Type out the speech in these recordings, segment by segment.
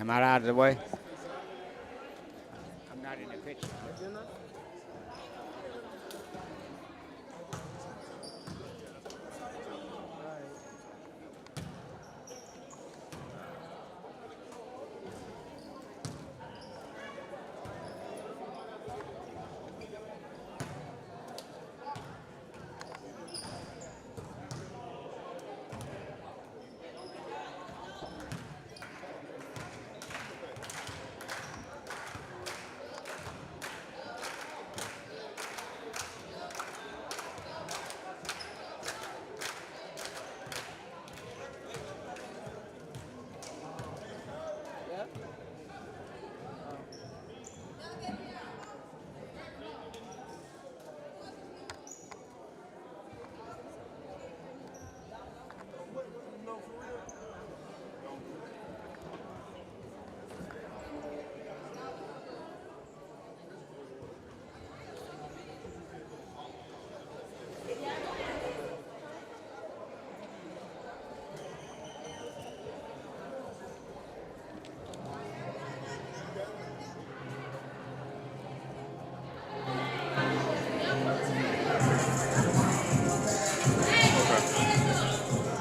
Am I out of the way? I'm not in the picture.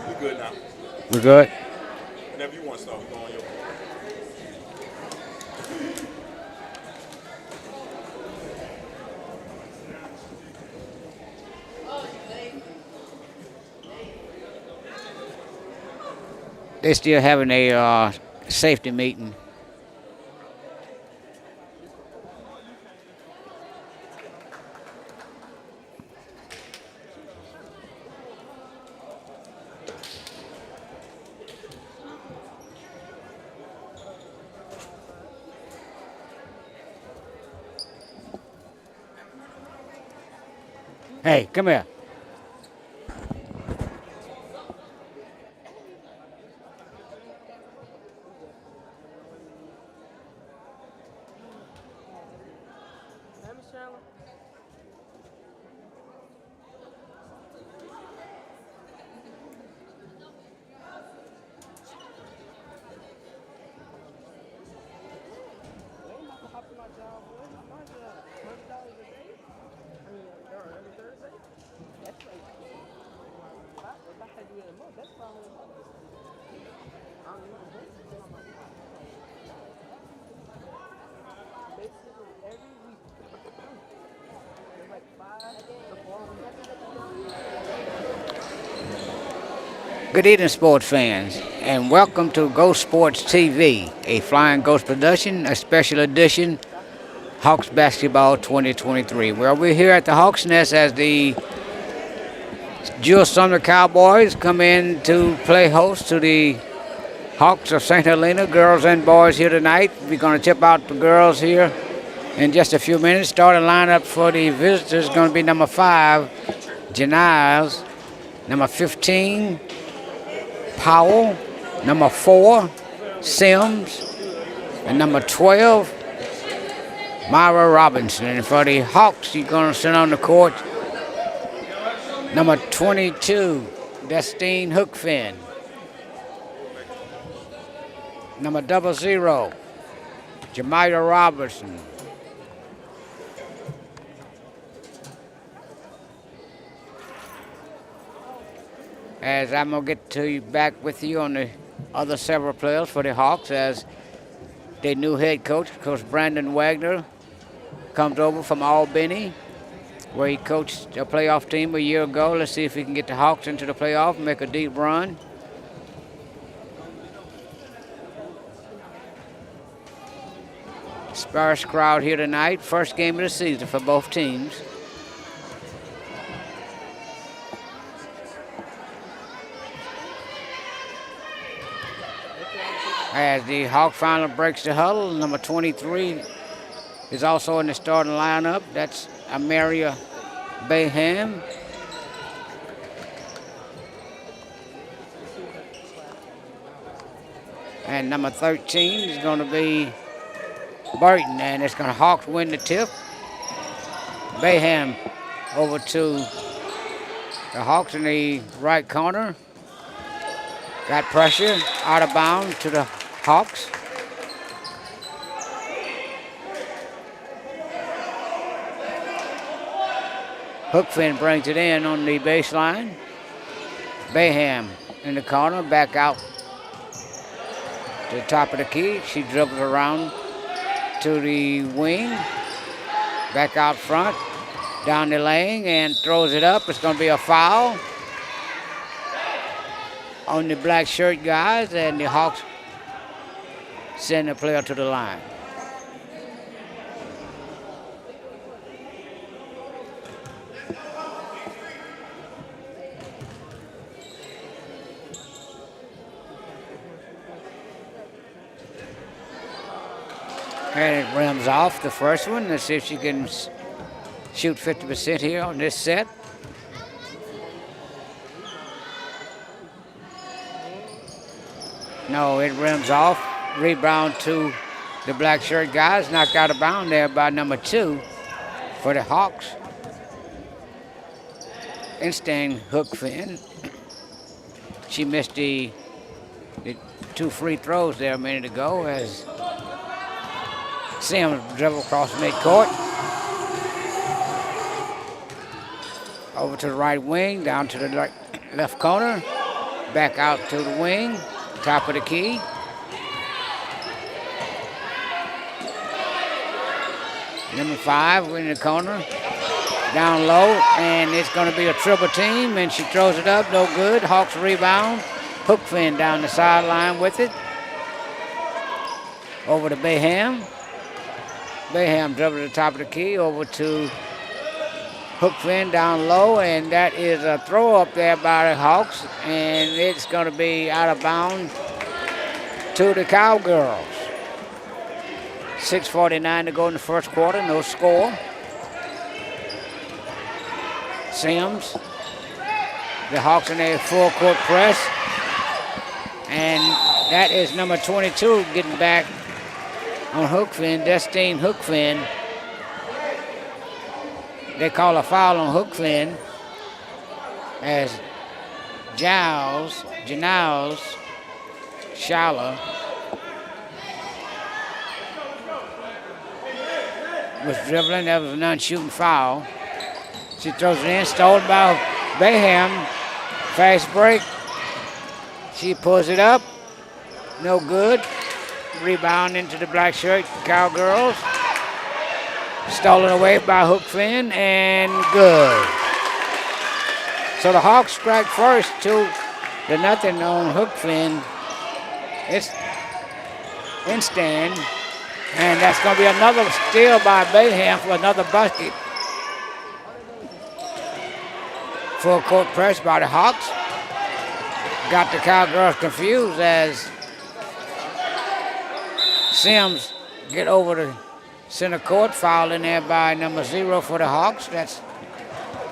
We good now. We good? Whenever you want to start, we go on your. They still having a safety meeting. Hey, come here. Good evening, sports fans, and welcome to Ghost Sports TV, a Flying Ghost production, a special edition, Hawks Basketball 2023, where we're here at the Hawks Nest as the Jewel Sumner Cowboys come in to play host to the Hawks of St. Helena, girls and boys here tonight. We're going to tip out the girls here in just a few minutes. Starting lineup for the visitors is going to be number 5, Janiles, number 15, Powell, number 4, Sims, and number 12, Myra Robinson. And for the Hawks, you're going to sit on the court, number 22, Destine Hookfin, number 00, Jamila Robertson, as I'm going to get to you back with you on the other several players for the Hawks as their new head coach, Coach Brandon Wagner, comes over from Albany, where he coached a playoff team a year ago. Let's see if he can get the Hawks into the playoff and make a deep run. Sparse crowd here tonight. First game of the season for both teams. As the Hawk finally breaks the huddle, number 23 is also in the starting lineup. That's Amaria Bayham. And number 13 is going to be Burton, and it's going to Hawks win the tip. Bayham over to the Hawks in the right corner. Got pressure, out of bounds to the Hawks. Hookfin brings it in on the baseline. Bayham in the corner, back out to the top of the key. She dribbles around to the wing, back out front, down the lane, and throws it up. It's going to be a foul on the black shirt guys, and the Hawks send the player to the line. And it rims off the first one. Let's see if she can shoot 50% here on this set. No, it rims off. Rebound to the black shirt guys. Knocked out of bounds there by number 2 for the Hawks. Instant Hookfin. She missed the 2 free throws there a minute ago as Sims dribble across midcourt. Over to the right wing, down to the left corner. Back out to the wing, top of the key. Number 5 in the corner, down low, and it's going to be a triple team, and she throws it up, no good. Hawks rebound. Hookfin down the sideline with it. Over to Bayham. Bayham dribble to the top of the key, over to Hookfin down low, and that is a throw up there by the Hawks, and it's going to be out of bounds to the Cowgirls. 6:49 to go in the first quarter, no score. Sims, the Hawks in a full court press, and that is number 22 getting back on Hookfin, Destine Hookfin. They call a foul on Hookfin as Janelle Schaller was dribbling. That was a non-shooting foul. She throws it in, stolen by Bayham. Fast break. She pulls it up. No good. Rebound into the black shirt Cowgirls. Stolen away by Hookfin, and good. So the Hawks strike first, 2-0 on Hookfin. It's in stand, and that's going to be another steal by Bayham for another basket. Full court press by the Hawks. Got the Cowgirls confused as Sims get over the center court. Foul in there by number 0 for the Hawks. That's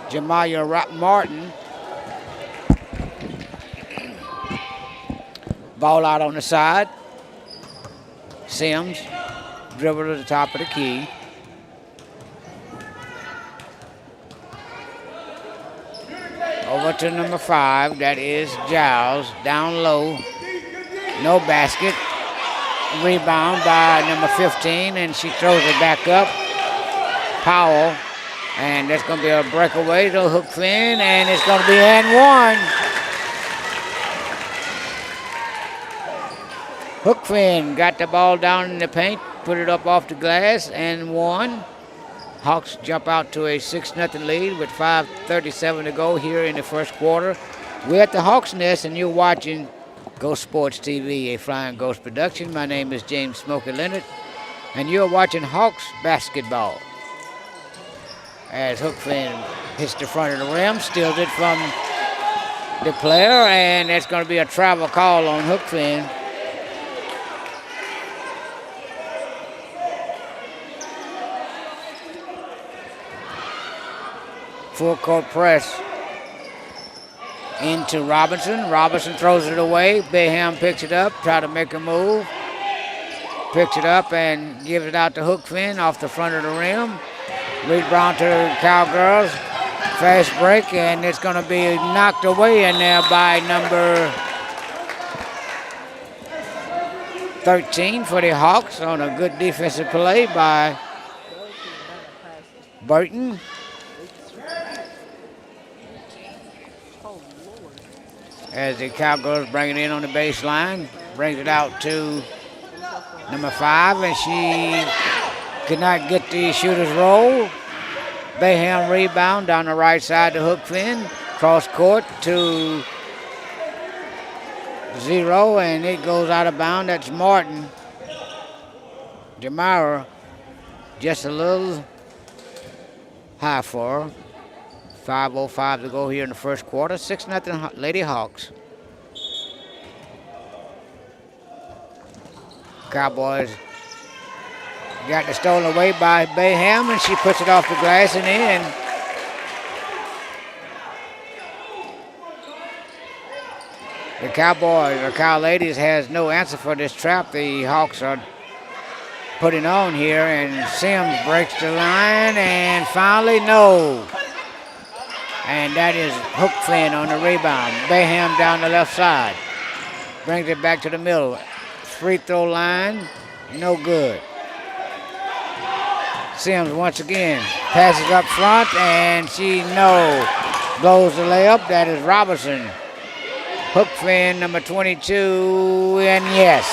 Jamaya Martin. Ball out on the side. Sims dribble to the top of the key. Over to number 5, that is Giles, down low, no basket. Rebound by number 15, and she throws it back up. Powell, and that's going to be a breakaway to Hookfin, and it's going to be and one. Hookfin got the ball down in the paint, put it up off the glass, and won. Hawks jump out to a 6-0 lead with 5:37 to go here in the first quarter. We're at the Hawks Nest, and you're watching Ghost Sports TV, a Flying Ghost production. My name is James Smokey Leonard, and you're watching Hawks basketball. As Hookfin hits the front of the rim, steals it from the player, and it's going to be a travel call on Hookfin. Full court press into Robinson. Robinson throws it away. Bayham picks it up, try to make a move. Picks it up and gives it out to Hookfin off the front of the rim. Rebound to the Cowgirls. Fast break, and it's going to be knocked away in there by number 13 for the Hawks on a good defensive play by Burton. as the Cowgirls bring it in on the baseline. Brings it out to number 5, and she could not get the shooter's roll. Bayham rebound down the right side to Hook Finn. Cross court to 0, and it goes out of bounds. That's Martin. Jamira just a little high for her. 5:05 to go here in the first quarter. 6-0 Lady Hawks. Cowboys got it stolen away by Bayham, and she puts it off the glass and in. The Cowboys, or Cow Ladies, has no answer for this trap the Hawks are putting on here, and Sims breaks the line, and finally no. And that is Hook Finn on the rebound. Bayham down the left side. Brings it back to the middle. Free throw line, no good. Sims once again passes up front, and she blows the layup. That is Robinson. Hook Finn, number 22, and yes.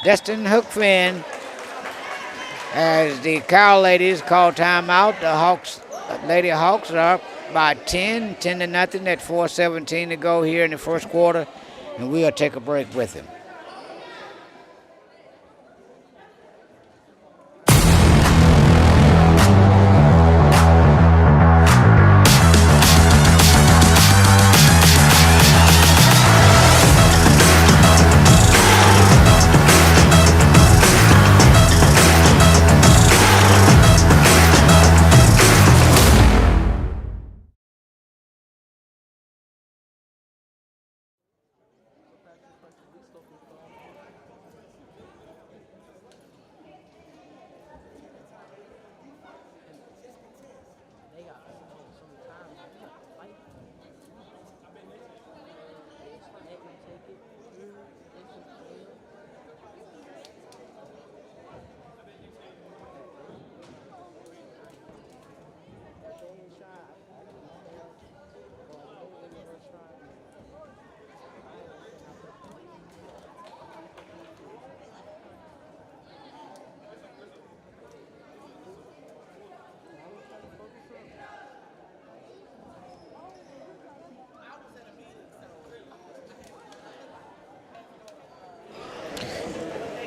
Destin Hook Finn, as the Cow Ladies call timeout. The Lady Hawks are up by 10-0 at 4:17 to go here in the first quarter, and we'll take a break with them.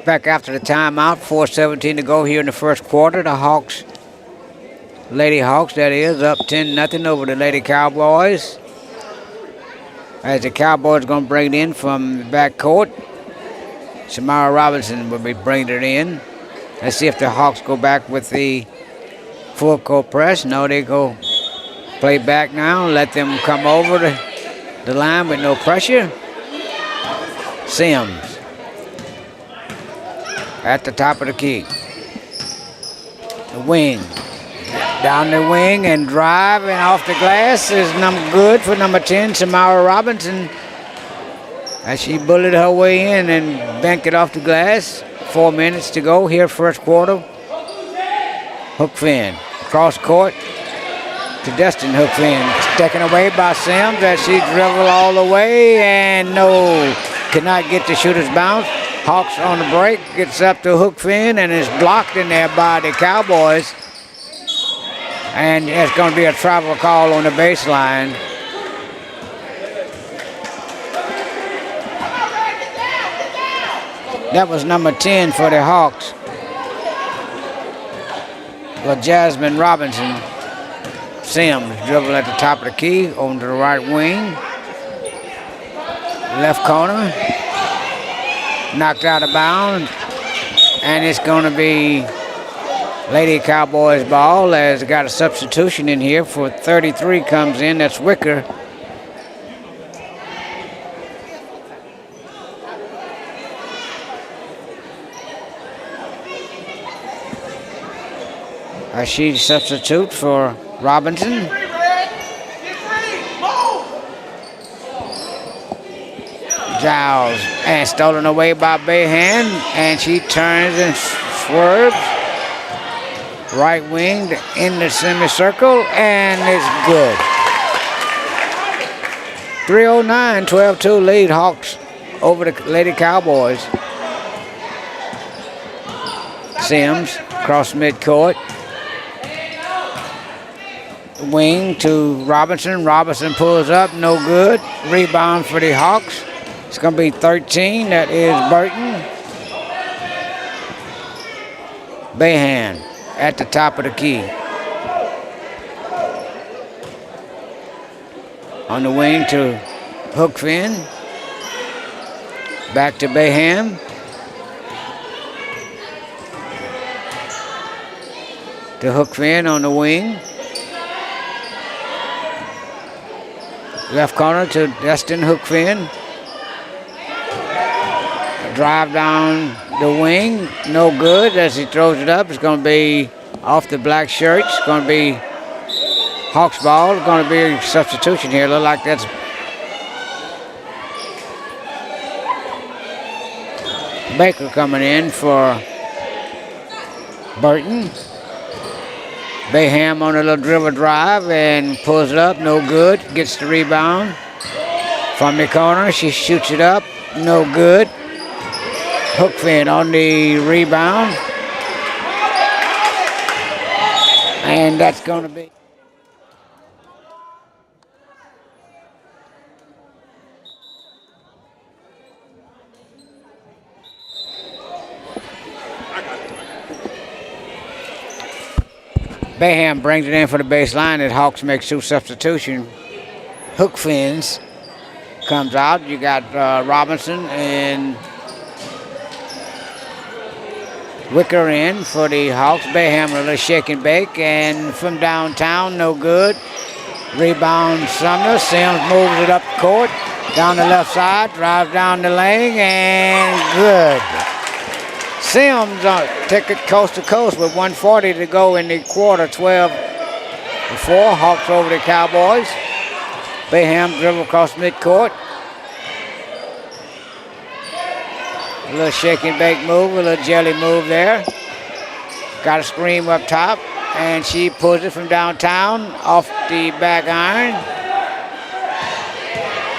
Back after the timeout, 4:17 to go here in the first quarter. The Hawks, Lady Hawks, that is, up 10-0 over the Lady Cowboys. As the Cowboys going to bring it in from the back court. Samara Robinson will be bringing it in. Let's see if the Hawks go back with the full court press. No, they go play back now. Let them come over the line with no pressure. Sims at the top of the key. The wing. Down the wing and drive, and off the glass is good for number 10, Samara Robinson. As she bullied her way in and banked it off the glass. 4 minutes to go here, first quarter. Hook Finn. Cross court to Destin Hook Finn. Taken away by Sims as she dribbled all the way, and no, could not get the shooter's bounce. Hawks on the break, gets up to Hook Finn and is blocked in there by the Cowboys. And it's going to be a travel call on the baseline. That was number 10 for the Hawks. Well, Jasmine Robinson. Sims dribble at the top of the key on to the right wing. Left corner. Knocked out of bounds, and it's going to be Lady Cowboys ball as got a substitution in here for 33 comes in. That's Wicker. As she substitutes for Robinson. Giles, and stolen away by Bayham, and she turns and swerves. Right wing in the semicircle, and it's good. 3:09, 12-2 lead, Hawks over the Lady Cowboys. Sims across midcourt. Wing to Robinson. Robinson pulls up, no good. Rebound for the Hawks. It's going to be 13. That is Burton. Bayhan at the top of the key. On the wing to Hookfin. Back to Bayham. To Hookfin on the wing. Left corner to Destin Hookfin. Drive down the wing, no good as he throws it up. It's going to be off the black shirt. It's going to be Hawks ball. It's going to be a substitution here. Look like that's Baker coming in for Burton. Bayham on a little dribble drive and pulls it up, no good. Gets the rebound from the corner. She shoots it up, no good. Hookfin on the rebound. And that's going to be. Bayham brings it in for the baseline as Hawks makes two substitutions. Hookfins comes out. You got Robinson and Wicker in for the Hawks. Bayham a little shake and bake, and from downtown, no good. Rebound Sumner. Sims moves it up the court, down the left side, drives down the lane, and good. Sims took it coast to coast with 1:40 to go in the quarter, 12-4. Hawks over the Cowboys. Bayham dribble across midcourt. A little shake and bake move, a little jelly move there. Got a screen up top, and she pulls it from downtown off the back iron.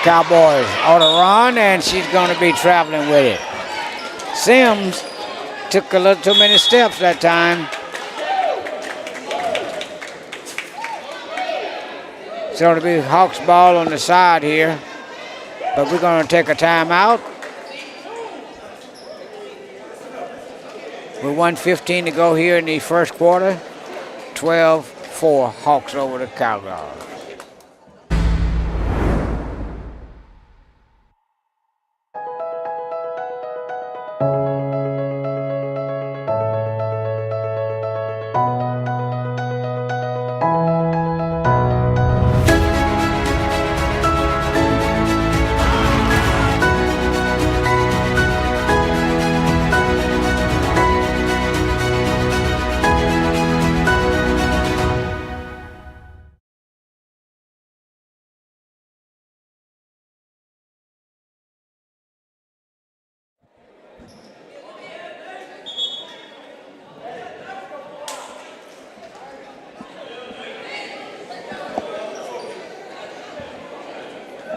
Cowboys on the run, and she's going to be traveling with it. Sims took a little too many steps that time. It's going to be Hawks ball on the side here, but we're going to take a timeout. With 1:15 to go here in the first quarter, 12-4 Hawks over the Cowboys.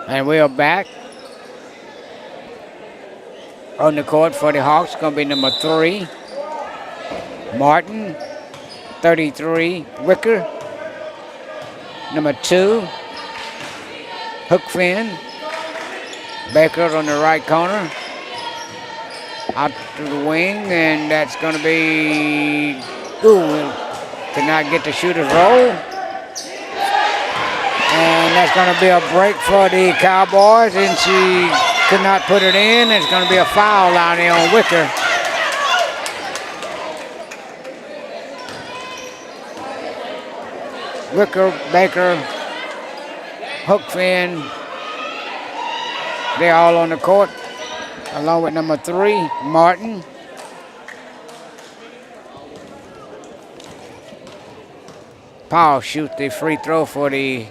And we are back on the court for the Hawks. It's going to be number 3, Martin. 33, Wicker. Number 2, Hookfin. Baker on the right corner. Out to the wing, and that's going to be, cannot get the shooter's roll. And that's going to be a break for the Cowboys, and she could not put it in. It's going to be a foul down there on Wicker. Wicker, Baker, Hookfin, they're all on the court, along with number 3, Martin. Powell shoots the free throw for the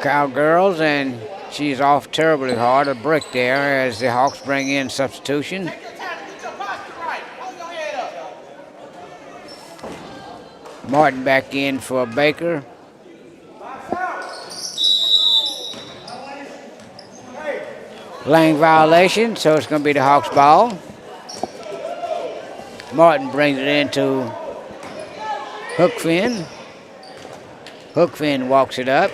Cowgirls, and she's off terribly hard. A break there as the Hawks bring in substitution. Martin back in for Baker. Lane violation, so it's going to be the Hawks ball. Martin brings it into Hookfin. Hookfin walks it up.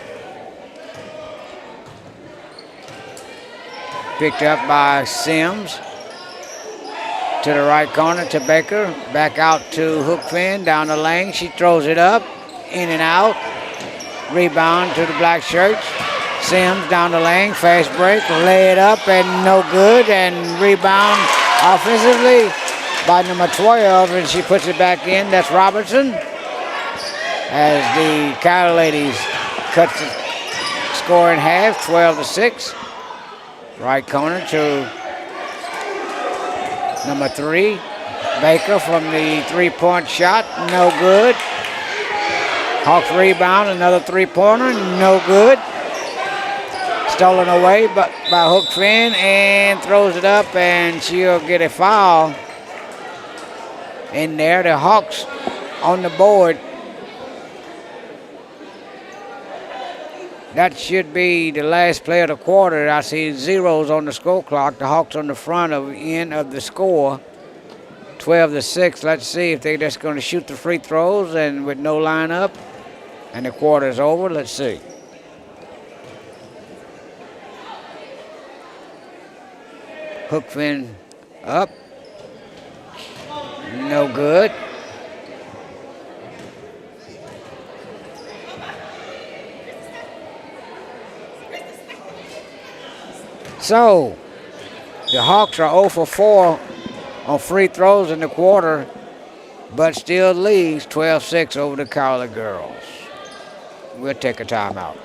Picked up by Sims. To the right corner to Baker. Back out to Hookfin. Down the lane. She throws it up. In and out. Rebound to the black shirts. Sims down the lane. Fast break. Lay it up and no good. And rebound offensively by number 12. And she puts it back in. That's Robertson. As the Coyote ladies cut the score in half. 12-6. Right corner to number 3, Baker from the three-point shot, no good. Hawks rebound, another three-pointer, no good. Stolen away by Hookfin and throws it up, and she'll get a foul in there. The Hawks on the board. That should be the last play of the quarter. I see zeros on the score clock. The Hawks on the front of end of the score. 12-6. Let's see if they're just going to shoot the free throws and with no lineup. And the quarter's over. Let's see. Hookfin up. No good. So, the Hawks are 0 for 4 on free throws in the quarter, but still leads 12-6 over the Coyote girls. We'll take a timeout.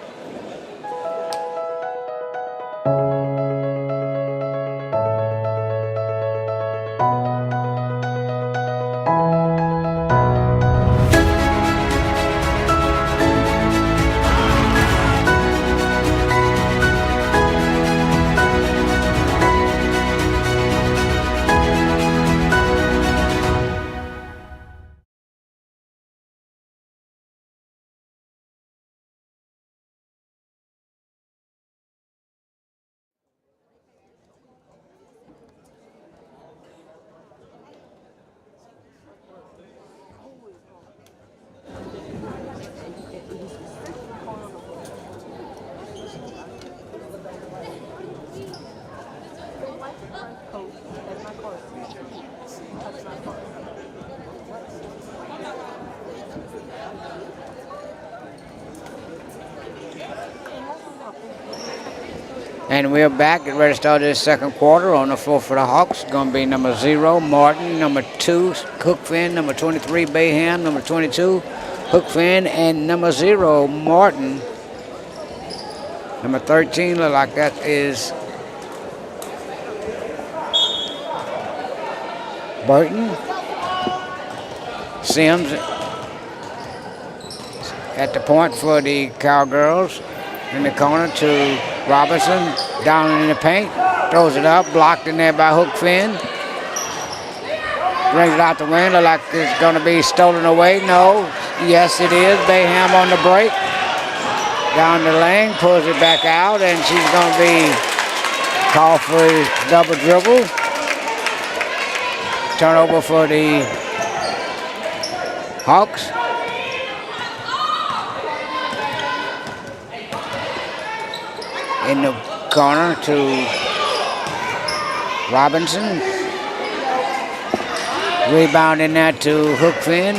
And we're back, getting ready to start this second quarter. On the floor for the Hawks, going to be number 0, Martin, number 2, Hookfin, number 23, Bayham, number 22, Hookfin, and number 0, Martin. Number 13, look like that is Burton. Sims at the point for the Cowgirls. In the corner to Robinson, down in the paint, throws it up, blocked in there by Hookfin. Brings it out the window like it's going to be stolen away. No, yes it is. Bayham on the break. Down the lane, pulls it back out, and she's going to be called for a double dribble. Turnover for the Hawks. In the corner to Robinson. Rebound in there to Hookfin.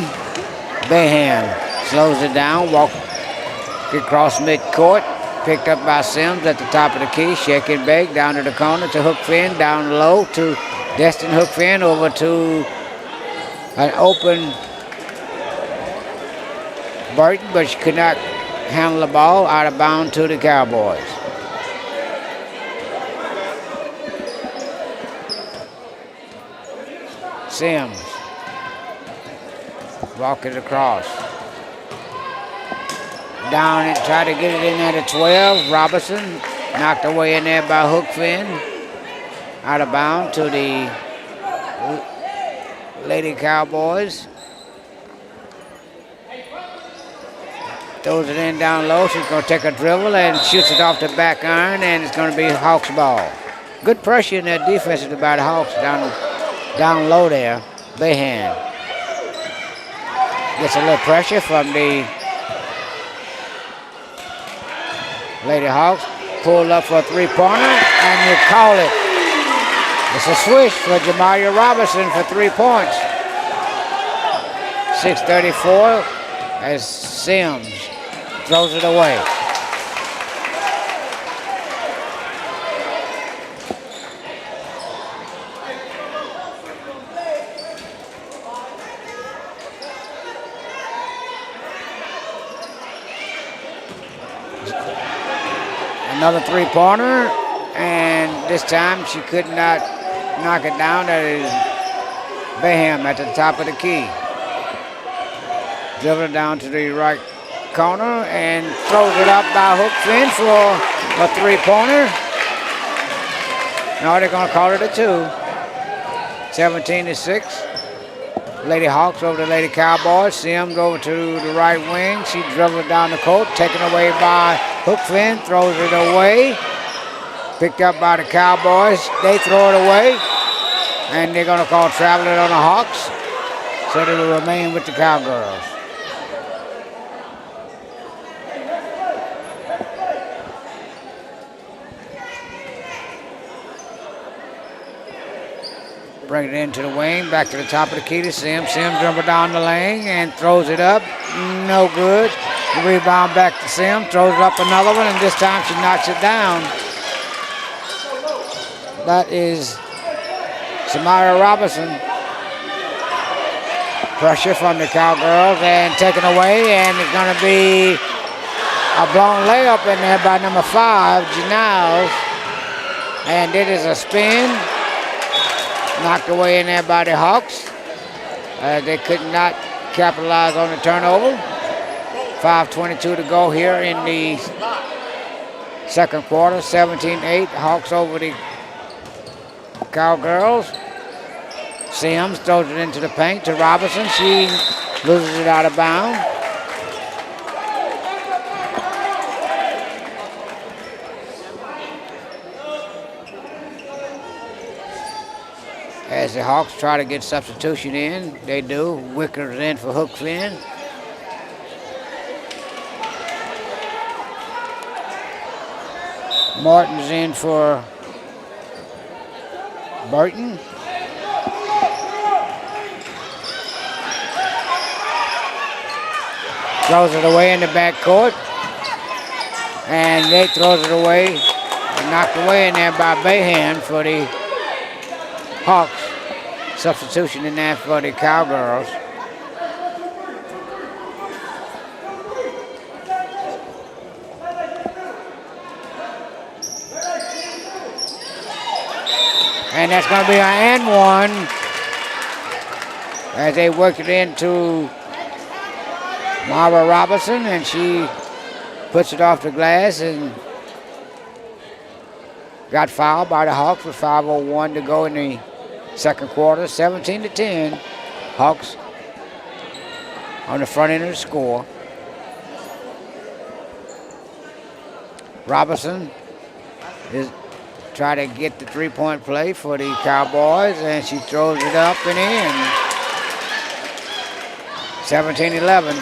Bayham slows it down, walk across midcourt. Picked up by Sims at the top of the key. Shake and bake down to the corner to Hookfin. Down low to Destin Hookfin. Over to an open Burton, but she could not handle the ball. Out of bounds to the Cowboys. Sims walk it across. Down and try to get it in there to 12. Robinson knocked away in there by Hookfin. Out of bounds to the Lady Cowboys. Throws it in down low. She's going to take a dribble and shoots it off the back iron, and it's going to be Hawks ball. Good pressure in that defense by the Hawks down low there. Bayham gets a little pressure from the Lady Hawks. Pulled up for a three-pointer, and you call it. It's a swish for Jamaria Robinson for 3 points. 6:34 as Sims throws it away. Another three-pointer, and this time she could not knock it down. That is Bayham at the top of the key. Dribbling down to the right corner and throws it up by Hook Finn for a three-pointer. No, they're going to call it a 2. 17-6. Lady Hawks over to Lady Cowboys. Sims over to the right wing. She dribbles down the court, taken away by Hook Finn, throws it away. Picked up by the Cowboys. They throw it away. And they're going to call traveling on the Hawks. So they will remain with the Cowgirls. Bring it into the wing, back to the top of the key to Sims. Sims dribbles down the lane and throws it up. No good. The rebound back to Sims, throws it up another one, and this time she knocks it down. That is Samira Robinson. Pressure from the Cowgirls and taken away, and it's going to be a blown layup in there by number 5, Janelle. And it is a spin. Knocked away in there by the Hawks. They could not capitalize on the turnover. 5:22 to go here in the second quarter. 17-8. Hawks over the Cowgirls. Sims throws it into the paint to Robinson. She loses it out of bounds. As the Hawks try to get substitution in, they do. Wicker's in for Hook Finn. Martin's in for Burton. Throws it away in the backcourt. And they throws it away. Knocked away in there by Bayham for the Hawks. Substitution in there for the Cowgirls. And that's going to be an and one as they work it into Mara Robinson, and she puts it off the glass and got fouled by the Hawks with 5:01 to go in the second quarter. 17-10. Hawks on the front end of the score. Robinson is trying to get the three-point play for the Cowboys, and she throws it up and in. 17-11.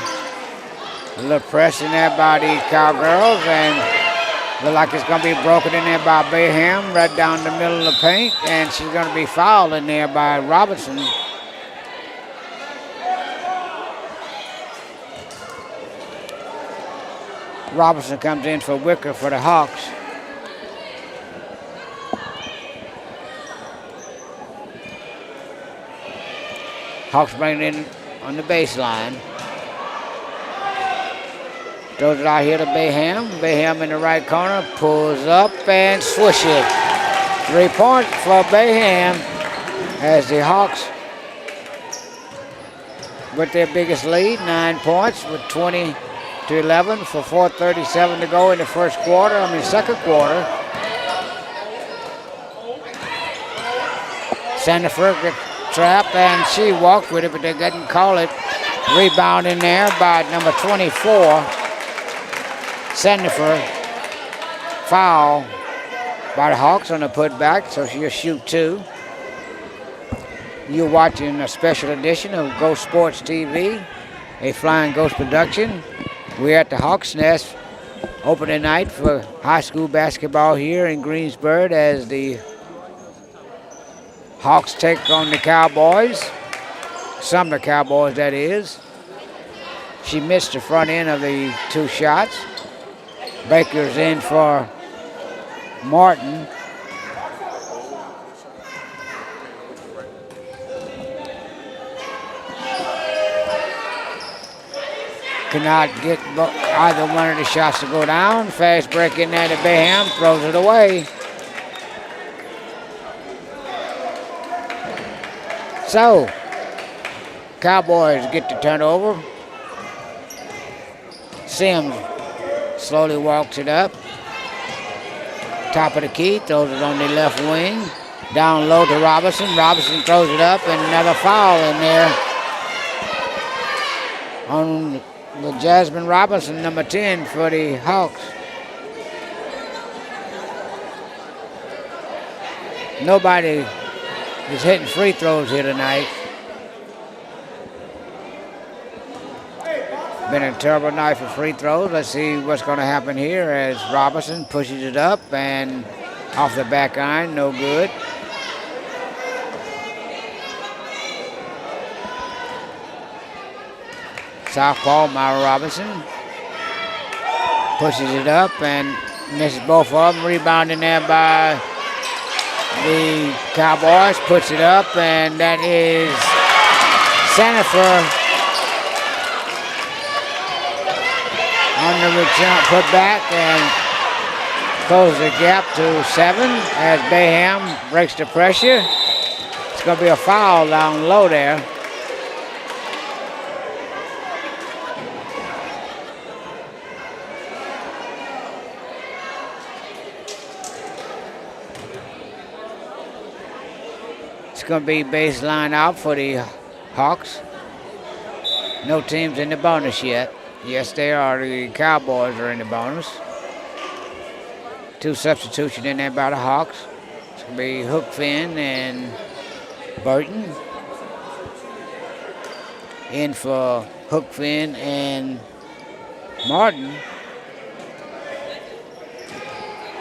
A little press in there by the Cowgirls, and look like it's going to be broken in there by Bayham right down the middle of the paint, and she's going to be fouled in there by Robinson. Robinson comes in for Wicker for the Hawks. Hawks bring it in on the baseline. Throws it out here to Bayham. Bayham in the right corner, pulls up and swish it. 3 points for Bayham as the Hawks with their biggest lead, 9 points with 20-11 for 4:37 to go in the second quarter. Sandefur gets trapped and she walked with it, but they didn't call it. Rebound in there by number 24. Sandefur. Foul by the Hawks on the putback, so she'll shoot 2. You're watching a special edition of Ghost Sports TV, a Flying Ghost production. We're at the Hawks Nest opening night for high school basketball here in Greensburg as the Hawks take on the Cowboys. Sumner Cowboys, that is. She missed the front end of the 2 shots. Baker's in for Martin. Cannot get either one of the shots to go down. Fast break in there to Bayham, throws it away. So, Cowboys get the turnover. Sims slowly walks it up. Top of the key, throws it on the left wing. Down low to Robinson. Robinson throws it up, and another foul in there on the Jasmine Robinson, number 10 for the Hawks. Nobody is hitting free throws here tonight. Been a terrible night for free throws. Let's see what's going to happen here as Robinson pushes it up and off the back iron, no good. Southpaw, Myra Robinson pushes it up and misses both of them. Rebounding there by the Cowboys. Puts it up, and that is Sandifer on the return, put back and closes the gap to 7 as Bayham breaks the pressure. It's going to be a foul down low there. It's going to be baseline out for the Hawks. No teams in the bonus yet. Yes, they are. The Cowboys are in the bonus. 2 substitutions in there by the Hawks. It's going to be Hookfin and Burton. In for Hookfin and Martin.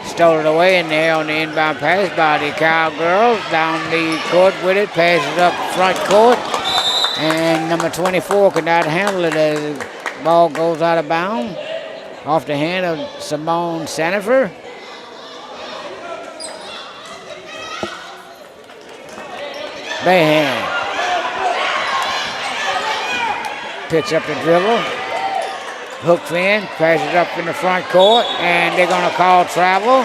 Stole it away in there on the inbound pass by the Cowgirls. Down the court with it. Passes up front court. And number 24 could not handle it as the ball goes out of bounds. Off the hand of Simone Sandifer. Bayham picks up the dribble. Hooks in, passes up in the front court, and they're going to call travel.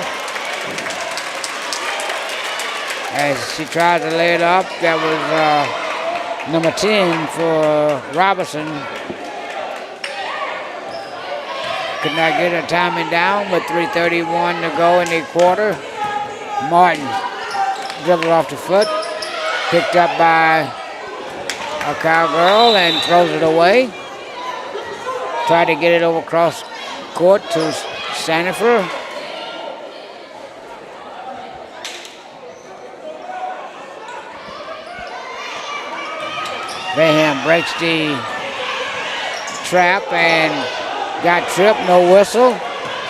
As she tries to lay it up, that was number 10 for Robinson. Could not get her timing down with 3:31 to go in the quarter. Martin dribble off the foot, picked up by a Cowgirl and throws it away. Tried to get it over cross court to Sandifer. Bayham breaks the trap and got tripped, no whistle.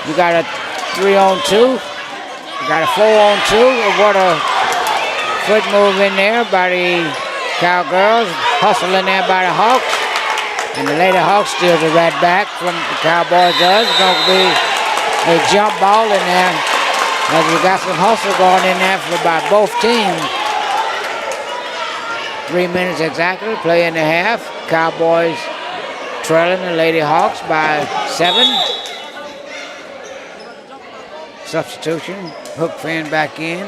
You got a 3-on-2. You got a 4-on-2. What a foot move in there by the Cowgirls. Hustle in there by the Hawks. And the Lady Hawks steals it right back from the Cowboys. It's going to be a jump ball in there. As we got some hustle going in there by both teams. 3 minutes exactly, play in the half. Cowboys trailing the Lady Hawks by 7. Substitution, Hookfin back in.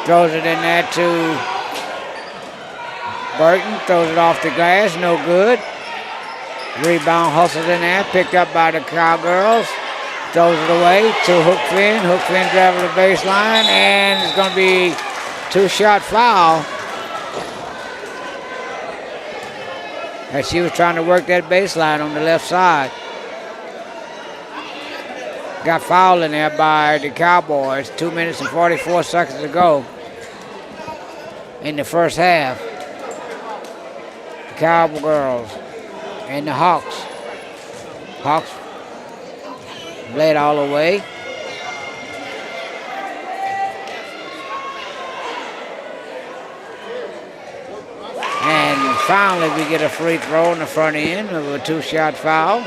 Throws it in there to Burton, throws it off the glass, no good. Rebound hustles in there, picked up by the Cowgirls. Throws it away to Hookfin. Hookfin driving the baseline, and it's going to be 2-shot foul. As she was trying to work that baseline on the left side. got fouled in there by the Cowboys. 2 minutes and 44 seconds to go in the first half. The Cowgirls and the Hawks. Hawks bled all the way. And finally we get a free throw in the front end of a 2-shot foul.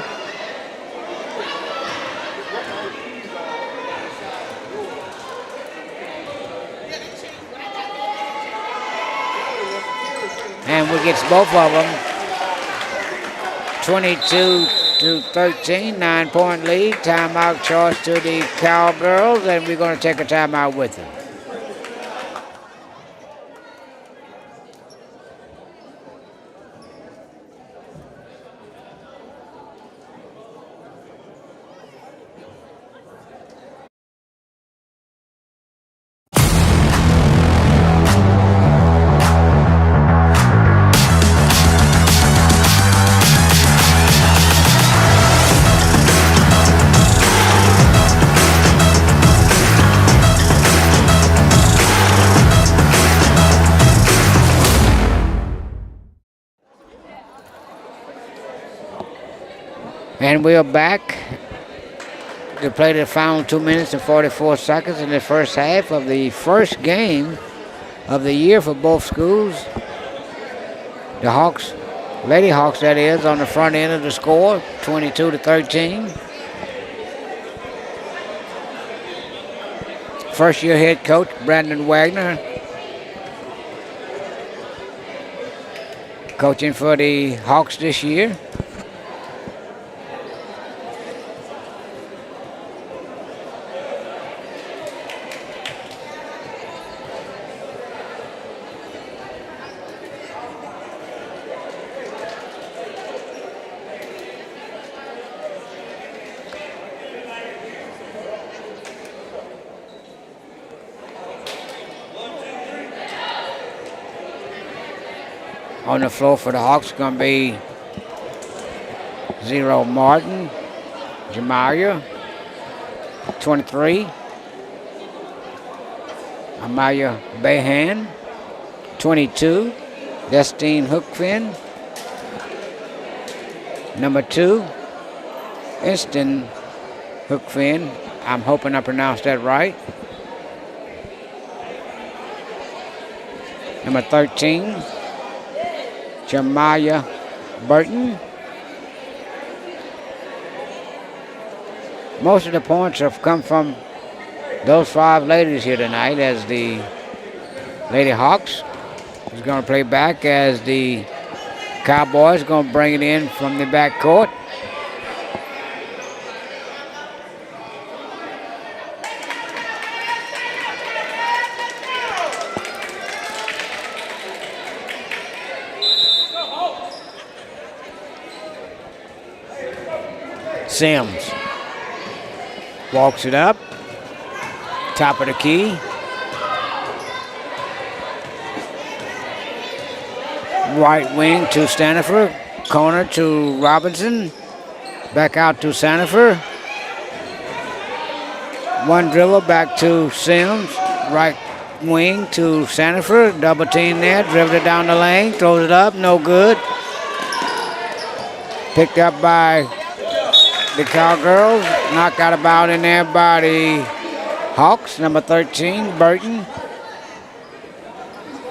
And we get both of them. 22-13, 9-point lead. Timeout charge to the Cowgirls, and we're going to take a timeout with them. And we're back to play the final 2 minutes and 44 seconds in the first half of the first game of the year for both schools. The Hawks, Lady Hawks that is, on the front end of the score, 22-13. First year head coach, Brandon Wagner, coaching for the Hawks this year. On the floor for the Hawks going to be Zero Martin, Jamiah, 23. Amaya Behan, 22. Destine Hookfin, number 2. Inston Hookfin, I'm hoping I pronounced that right. Number 13. Jamiah Burton. Most of the points have come from those 5 ladies here tonight, as the Lady Hawks is going to play back, as the Cowboys going to bring it in from the back court. Sims walks it up, top of the key. Right wing to Stanifer, corner to Robinson, back out to Stanifer. One dribble back to Sims, right wing to Stanifer, double team there, dribbled it down the lane, throws it up, no good. Picked up by the Cowgirls, knocked out about in there by the Hawks, number 13, Burton.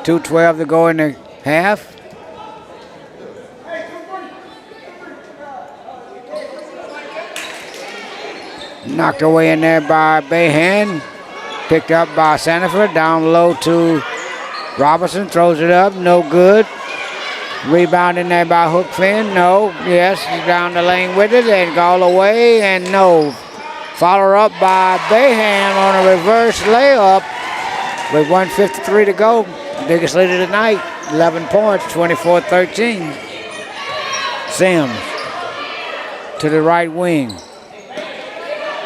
2:12 to go in the half. Knocked away in there by Behan. Picked up by Sanford, down low to Robinson, throws it up, no good. Rebound in there by Hookfin, no, yes, he's down the lane with it and all away, and no. Follow up by Behan on a reverse layup with 1:53 to go. Biggest lead of the night, 11 points, 24-13. Sims to the right wing.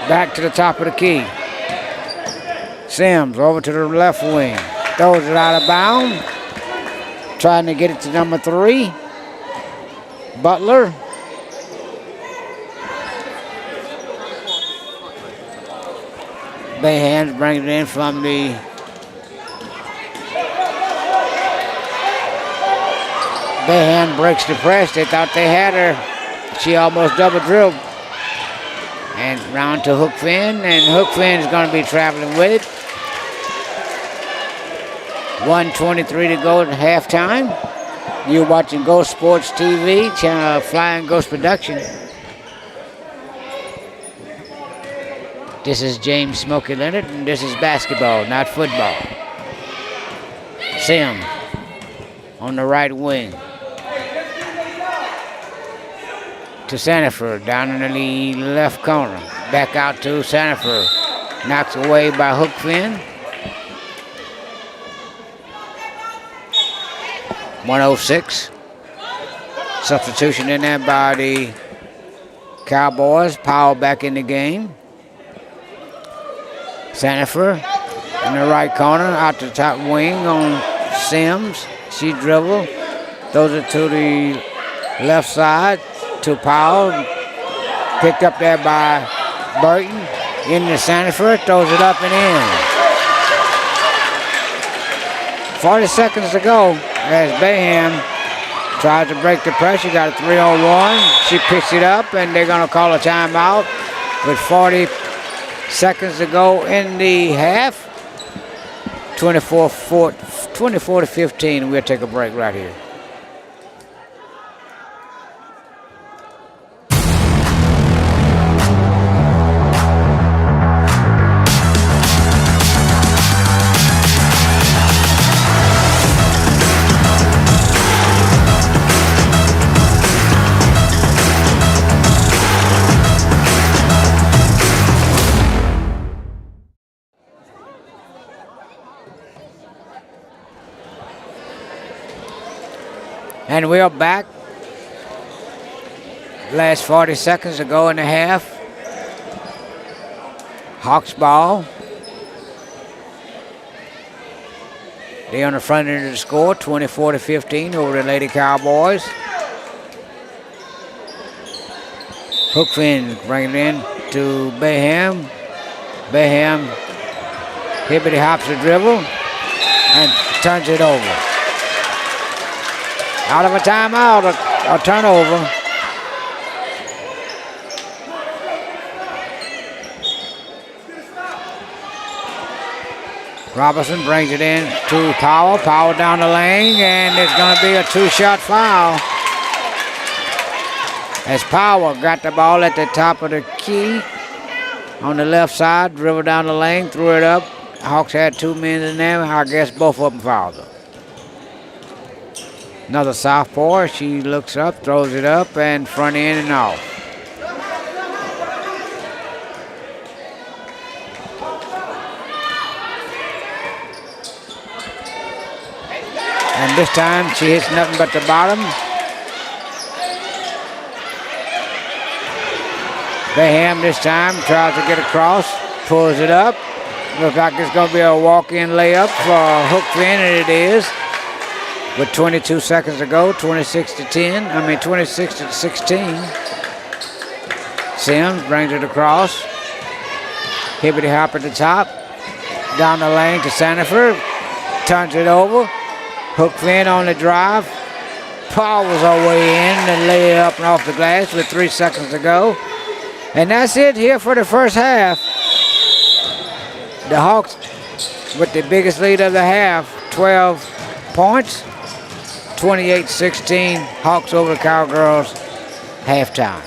Back to the top of the key. Sims over to the left wing. Throws it out of bounds. Trying to get it to number 3. Butler. Bayham brings it in from the Bayham breaks the press. They thought they had her. She almost double dribbled. And round to Hook Finn, and Hook Finn is going to be traveling with it. 1:23 to go at halftime. You're watching Ghost Sports TV, channel Flying Ghost Production. This is James Smokey Leonard, and this is basketball, not football. Sim on the right wing. To Sanford, down in the left corner. Back out to Sanford. Knocked away by Hook Finn. 106. Substitution in there by the Cowboys. Powell back in the game. Sanford in the right corner, out the top wing on Sims. She dribbled. Throws it to the left side to Powell. Picked up there by Burton. Into Sanford. Throws it up and in. 40 seconds to go as Bayham tries to break the pressure. Got a 3-on-1. She picks it up, and they're going to call a timeout with 40 seconds to go in the half. 24 to 15. We'll take a break right here. And we're back. Last 40 seconds to go in the half. Hawks ball. They're on the front end of the score, 24 to 15 over the Lady Cowboys. Hook Finn bringing it in to Bayham. Bayham hippity hops the dribble and turns it over. Out of a timeout, a turnover. Robinson brings it in to Powell. Powell down the lane, and it's going to be a two-shot foul. As Powell got the ball at the top of the key on the left side, dribbled down the lane, threw it up. Hawks had 2 men in there. I guess both of them fouled her. Another southpaw. She looks up, throws it up, and front end and off. And this time she hits nothing but the bottom. Bayham this time tries to get across, pulls it up. Looks like it's going to be a walk-in layup for Hook Finn, and it is. With 22 seconds to go, 26 to 16. Sims brings it across. Hippity hop at the top. Down the lane to Sanford. Turns it over. Hook Finn on the drive. Powers her way in and lay it up and off the glass with 3 seconds to go. And that's it here for the first half. The Hawks with the biggest lead of the half, 12 points. 28-16, Hawks over the Cowgirls, halftime.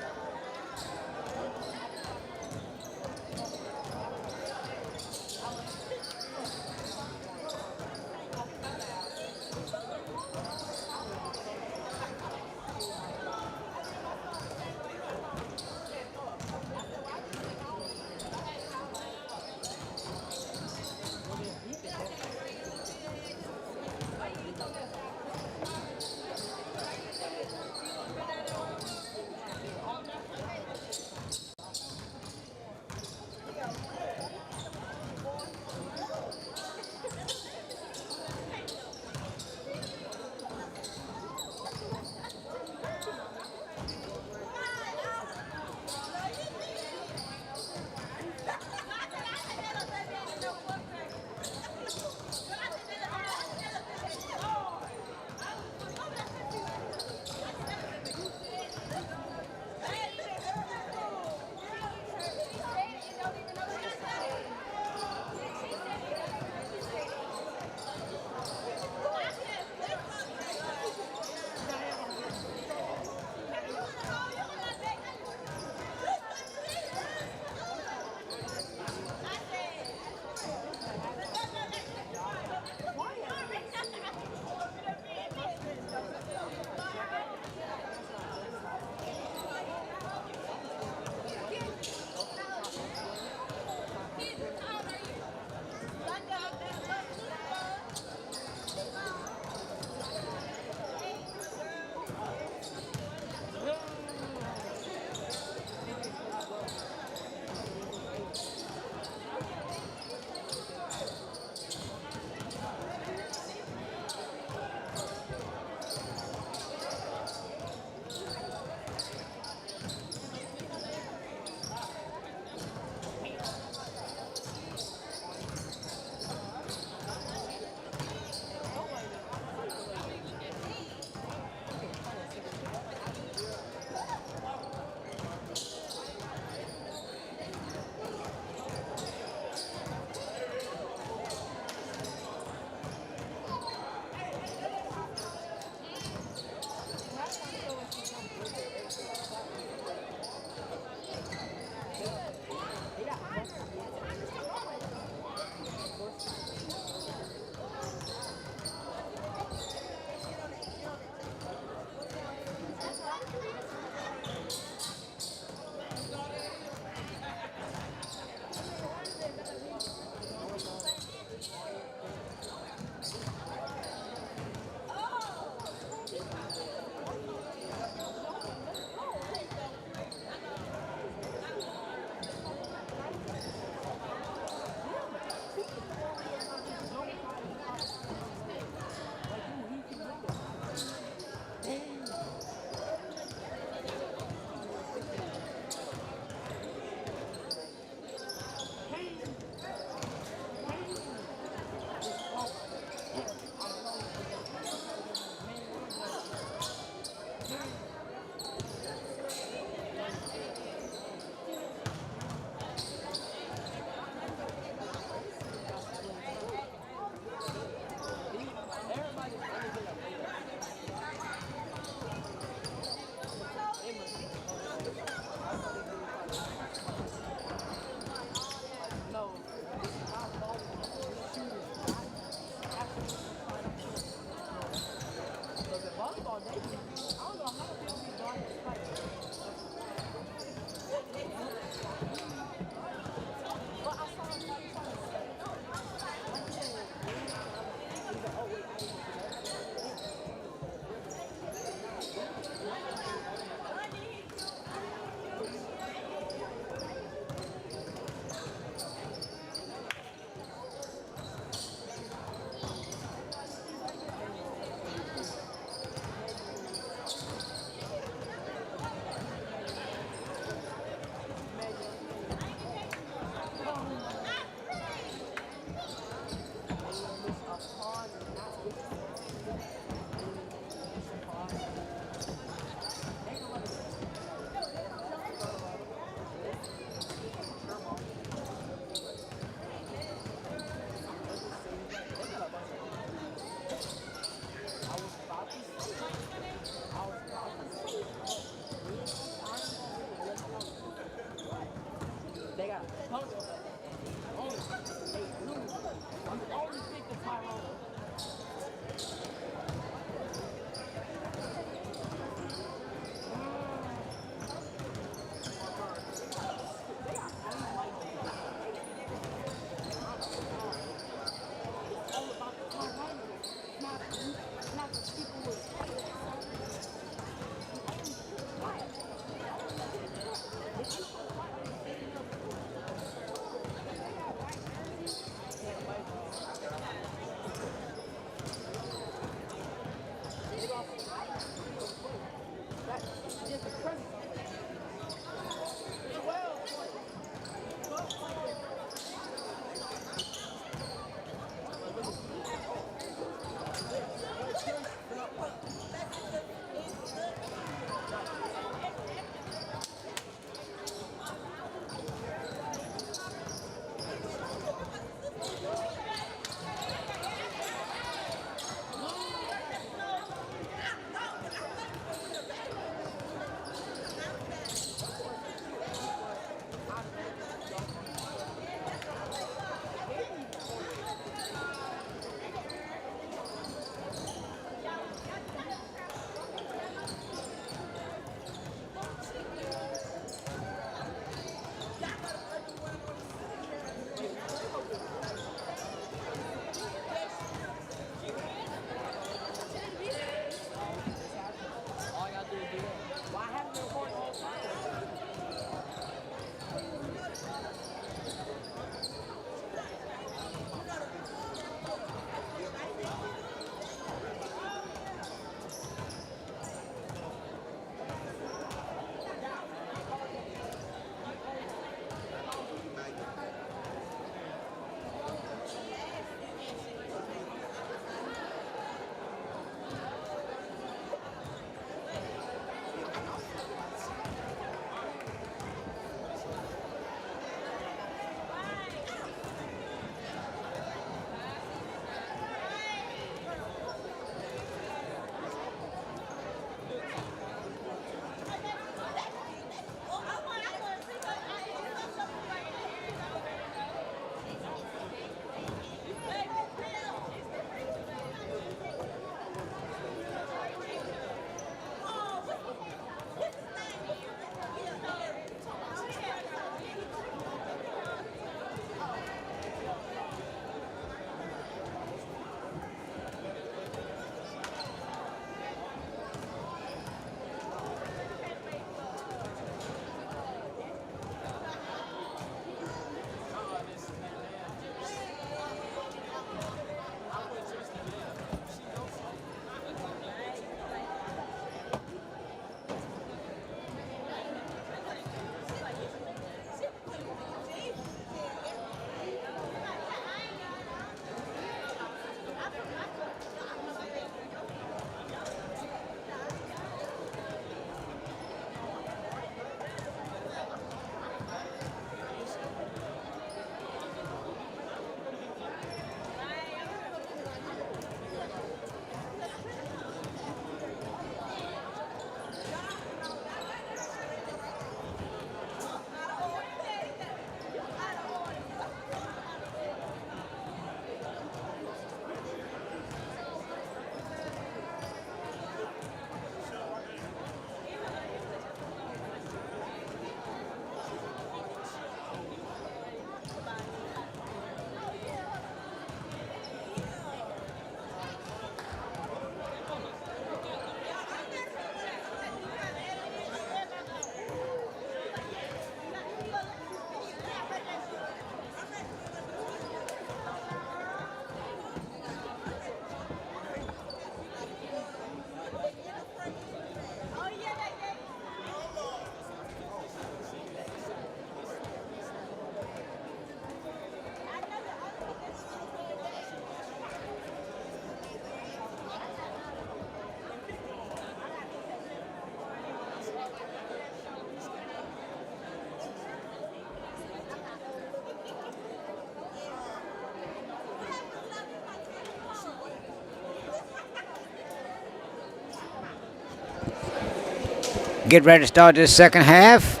get ready to start this second half.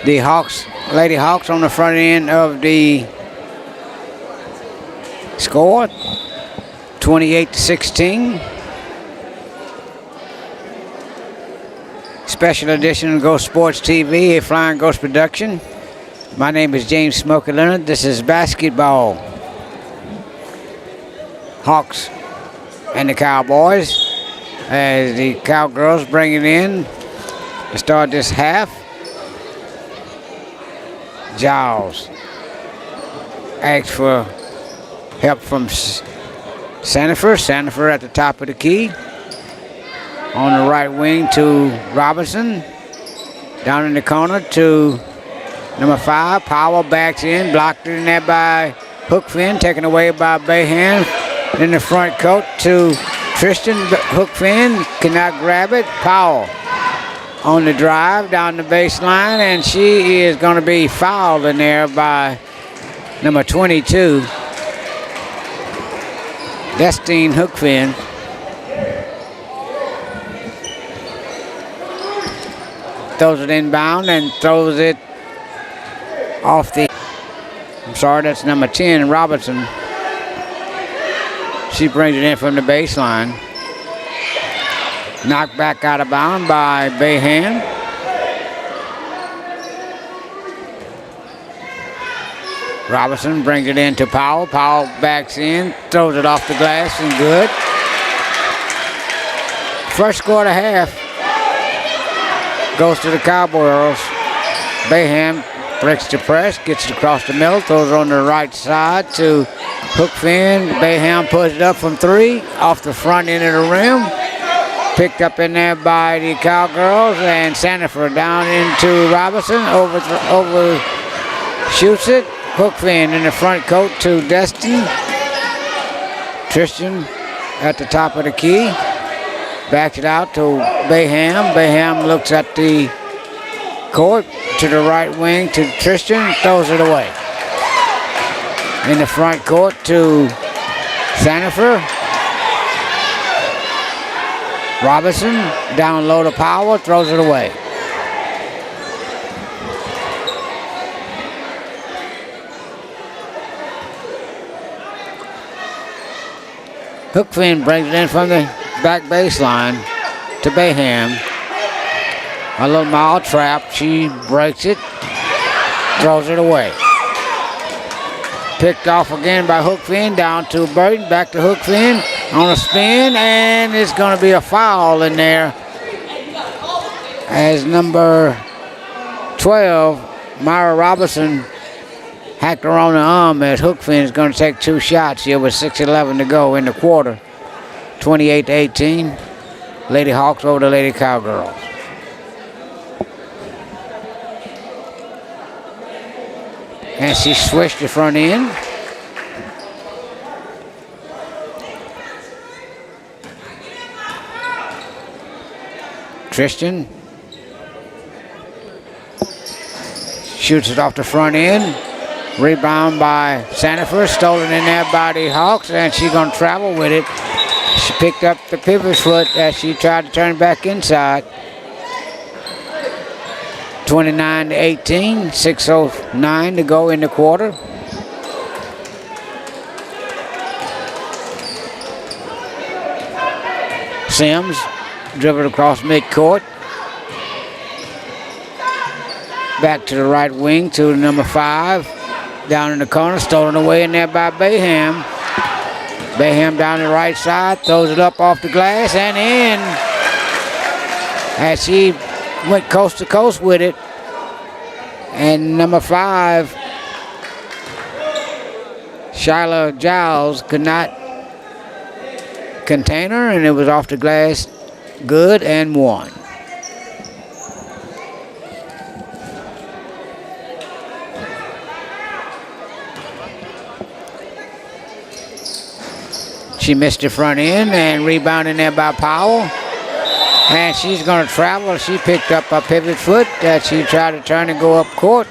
The Lady Hawks on the front end of the score, 28-16. Special edition of Ghost Sports TV, a Flying Ghost production. My name is James Smokey Leonard. This is basketball. Hawks and the Cowboys as the Cowgirls bring it in to start this half. Giles asks for help from Sandifer. Sandifer at the top of the key. On the right wing to Robinson. Down in the corner to number 5. Powell backs in. Blocked in there by Hookfin. Taken away by Bayham. In the front court to Tristan. Hookfin cannot grab it. Powell on the drive down the baseline. And she is going to be fouled in there by number 22. Destine Hookfin. Throws it inbound and throws it off the... I'm sorry, that's number 10, Robinson. She brings it in from the baseline. Knocked back out of bounds by Bayham. Robinson brings it in to Powell. Powell backs in, throws it off the glass and good. First quarter half goes to the Cowboys. Bayham breaks the press, gets it across the middle, throws it on the right side to Hookfin. Bayham puts it up from 3 off the front end of the rim. Picked up in there by the Cowgirls, and Sandifer down into Robinson. Over shoots it. Hookfin in the front court to Destin. Tristan at the top of the key. Backs it out to Bayham. Bayham looks at the court to the right wing to Tristan. Throws it away. In the front court to Sandifer. Robinson down low to Powell. Throws it away. Hookfin brings it in from the back baseline to Bayham. A little mile trap. She breaks it. Throws it away. Picked off again by Hookfin. Down to Burton. Back to Hookfin. On a spin. And it's going to be a foul in there. As number 12, Myra Robinson, hacked her on the arm as Hookfin is going to take 2 shots here with 6:11 to go in the quarter. 28-18. Lady Hawks over the Lady Cowgirls. And she switched the front end. Tristan shoots it off the front end. Rebound by Sandifer, stolen in there by the Hawks, and she's going to travel with it. She picked up the pivot foot as she tried to turn back inside. 29-18, 6:09 to go in the quarter. Sims dribbled across midcourt. Back to the right wing to number 5. Down in the corner, stolen away in there by Bayham. Bayham down the right side, throws it up off the glass and in. As she went coast to coast with it. And number 5, Shyla Giles, could not contain her, and it was off the glass. Good and 1. She missed the front end and rebounding there by Powell. And she's going to travel. She picked up a pivot foot that she tried to turn and go up court.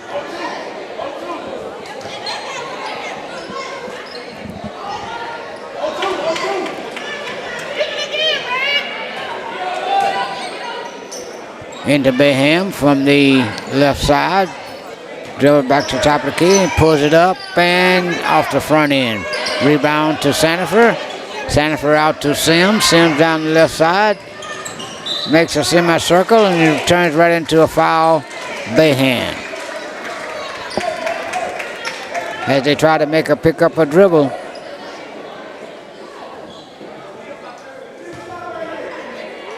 into Bayham from the left side. Dribble back to the top of the key and pulls it up and off the front end. Rebound to Sandifer. Sandifer out to Sims. Sims down the left side. Makes a semicircle and he turns right into a foul. Bayham. As they try to make her pick up a dribble.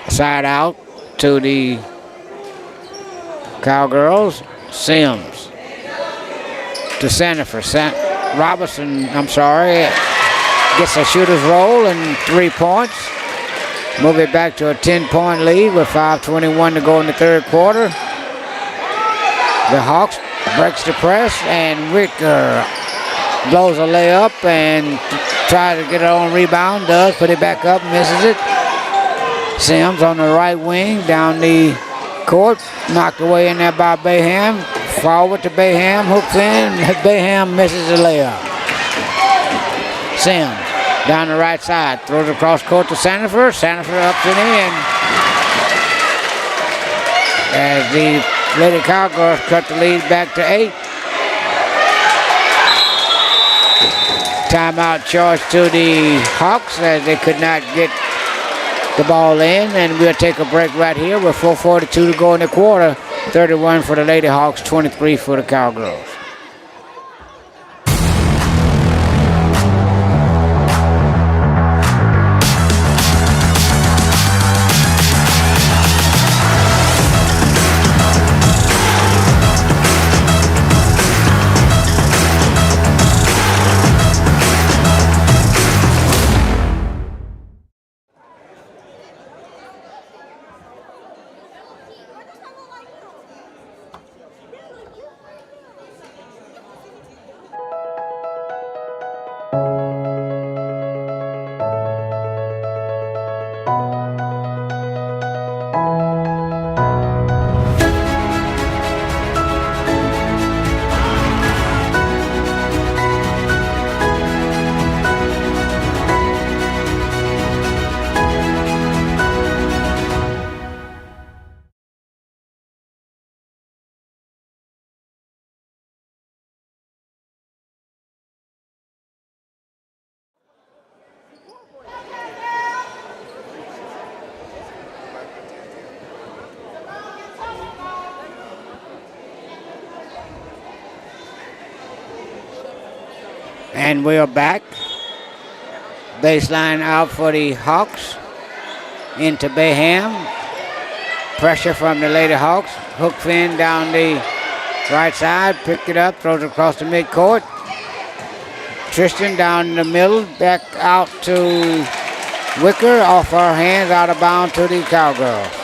Side out to the Cowgirls. Sims to Sandifer. Robinson, gets a shooter's roll and 3 points. Move it back to a 10-point lead with 5:21 to go in the third quarter. The Hawks breaks the press and Wicker blows a layup and tries to get it on rebound. Does put it back up, misses it. Sims on the right wing down the court, knocked away in there by Bayham. Forward to Bayham, hooks in, Bayham misses the layup. Sims down the right side, throws across court to Sandifer. Sandifer up and in. As the Lady Cowgirls cut the lead back to 8. Timeout charge to the Hawks as they could not get the ball in, and we'll take a break right here with 4:42 to go in the quarter. 31 for the Lady Hawks, 23 for the Cowgirls. And we are back. Baseline out for the Hawks. Into Bayham. Pressure from the Lady Hawks. Hook fin down the right side. Picked it up. Throws it across the midcourt. Tristan down in the middle. Back out to Wicker. Off her hands. Out of bounds to the Cowgirls.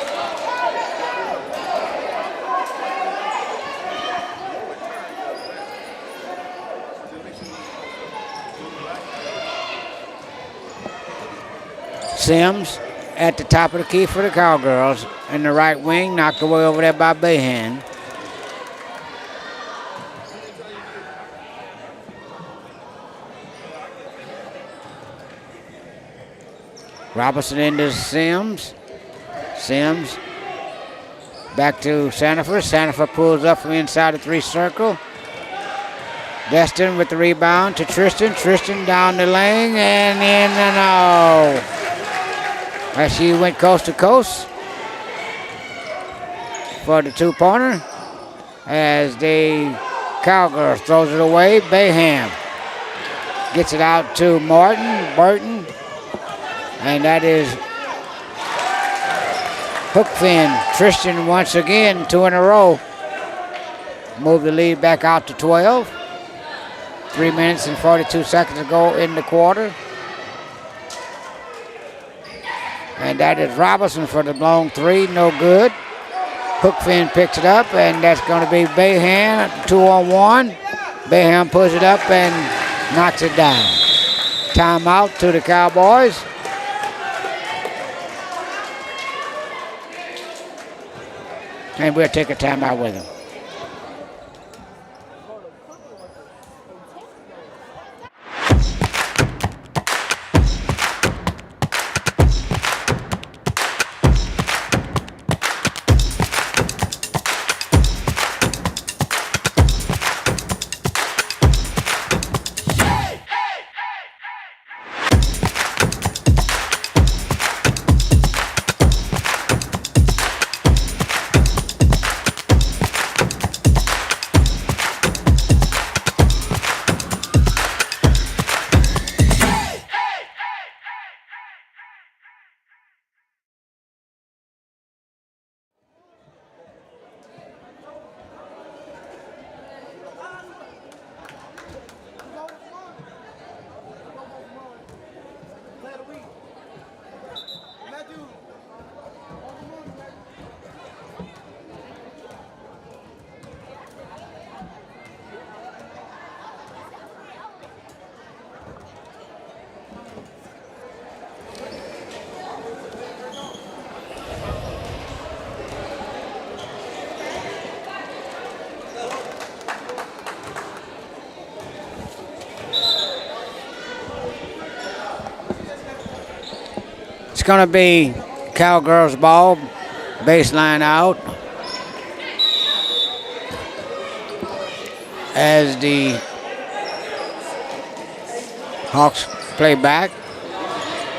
Sims at the top of the key for the Cowgirls. In the right wing, knocked away over there by Bayham. Robinson into Sims. Sims back to Sandifer. Sandifer pulls up from inside the 3 circle. Destin with the rebound to Tristan. Tristan down the lane and in and out. As she went coast to coast for the 2-pointer. As the Cowgirls throws it away. Bayham gets it out to Burton. And that is hook fin. Tristan once again, 2 in a row. Move the lead back out to 12. 3 minutes and 42 seconds to go in the quarter. And that is Robinson for the blown 3, no good. Hookfin picks it up, and that's going to be Bayham, 2-on-1. Bayham pulls it up and knocks it down. Timeout to the Cowboys. And we'll take a timeout with them. going to be Cowgirls ball, baseline out. As the Hawks play back,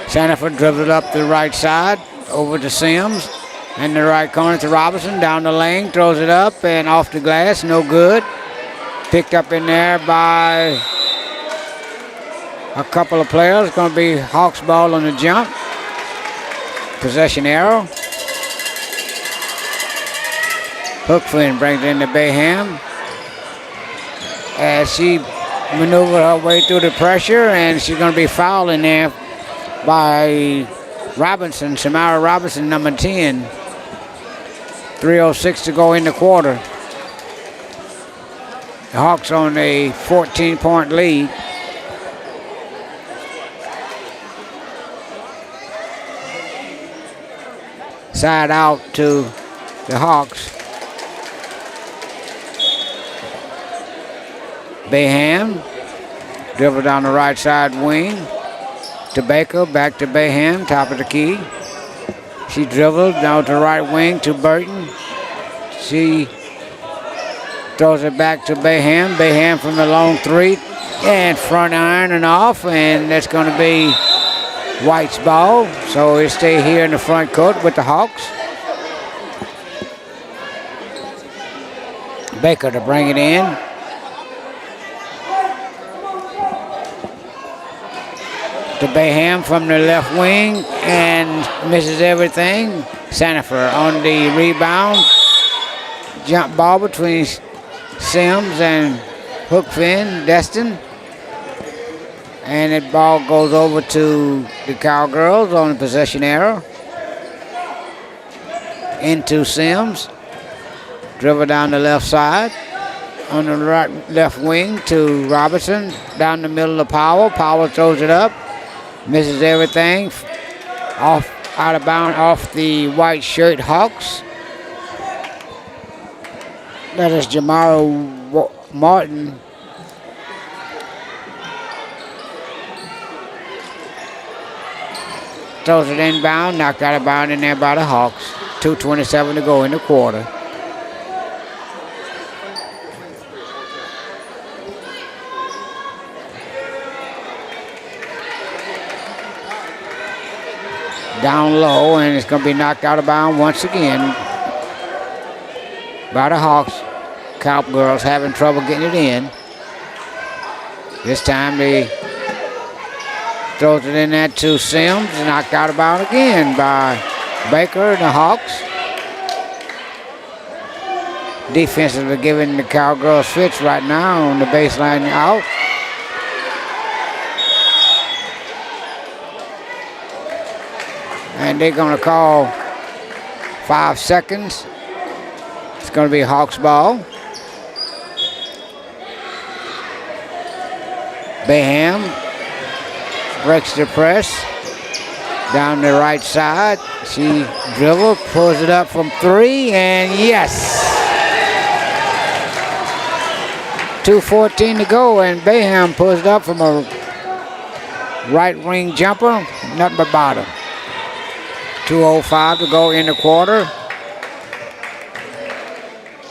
Sanford dribbled up the right side over to Sims. In the right corner to Robinson, down the lane, throws it up and off the glass, no good. Picked up in there by a couple of players. Going to be Hawks ball on the jump. Possession arrow. Hookfin brings it into Bayham. As she maneuvered her way through the pressure, and she's going to be fouled in there by Robinson, Samara Robinson, number 10. 3:06 to go in the quarter. The Hawks on a 14-point lead. Side out to the Hawks. Bayham dribble down the right side wing to Baker, back to Bayham, top of the key. She dribbled down to the right wing to Burton. She throws it back to Bayham. Bayham from the long three and front iron and off, and that's going to be White's ball. So he'll stay here in the front court with the Hawks. Baker to bring it in. To Bayham from the left wing and misses everything. Sanford on the rebound. Jump ball between Sims and Hookfin, Destin. And that ball goes over to the Cowgirls on the possession arrow. Into Sims. Dribble down the left side. On the right left wing to Robinson. Down the middle of Powell. Powell throws it up. Misses everything. Off, out of bounds, off the white shirt Hawks. That is Jamara Martin. Throws it inbound, knocked out of bounds in there by the Hawks. 2:27 to go in the quarter. Down low, and it's going to be knocked out of bounds once again by the Hawks. Cowgirls having trouble getting it in. This time they throws it in there to Sims, knocked out of bounds again by Baker and the Hawks. Defensively giving the Cowgirls fits right now on the baseline out. And they're going to call 5 seconds. It's going to be Hawks ball. Bayham breaks the press down the right side. She dribbles, pulls it up from 3, and yes! 2:14 to go, and Bayham pulls it up from a right wing jumper, nothing but bottom. 2:05 to go in the quarter.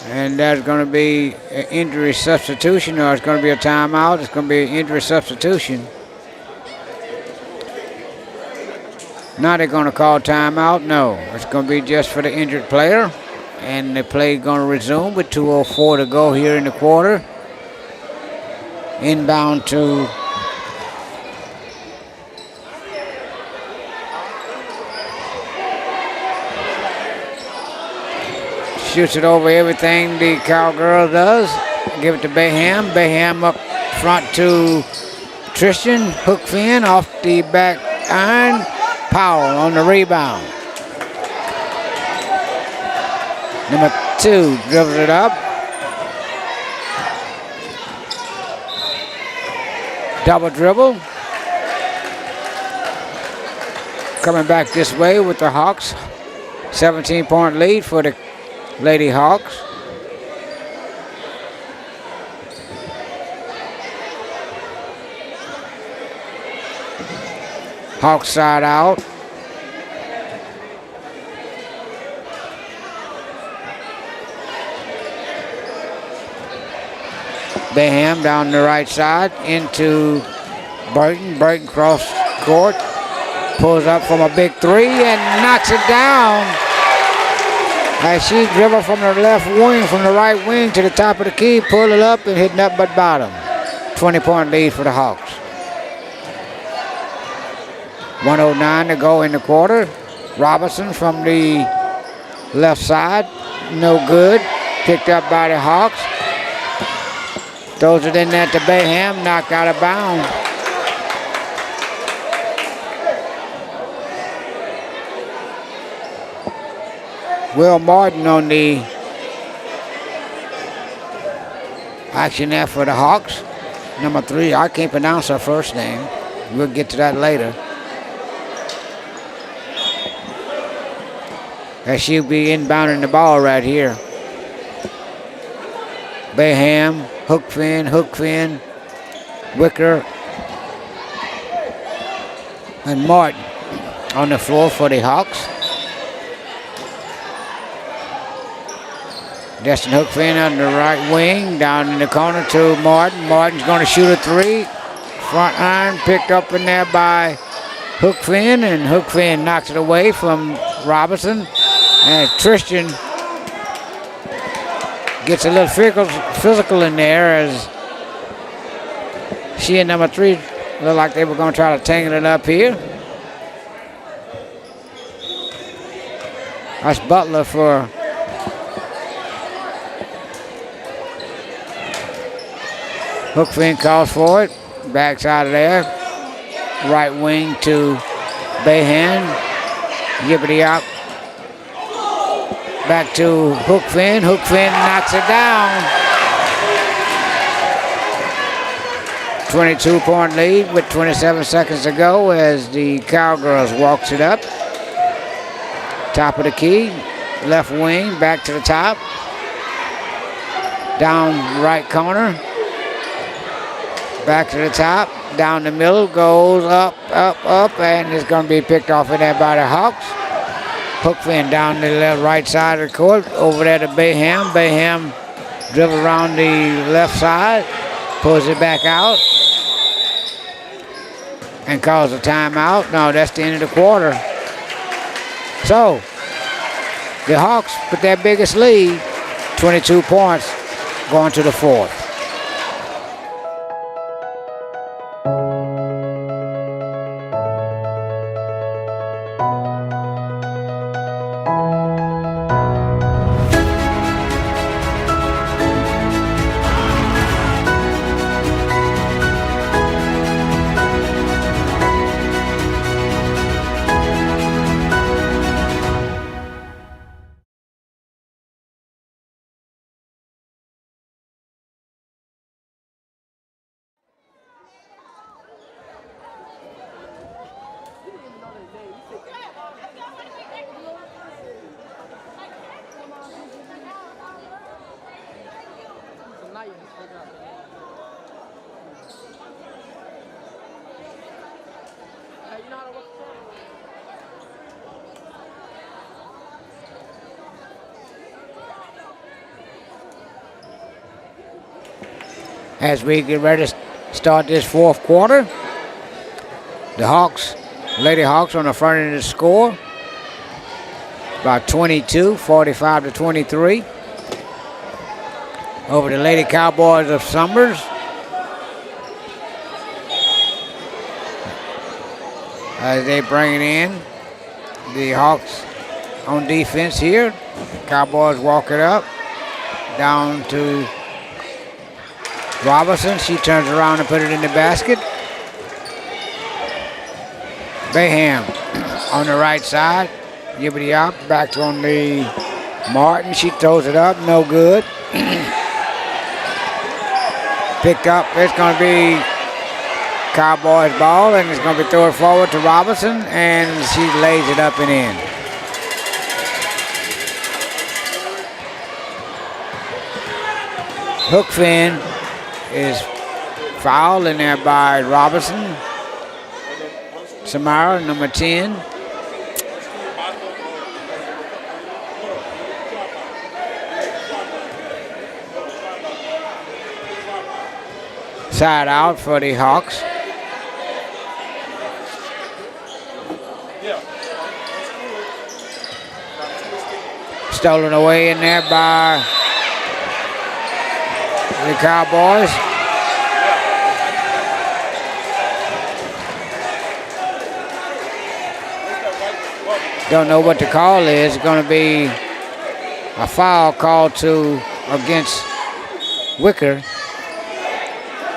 And there's going to be an injury substitution, or it's going to be a timeout. It's going to be an injury substitution. Now they're going to call timeout. No, it's going to be just for the injured player. And the play is going to resume with 2:04 to go here in the quarter. Inbound to shoots it over everything the Cowgirl does. Give it to Bayham. Bayham up front to Tristan. Hookfin off the back iron. Powell on the rebound. Number 2 dribbles it up. Double dribble. Coming back this way with the Hawks. 17-point lead for the Lady Hawks. Hawks side out. Bayham down the right side into Burton. Burton cross court. Pulls up from a big three and knocks it down. As she dribbled from the left wing, from the right wing to the top of the key, pulled it up and hit nothing but bottom. 20-point lead for the Hawks. 1:09 to go in the quarter. Robinson from the left side, no good. Picked up by the Hawks. Throws it in there to Bayham, knocked out of bounds. Will Martin on the action there for the Hawks. Number 3, I can't pronounce her first name. We'll get to that later. As she'll be inbounding the ball right here. Bayham, hook fin, Wicker, and Martin on the floor for the Hawks. Destin Hookfin on the right wing, down in the corner to Martin. Martin's going to shoot a 3. Front iron picked up in there by Hookfin, and Hookfin knocks it away from Robinson. And Tristan gets a little physical in there as she and number 3 look like they were going to try to tangle it up here. That's Butler for Hookfin calls for it. Backs out of there. Right wing to Bayham. Yippity up. Back to Hookfin. Hookfin knocks it down. 22-point lead with 27 seconds to go as the Cowgirls walks it up. Top of the key. Left wing. Back to the top. Down right corner. Back to the top, down the middle, goes up, and it's going to be picked off in there by the Hawks. Hookfin down the left right side of the court, over there to Bayham. Bayham dribbles around the left side, pulls it back out, and calls a timeout. No, that's the end of the quarter. So, the Hawks put their biggest lead, 22 points, going to the fourth. As we get ready to start this fourth quarter, the Hawks, Lady Hawks on the front end of the score, about 22, 45 to 23. Over the Lady Cowboys of Summers. As they bring it in, the Hawks on defense here. Cowboys walk it up, down to Robinson. She turns around and put it in the basket. Bayham on the right side. Yibbity up. Back on the Martin. She throws it up. No good. Picked up. It's going to be Cowboys ball, and it's going to be thrown forward to Robinson, and she lays it up and in. Hookfin is fouled in there by Robinson. Samara, number 10. Side out for the Hawks. Stolen away in there by the Cowboys. Don't know what the call is. It's going to be a foul called against Wicker.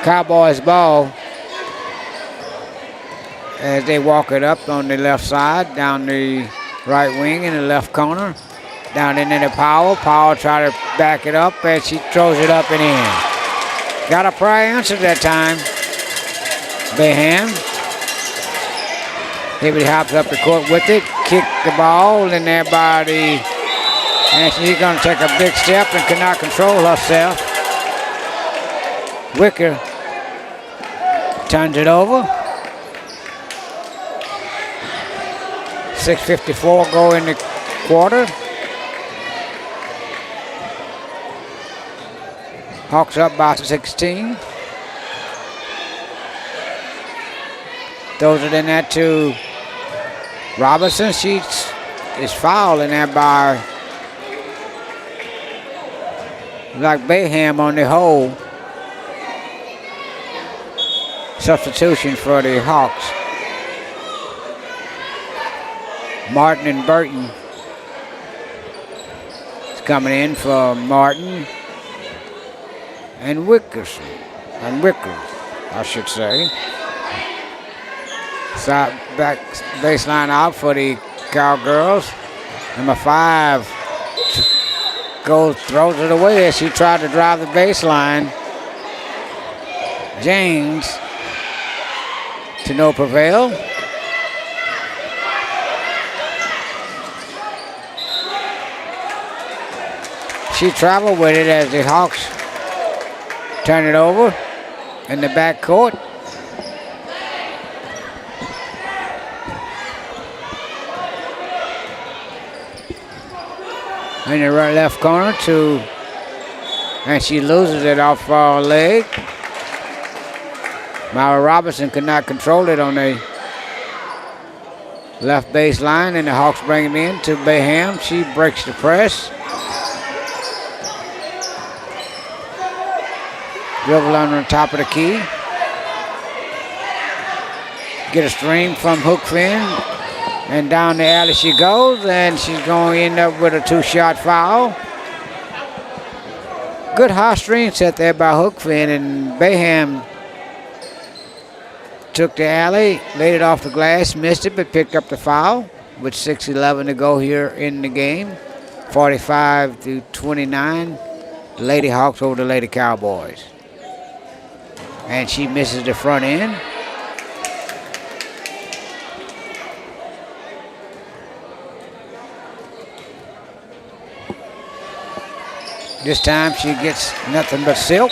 Cowboys ball as they walk it up on the left side, down the right wing in the left corner. Down into the Powell. Powell try to back it up and she throws it up and in. Got a prior answer that time. Bayham. Hibbity hops up the court with it. Kick the ball in there by the... And she's going to take a big step and cannot control herself. Wicker turns it over. 6:54 go in the quarter. Hawks up by 16. Throws it in there to Robinson. She is fouled in there by like Bayham on the hole. Substitution for the Hawks. Martin and Burton is coming in for Martin and Wickerson. And Wicker, I should say. Side back baseline out for the Cowgirls. Number 5 throws it away as she tried to drive the baseline. James to no prevail. She traveled with it as the Hawks turn it over in the back court. In the right left corner and she loses it off her leg. Myra Robinson could not control it on the left baseline, and the Hawks bring him in to Bayham. She breaks the press. Dribble on the top of the key. Get a stream from Hookfin. And down the alley she goes, and she's going to end up with a 2-shot foul. Good high stream set there by Hookfin, and Bayham took the alley, laid it off the glass, missed it, but picked up the foul with 6:11 to go here in the game. 45-29, the Lady Hawks over the Lady Cowboys. And she misses the front end. This time she gets nothing but silk.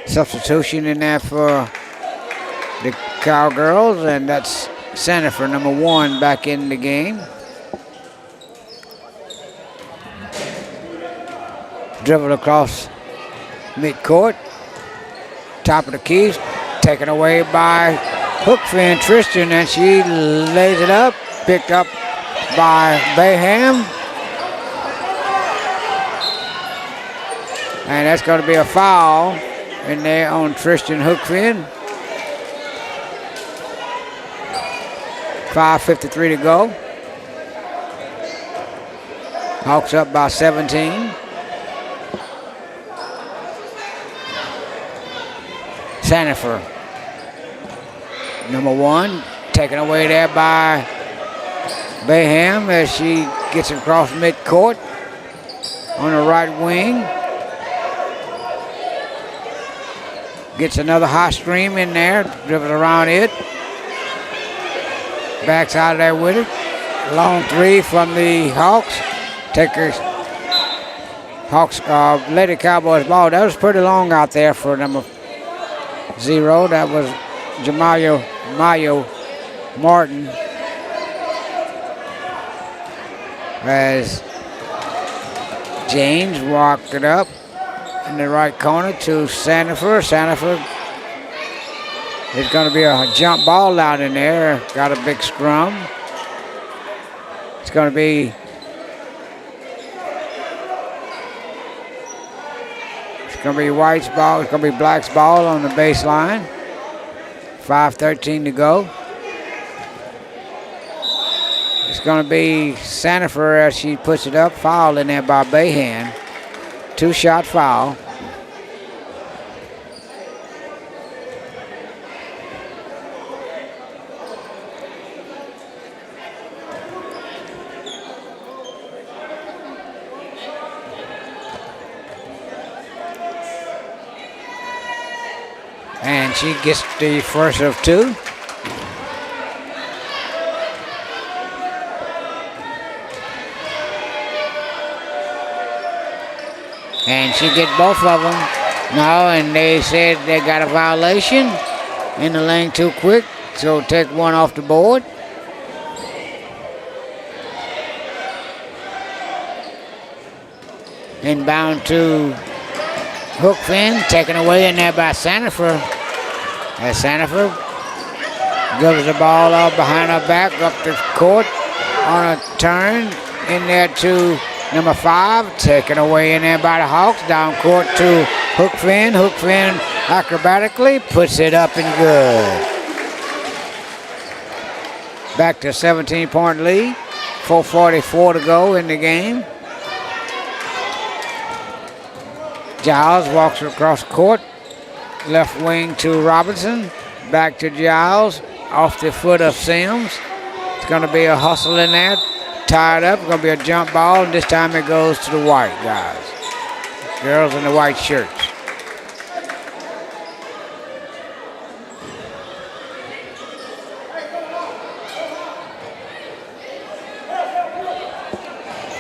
Substitution in there for the Cowgirls, and that's center for number 1 back in the game. Dribble across midcourt. Top of the keys, taken away by Hookfin Tristan, and she lays it up, picked up by Bayham. And that's going to be a foul in there on Tristan Hookfin. 5:53 to go. Hawks up by 17. Sandifer, number 1, taken away there by Bayham as she gets across midcourt on the right wing. Gets another hot stream in there, dribbles around it. Backs out of there with it. Long 3 from the Hawks. Hawks, Lady Cowboys ball. That was pretty long out there for number 0. That was Mayo Martin. As James walked it up in the right corner to Sandifer. Sandifer is going to be a jump ball out in there. Got a big scrum. It's going to be White's ball. It's going to be Black's ball on the baseline. 5:13 to go. It's going to be Sandifer as she puts it up. Foul in there by Bayham. 2-shot foul. And she gets the first of two. And she get both of them. No, and they said they got a violation in the lane too quick, so take one off the board. Inbound to hook fin, taken away in there by Sandifer. As Sandifer gives the ball up behind her back, up the court on a turn in there to number 5, taken away in there by the Hawks. Down court to hook fin. Hook fin acrobatically puts it up and good. Back to 17-point lead. 4:44 to go in the game. Giles walks across the court. Left wing to Robinson. Back to Giles. Off the foot of Sims. It's going to be a hustle in there. Tied up. It's going to be a jump ball. And this time it goes to the white guys. Girls in the white shirts.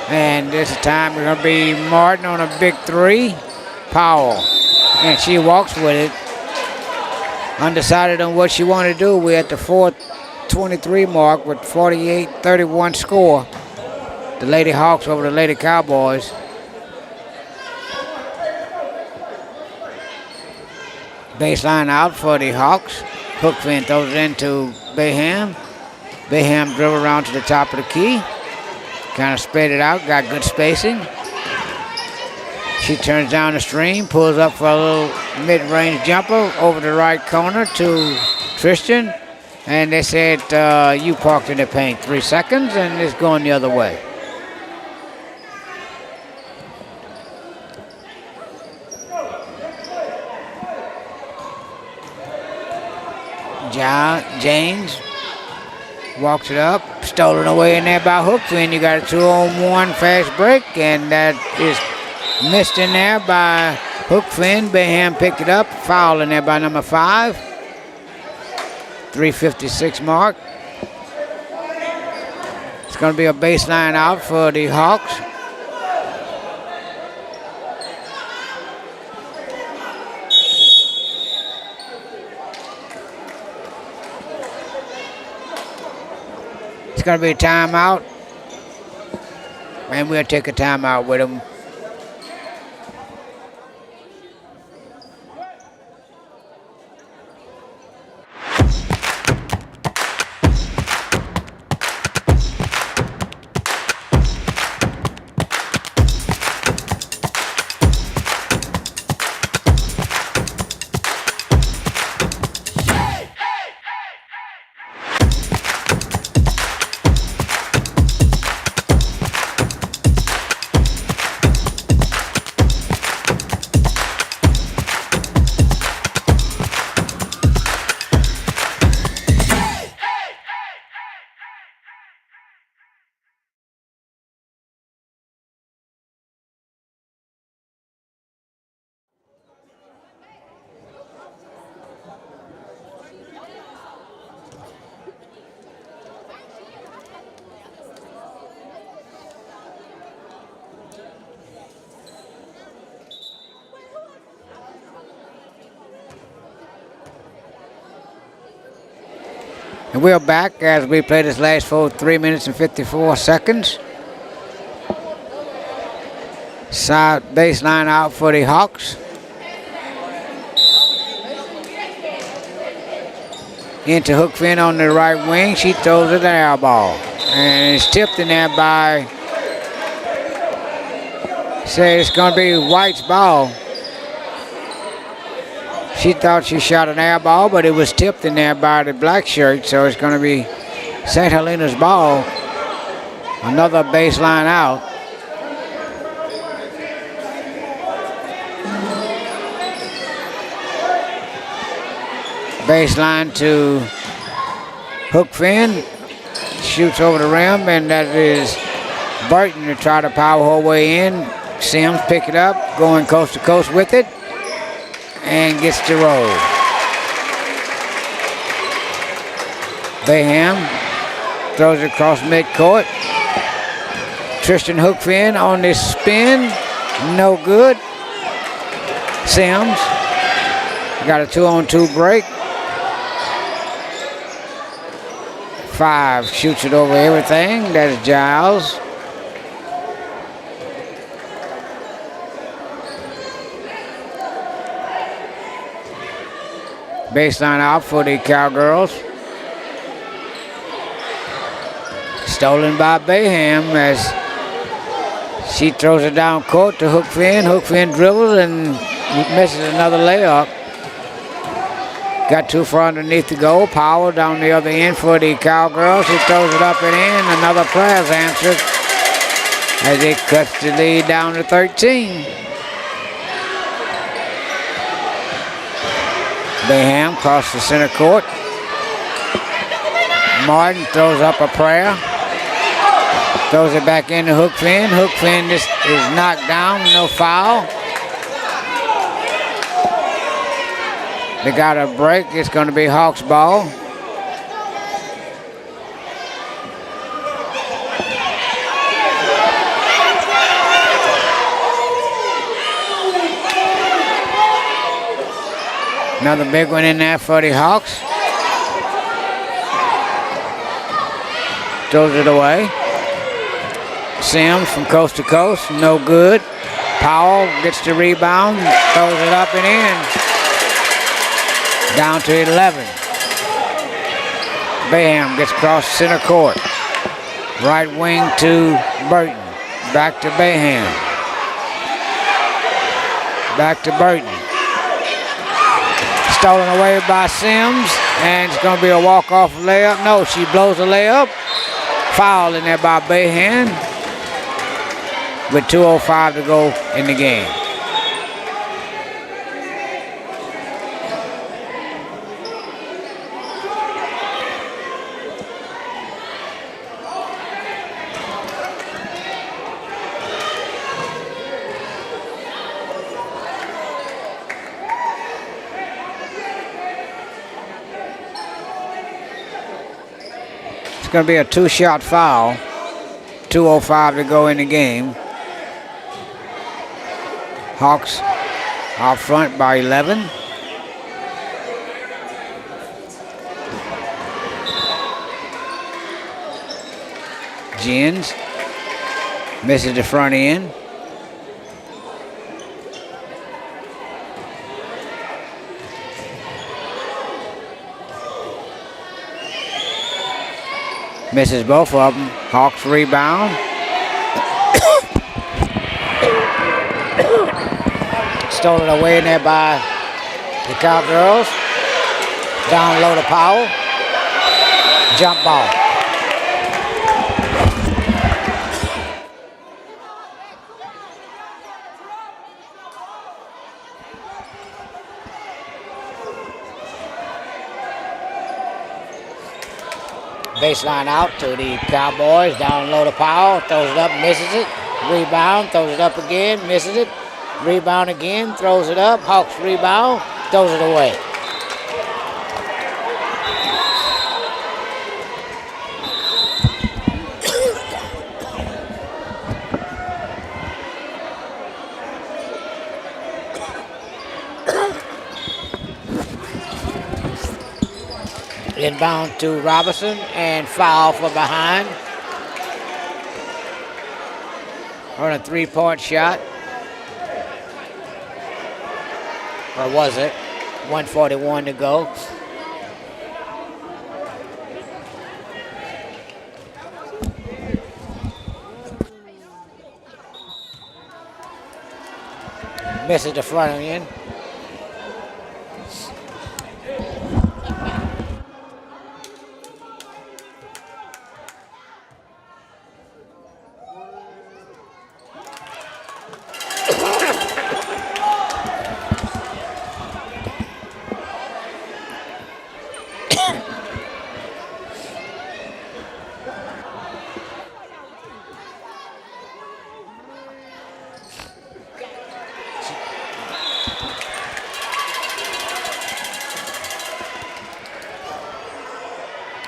And this time we're going to be Martin on a big 3. Powell. And she walks with it. Undecided on what she wanted to do. We're at the 4:23 mark with 48-31 score. The Lady Hawks over the Lady Cowboys. Baseline out for the Hawks. Hook fin throws it into Bayham. Bayham dribble around to the top of the key. Kind of spread it out, got good spacing. She turns down the stream, pulls up for a little mid-range jumper over the right corner to Tristan. And they said, you parked in the paint 3 seconds, and it's going the other way. James walks it up, stolen away in there by hook fin. You got a 2-on-1 fast break, and that is missed in there by hook fin. Bayham picked it up, foul in there by number 5. 3:56 mark. It's going to be a baseline out for the Hawks. It's going to be a timeout. And we'll take a timeout with them. And we're back as we play this last for 3 minutes and 54 seconds. Side baseline out for the Hawks. Into Hookfin on the right wing. She throws it an air ball. And it's tipped in there by, say it's going to be White's ball. She thought she shot an air ball, but it was tipped in there by the black shirt, so it's going to be St. Helena's ball. Another baseline out. Baseline to Hookfin. Shoots over the rim, and that is Burton to try to power her way in. Sims pick it up, going coast to coast with it, and gets to roll. Bayham throws it across midcourt. Tristan Hookfin on this spin, no good. Sims got a 2-on-2 break. 5 shoots it over everything. That is Giles. Baseline out for the Cowgirls. Stolen by Bayham as she throws it down court to Hookfin. Hookfin dribbles and misses another layup. Got too far underneath to go. Powell down the other end for the Cowgirls. He throws it up and in. Another prayer's answered as it cuts the lead down to 13. Bayham across the center court. Martin throws up a prayer. Throws it back into Hookfin. Hookfin just is knocked down. No foul. They got a break. It's going to be Hawks ball. Another big one in there for the Hawks. Throws it away. Sims from coast to coast. No good. Powell gets the rebound. Throws it up and in. Down to 11. Bayham gets across center court. Right wing to Burton. Back to Bayham. Back to Burton. Stolen away by Sims. And it's going to be a walk-off layup. No, she blows a layup. Foul in there by Bayham. With 2:05 to go in the game. It's going to be a 2-shot foul. 2:05 to go in the game. Hawks out front by 11. Jens misses the front end. Misses both of them. Hawks rebound. Stolen away in there by the Cowgirls. Down low to Powell. Jump ball. Baseline out to the Cowboys. Down low to Powell. Throws it up, misses it. Rebound. Throws it up again, misses it. Rebound again, throws it up. Hawks rebound, throws it away. Inbound to Robinson and foul for behind. On a 3-point shot. Or was it? 1:41 to go. Misses the front end.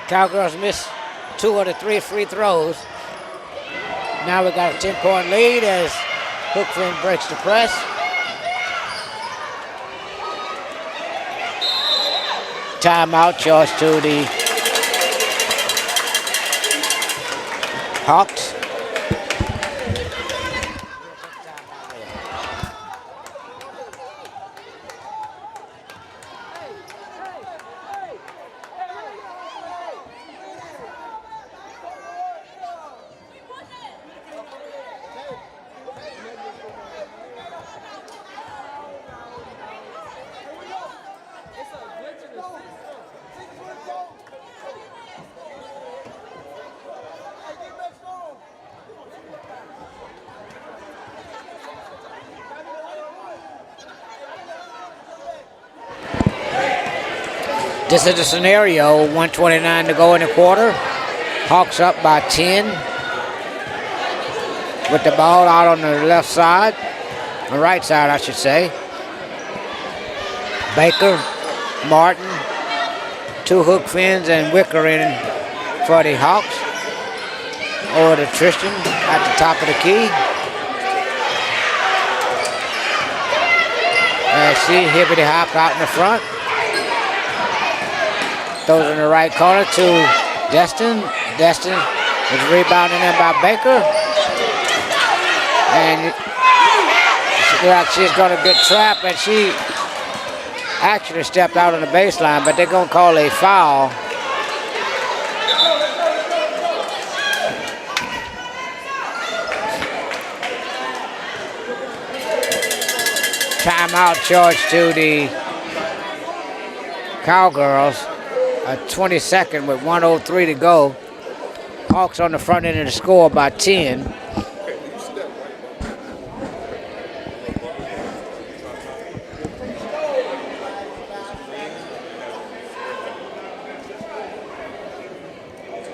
Cowgirls missed 2 of the 3 free throws. Now we got a 10-point lead as Hookfin breaks the press. Timeout charge to the Hawks. This is the scenario, 1:29 to go in the quarter. Hawks up by 10 with the ball out on the left side, the right side I should say. Baker, Martin, 2 hook fins and Wicker in for the Hawks. Over to Tristan at the top of the key. See, hippity hop out in the front. Throws in the right corner to Destin. Destin is rebounded in by Baker. And she's going to get trapped, and she actually stepped out on the baseline, but they're going to call a foul. Timeout charge to the Cowgirls. A 22nd with 1:03 to go. Hawks on the front end of the score by 10.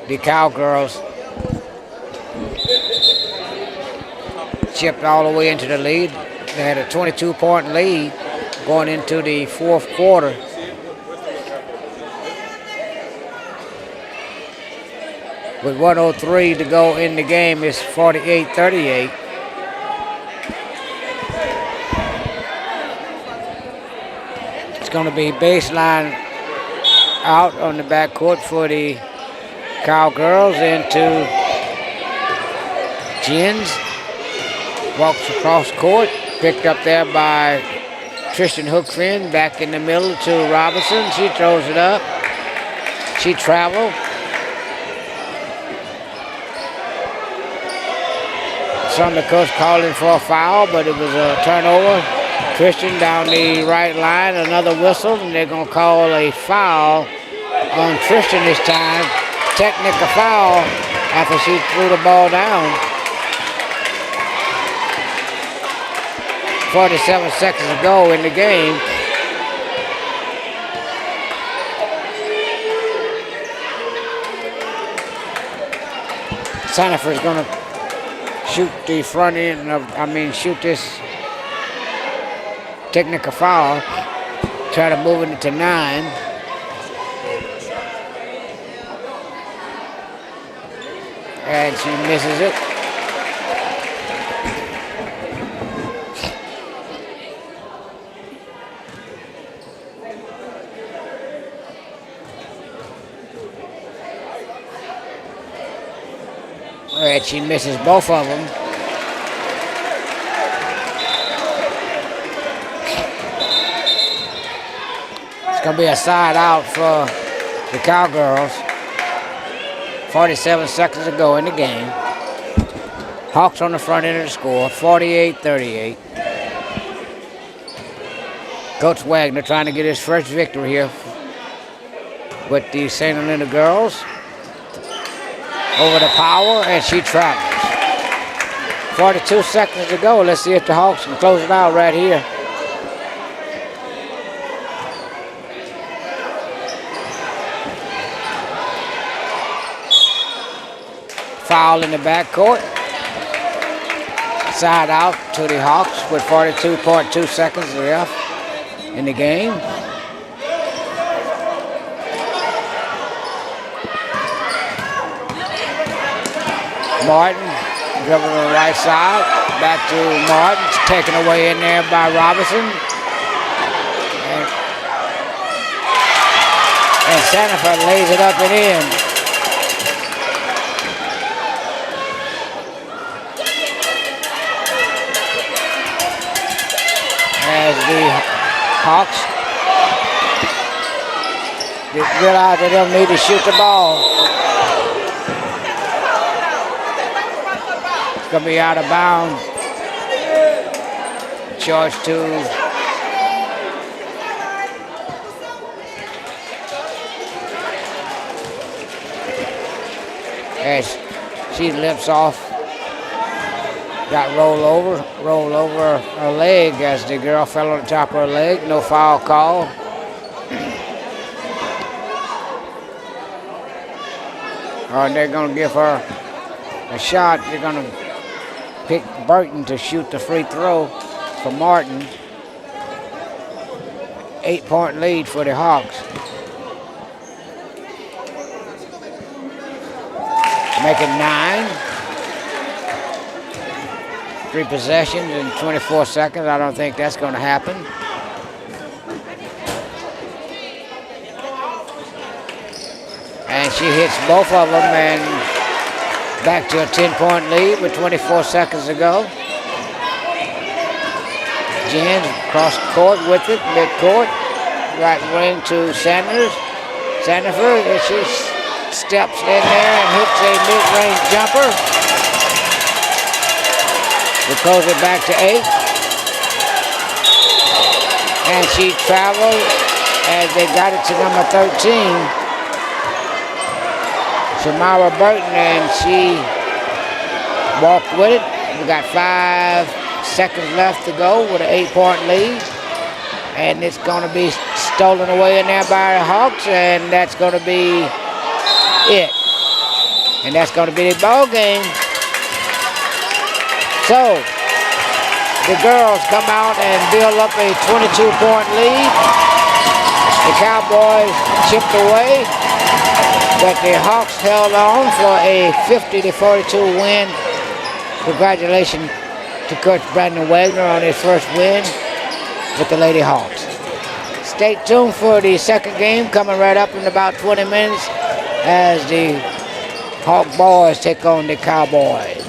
The Cowgirls chipped all the way into the lead. They had a 22-point lead going into the fourth quarter. With 1:03 to go in the game, it's 48-38. It's going to be baseline out on the backcourt for the Cowgirls into Jens. Walks across court, picked up there by Tristan Hookfin. Back in the middle to Robinson. She throws it up. She traveled. Sumner coach calling for a foul, but it was a turnover. Christian down the right line, another whistle, and they're going to call a foul on Tristan this time. Technical foul after she threw the ball down. 47 seconds to go in the game. Sanford's going to shoot the front end of, shoot this technical foul. Try to move it to 9. And she misses it. And she misses both of them. going to be a side out for the Cowgirls. 47 seconds to go in the game. Hawks on the front end of the score, 48-38. Coach Wagner trying to get his first victory here with the St. Helena girls. Over the power, and she travels. 42 seconds to go. Let's see if the Hawks can close it out right here. Foul in the backcourt. Side out to the Hawks with 42.2 seconds left in the game. Martin dribbling on the right side. Back to Martin. Taken away in there by Robinson. And Sanford lays it up and in. As the Hawks realize they don't need to shoot the ball. It's going to be out of bounds. Charge to as she limps off. Got rolled over her leg as the girl fell on the top of her leg. No foul call. They're going to give her a shot. They're going to pick Burton to shoot the free throw for Martin. 8-point lead for the Hawks. Make it 9. 3 possessions in 24 seconds. I don't think that's going to happen. And she hits both of them and back to a 10-point lead with 24 seconds to go. Jen across the court with it, midcourt. Right wing to Sanders. Sanford, and she steps in there and hits a mid-range jumper. We close it back to 8. And she traveled as they got it to number 13. Shamara Burton, and she walked with it. We got 5 seconds left to go with an 8-point lead. And it's going to be stolen away in there by the Hawks, and that's going to be it. And that's going to be the ball game. So, the girls come out and build up a 22-point lead. The Cowboys chipped away, but the Hawks held on for a 50-42 win. Congratulations to Coach Brandon Wagner on his first win with the Lady Hawks. Stay tuned for the second game coming right up in about 20 minutes as the Hawk boys take on the Cowboys.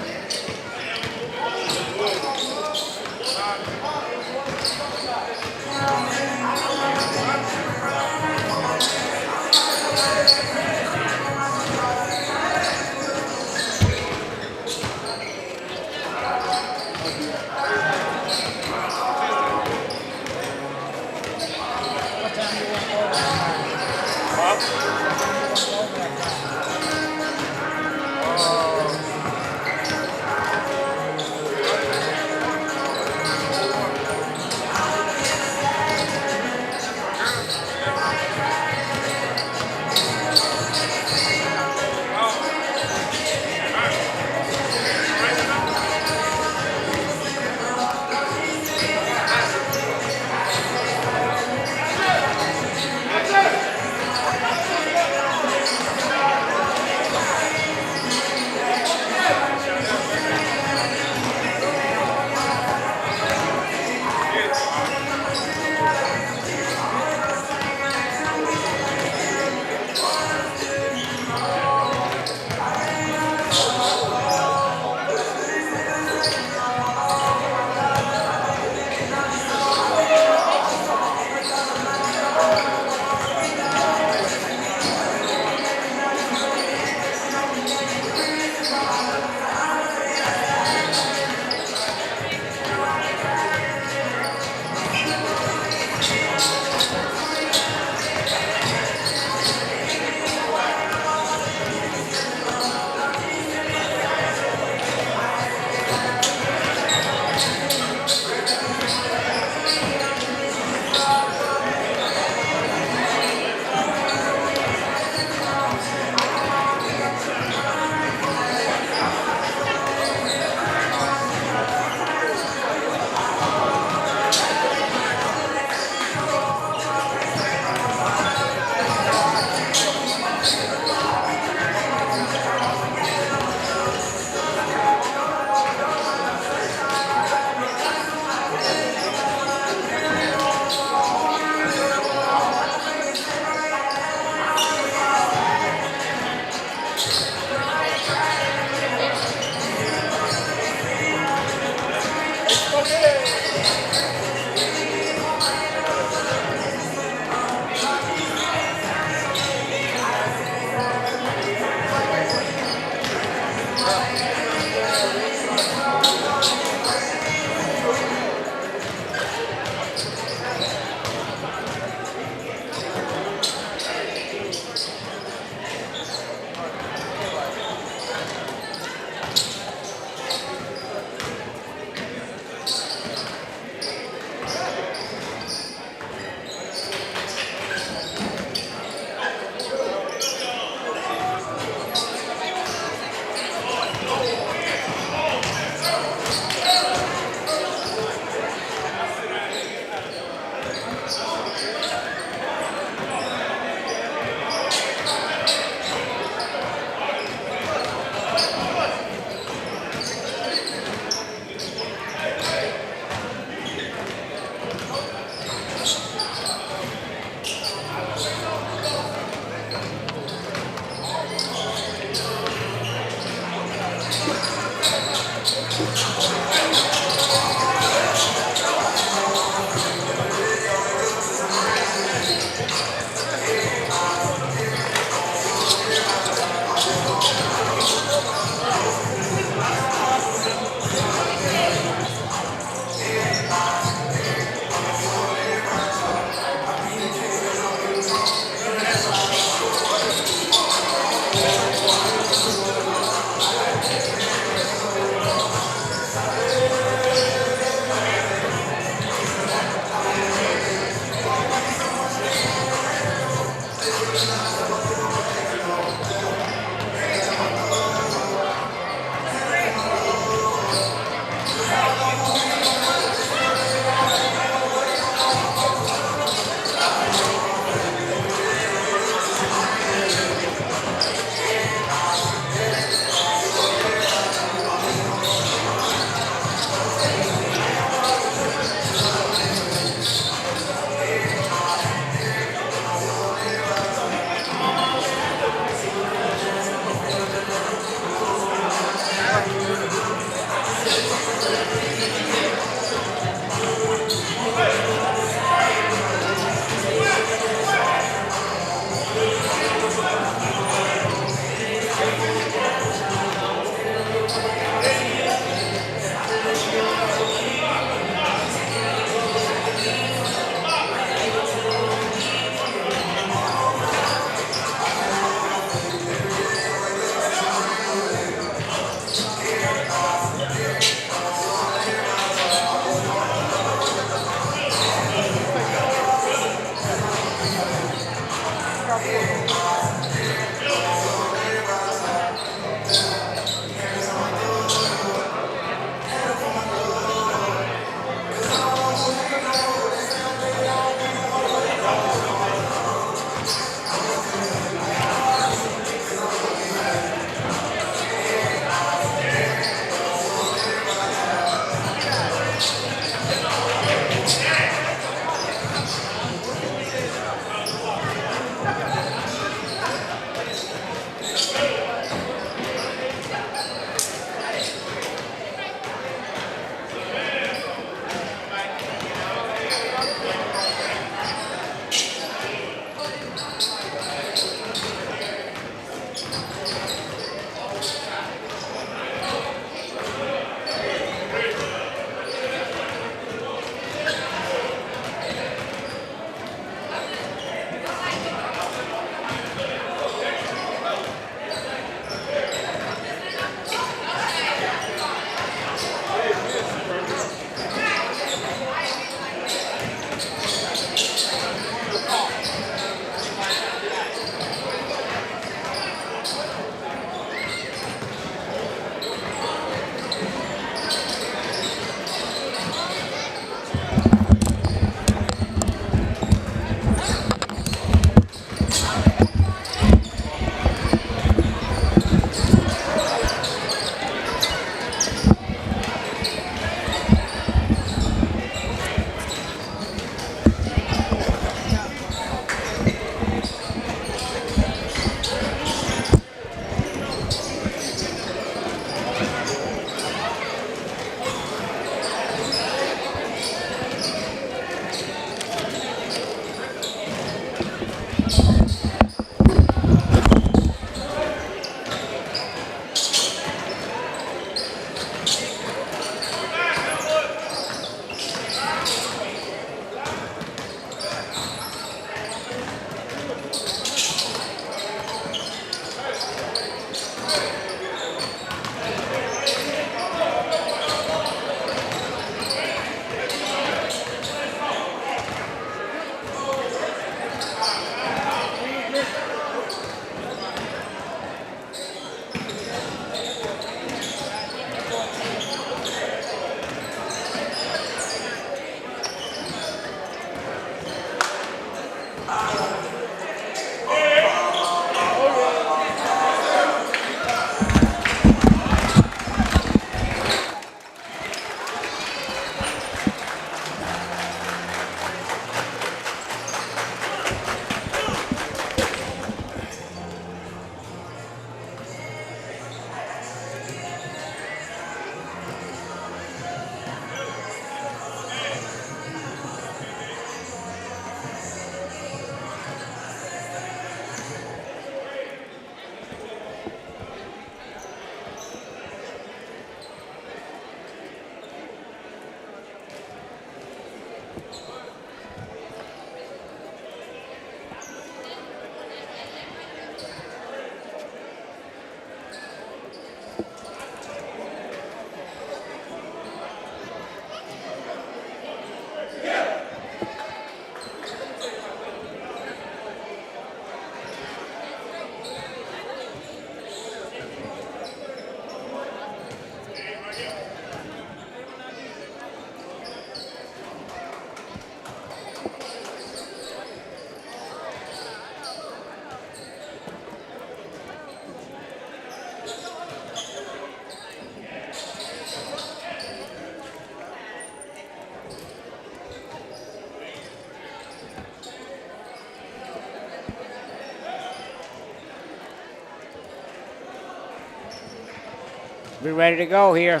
Be ready to go here.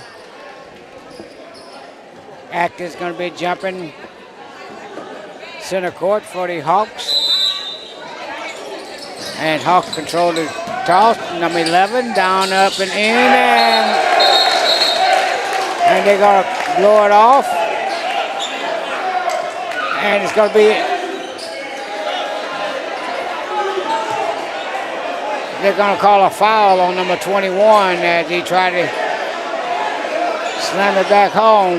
Atkins going to be jumping center court for the Hawks. And Hawks control the toss. Number 11 down, up, and in. And they're going to blow it off. And it's going to be, they're going to call a foul on number 21 as he tried to slam it back home.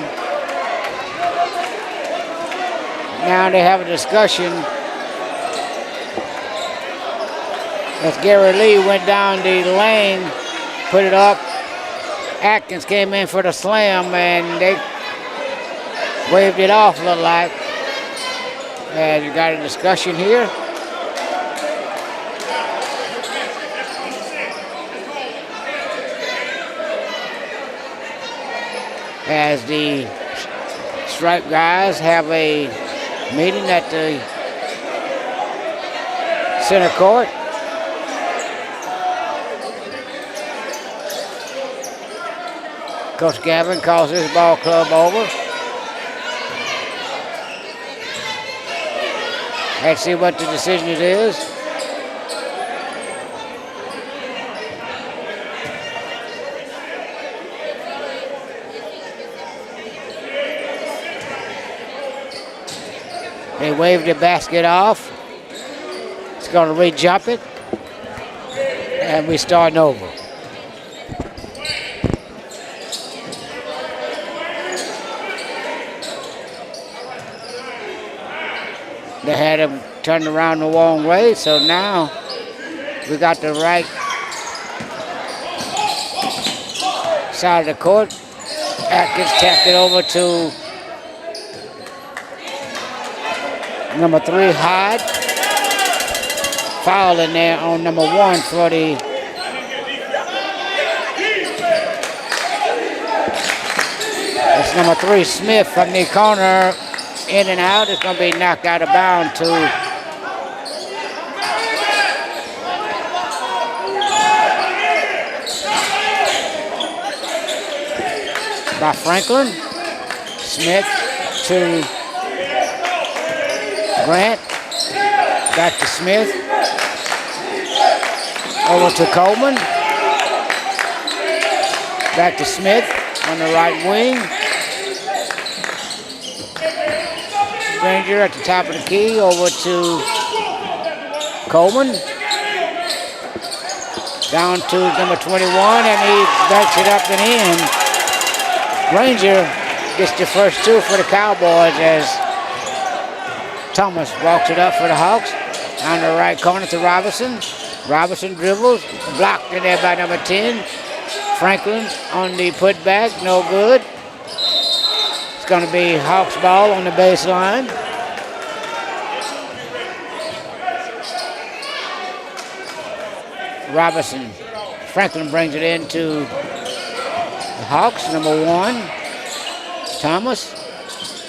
Now they have a discussion as Gary Lee went down the lane, put it up. Atkins came in for the slam and they waved it off, looked like. And you got a discussion here. As the stripe guys have a meeting at the center court. Coach Gavin calls his ball club over. Let's see what the decision it is. They waved the basket off. It's going to re-jump it. And we're starting over. They had him turned around the wrong way, so now we got the right side of the court. Atkins tapped it over to number 3, Hyde. Foul in there on number 1 for the it's number 3, Smith from the corner. In and out. It's going to be knocked out of bounds to by Franklin. Smith to Grant. Back to Smith. Over to Coleman. Back to Smith on the right wing. Granger at the top of the key, over to Coleman. Down to number 21, and he backs it up and in. Granger gets the first 2 for the Cowboys as Thomas walks it up for the Hawks. On the right corner to Robinson. Robinson dribbles, blocked in there by number 10. Franklin on the putback, no good. It's going to be Hawks ball on the baseline. Robinson. Franklin brings it into the Hawks, number 1. Thomas.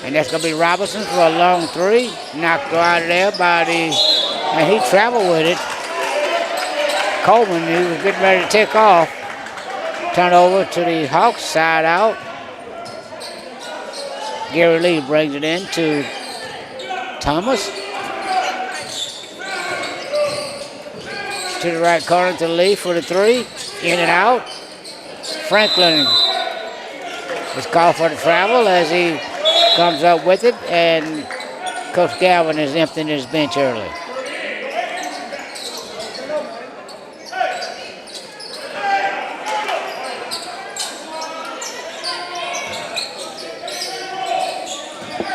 And that's going to be Robinson for a long 3. Knocked out of there by the, and he traveled with it. Coleman, he was getting ready to take off. Turn over to the Hawks side out. Gary Lee brings it in to Thomas. To the right corner to Lee for the 3. In and out. Franklin is called for the travel as he comes up with it, and Coach Galvin is emptying his bench early.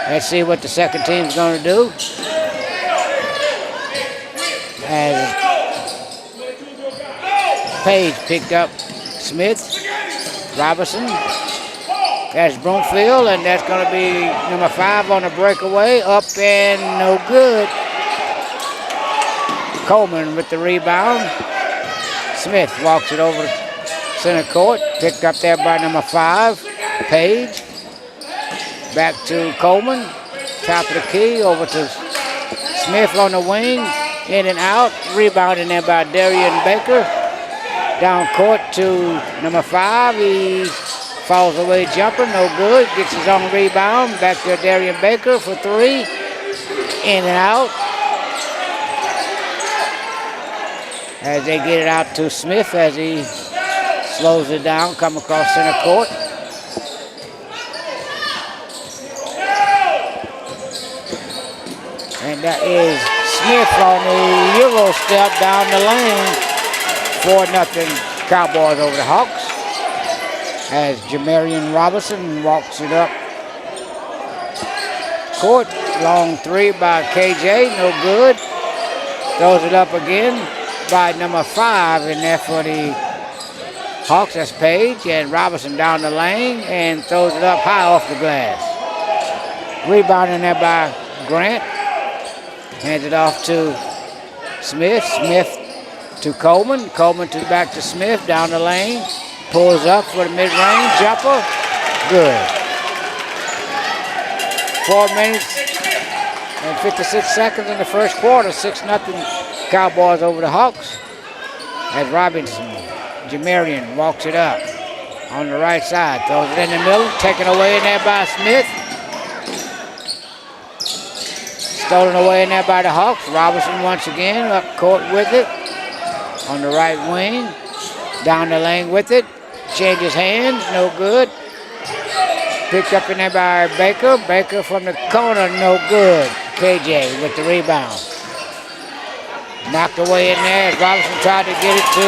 Let's see what the second team's going to do. As Page picked up Smith, Robinson. That's Broomfield, and that's going to be number 5 on the breakaway. Up and no good. Coleman with the rebound. Smith walks it over center court. Picked up there by number 5, Page. Back to Coleman. Top of the key. Over to Smith on the wing. In and out. Rebounded there by Darian Baker. Down court to number 5. He falls away jumper. No good. Gets his own rebound. Back to Darian Baker for 3. In and out. As they get it out to Smith as he slows it down. Come across center court. And that is Smith on the Euro step down the lane. 4-0 Cowboys over the Hawks. As Jamarian Robinson walks it up court. Long 3 by KJ. No good. Throws it up again by number 5 in there for the Hawks. That's Page. And Robinson down the lane and throws it up high off the glass. Rebounding there by Grant. Hands it off to Smith. Smith to Coleman. Coleman back to Smith down the lane. Pulls up for the mid-range jumper. Good. 4 minutes and 56 seconds in the first quarter. 6-0 Cowboys over the Hawks. As Robinson, Jamarian walks it up on the right side. Throws it in the middle. Taken away in there by Smith. Stolen away in there by the Hawks. Robinson once again up court with it. On the right wing. Down the lane with it. Changes hands. No good. Picked up in there by Baker. Baker from the corner. No good. KJ with the rebound. Knocked away in there as Robinson tried to get it to.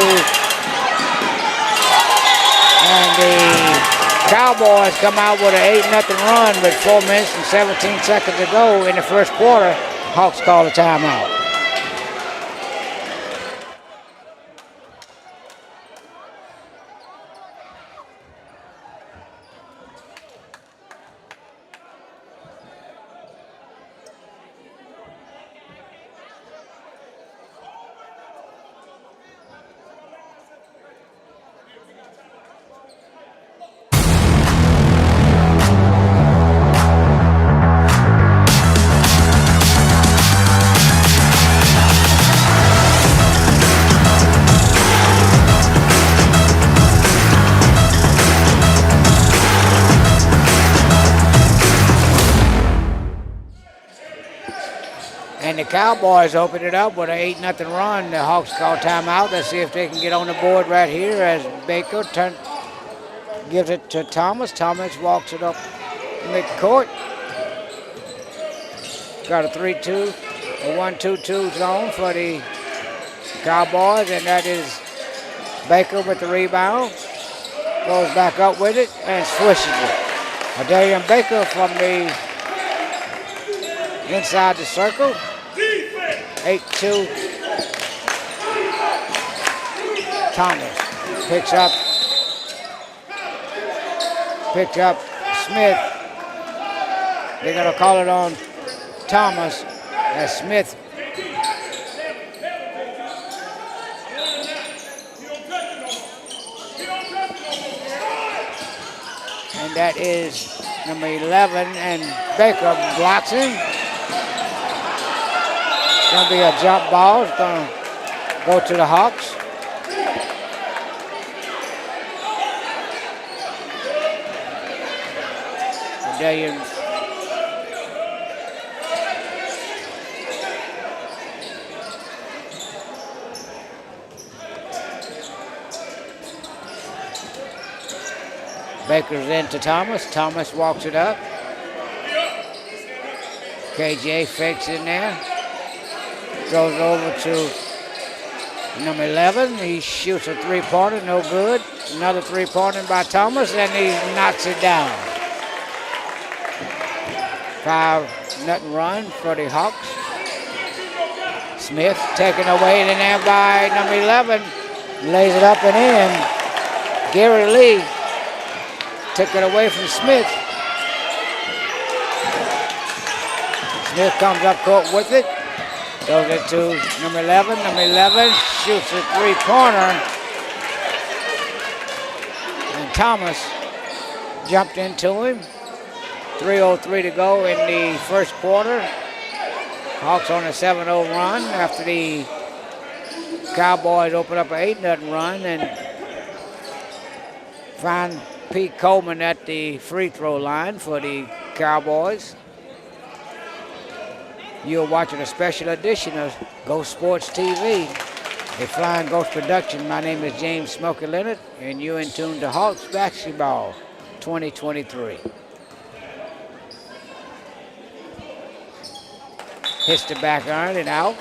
And the Cowboys come out with an 8-0 run with 4 minutes and 17 seconds to go in the first quarter. Hawks call a timeout. And the Cowboys open it up with an 8-0 run. The Hawks call timeout. Let's see if they can get on the board right here as Baker gives it to Thomas. Thomas walks it up midcourt. Got a 3-2, a 1-2-2 zone for the Cowboys, and that is Baker with the rebound. Goes back up with it and swishes it. Darian Baker from the inside the circle. 8-2. Thomas picked up Smith. They're going to call it on Thomas as Smith. And that is number 11, and Baker blocks him. Going to be a jump ball. It's going to go to the Hawks. Darian Baker's into Thomas. Thomas walks it up. KJ fakes in there. Throws it over to number 11. He shoots a three-pointer, no good. Another three-pointer by Thomas, and he knocks it down. 5-0 run for the Hawks. Smith taken away in there by number 11. Lays it up and in. Gary Lee took it away from Smith. Smith comes up court with it. Throws it to number 11. Number 11 shoots a three-pointer. And Thomas jumped into him. 3:03 to go in the first quarter. Hawks on a 7-0 run after the Cowboys open up an 8-0 run and find Pete Coleman at the free throw line for the Cowboys. You're watching a special edition of Ghost Sports TV, a Flying Ghost production. My name is James Smokey Leonard, and you're in tune to Hawks Basketball 2023. Hits the back iron and out.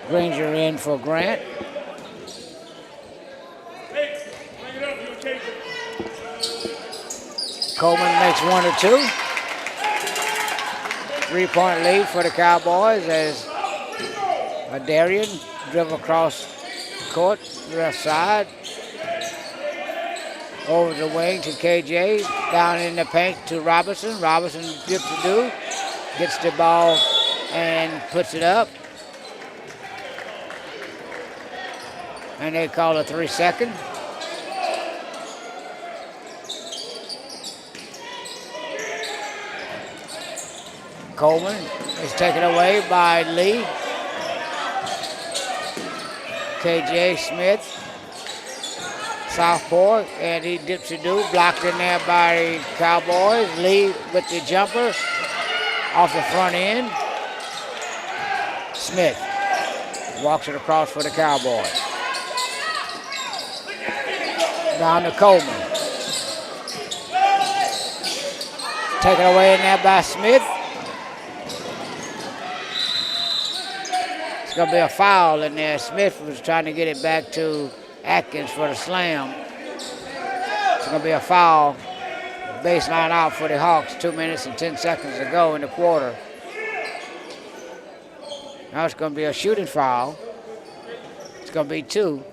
Granger in for Grant. Coleman makes one or two. 3-point lead for the Cowboys as Darian dribble across court, left side. Over the wing to KJ, down in the paint to Robinson. Robinson dips to do, gets the ball and puts it up. And they call a 3-second. Coleman is taken away by Lee. KJ Smith, southpaw, and he dips to do, blocked in there by the Cowboys. Lee with the jumper off the front end. Smith walks it across for the Cowboys. Down to Coleman. Taken away in there by Smith. It's going to be a foul in there. Smith was trying to get it back to Atkins for the slam. It's going to be a foul. Baseline out for the Hawks. 2 minutes and 10 seconds to go in the quarter. Now it's going to be a shooting foul. It's going to be 2.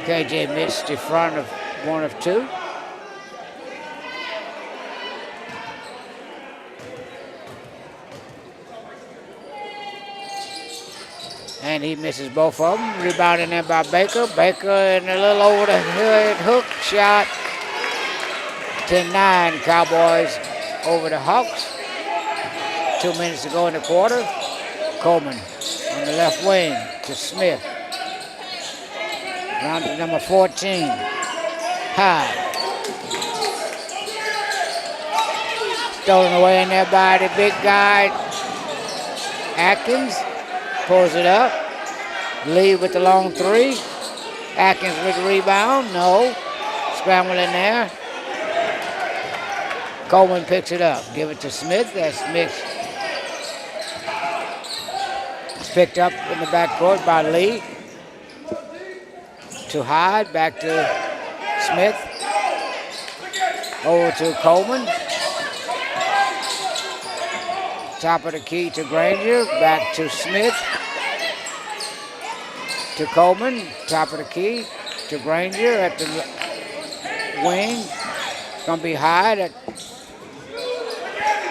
KJ missed the front of 1 of 2. And he misses both of them. Rebounded in by Baker. Baker in a little over the head hook shot. 10-9 Cowboys over the Hawks. 2 minutes to go in the quarter. Coleman on the left wing to Smith. Round to number 14. High. Stolen away in there by the big guy, Atkins. Pulls it up. Lee with the long 3. Atkins with the rebound. No. Scramble in there. Coleman picks it up. Give it to Smith. That's Smith. It's picked up in the backcourt by Lee. To Hyde. Back to Smith. Over to Coleman. Top of the key to Granger. Back to Smith. To Coleman. Top of the key to Granger at the wing. It's going to be Hyde at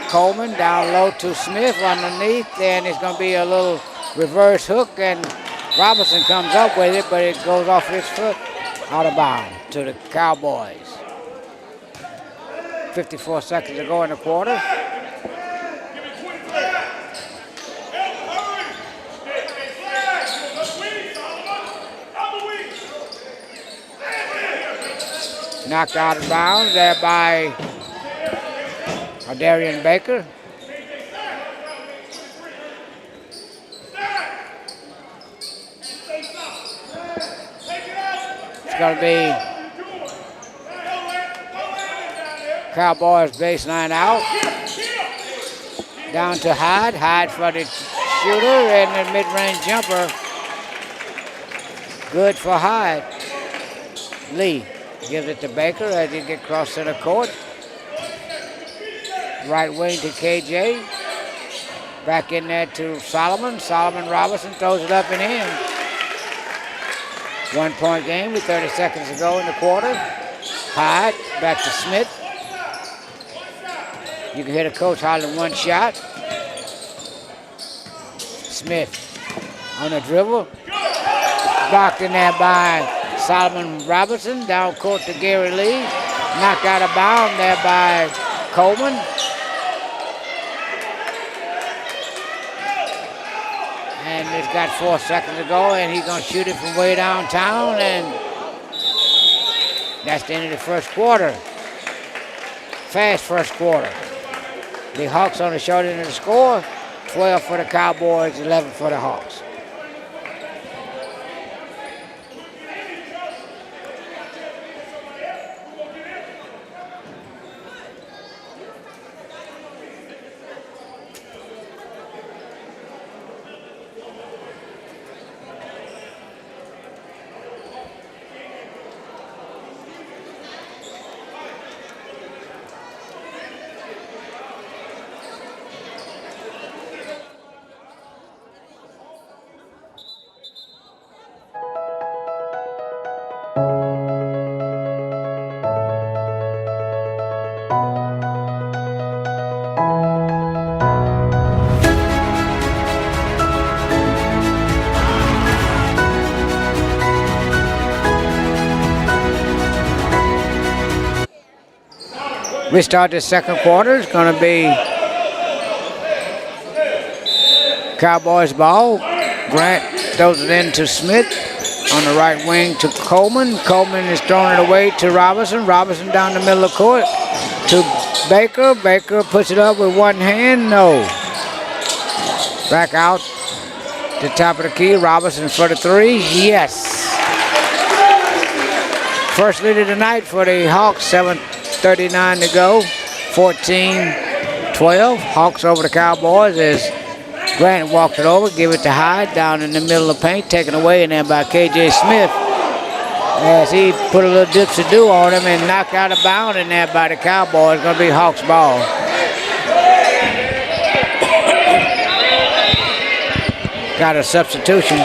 Coleman. Down low to Smith underneath. And it's going to be a little reverse hook. And Robinson comes up with it, but it goes off his foot out of bounds to the Cowboys. 54 seconds to go in the quarter. Knocked out of bounds there by Darian Baker. going to be Cowboys baseline out. Down to Hyde. Hyde for the shooter and the mid-range jumper. Good for Hyde. Lee gives it to Baker as he gets across center court. Right wing to KJ. Back in there to Solomon. Solomon Robinson throws it up and in. 1 point game with 30 seconds to go in the quarter. Hyde back to Smith. You can hear the coach hollering one shot. Smith on the dribble. Blocked in there by Solomon Robinson. Down court to Gary Lee. Knocked out of bounds there by Coleman. And he's got 4 seconds to go, and he's going to shoot it from way downtown, and that's the end of the first quarter. Fast first quarter. The Hawks on the short end of the score. 12 for the Cowboys, 11 for the Hawks. We start the second quarter. It's going to be Cowboys ball. Grant throws it in to Smith on the right wing to Coleman. Coleman is throwing it away to Robinson. Robinson down the middle of the court to Baker. Baker puts it up with one hand. No. Back out to top of the key. Robinson for the three. Yes. First lead of the night for the Hawks. 7:39 to go. 14-12. Hawks over the Cowboys as Grant walks it over, give it to Hyde down in the middle of the paint, taken away in there by KJ Smith as he put a little dipsy-do on him and knocked out of bounds in there by the Cowboys. Going to be Hawks ball. Got a substitution.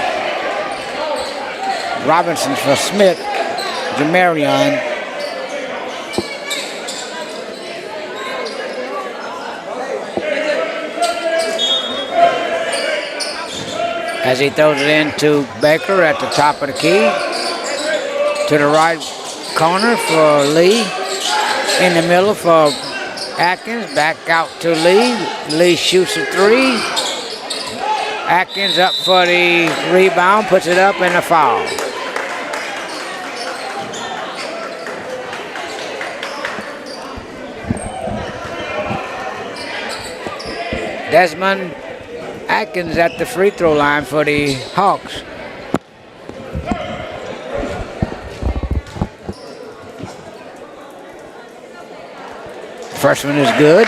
Robinson for Smith. Jamarion. As he throws it into Baker at the top of the key. To the right corner for Lee. In the middle for Atkins. Back out to Lee. Lee shoots a three. Atkins up for the rebound. Puts it up and a foul. Desmond Atkins at the free throw line for the Hawks. First one is good.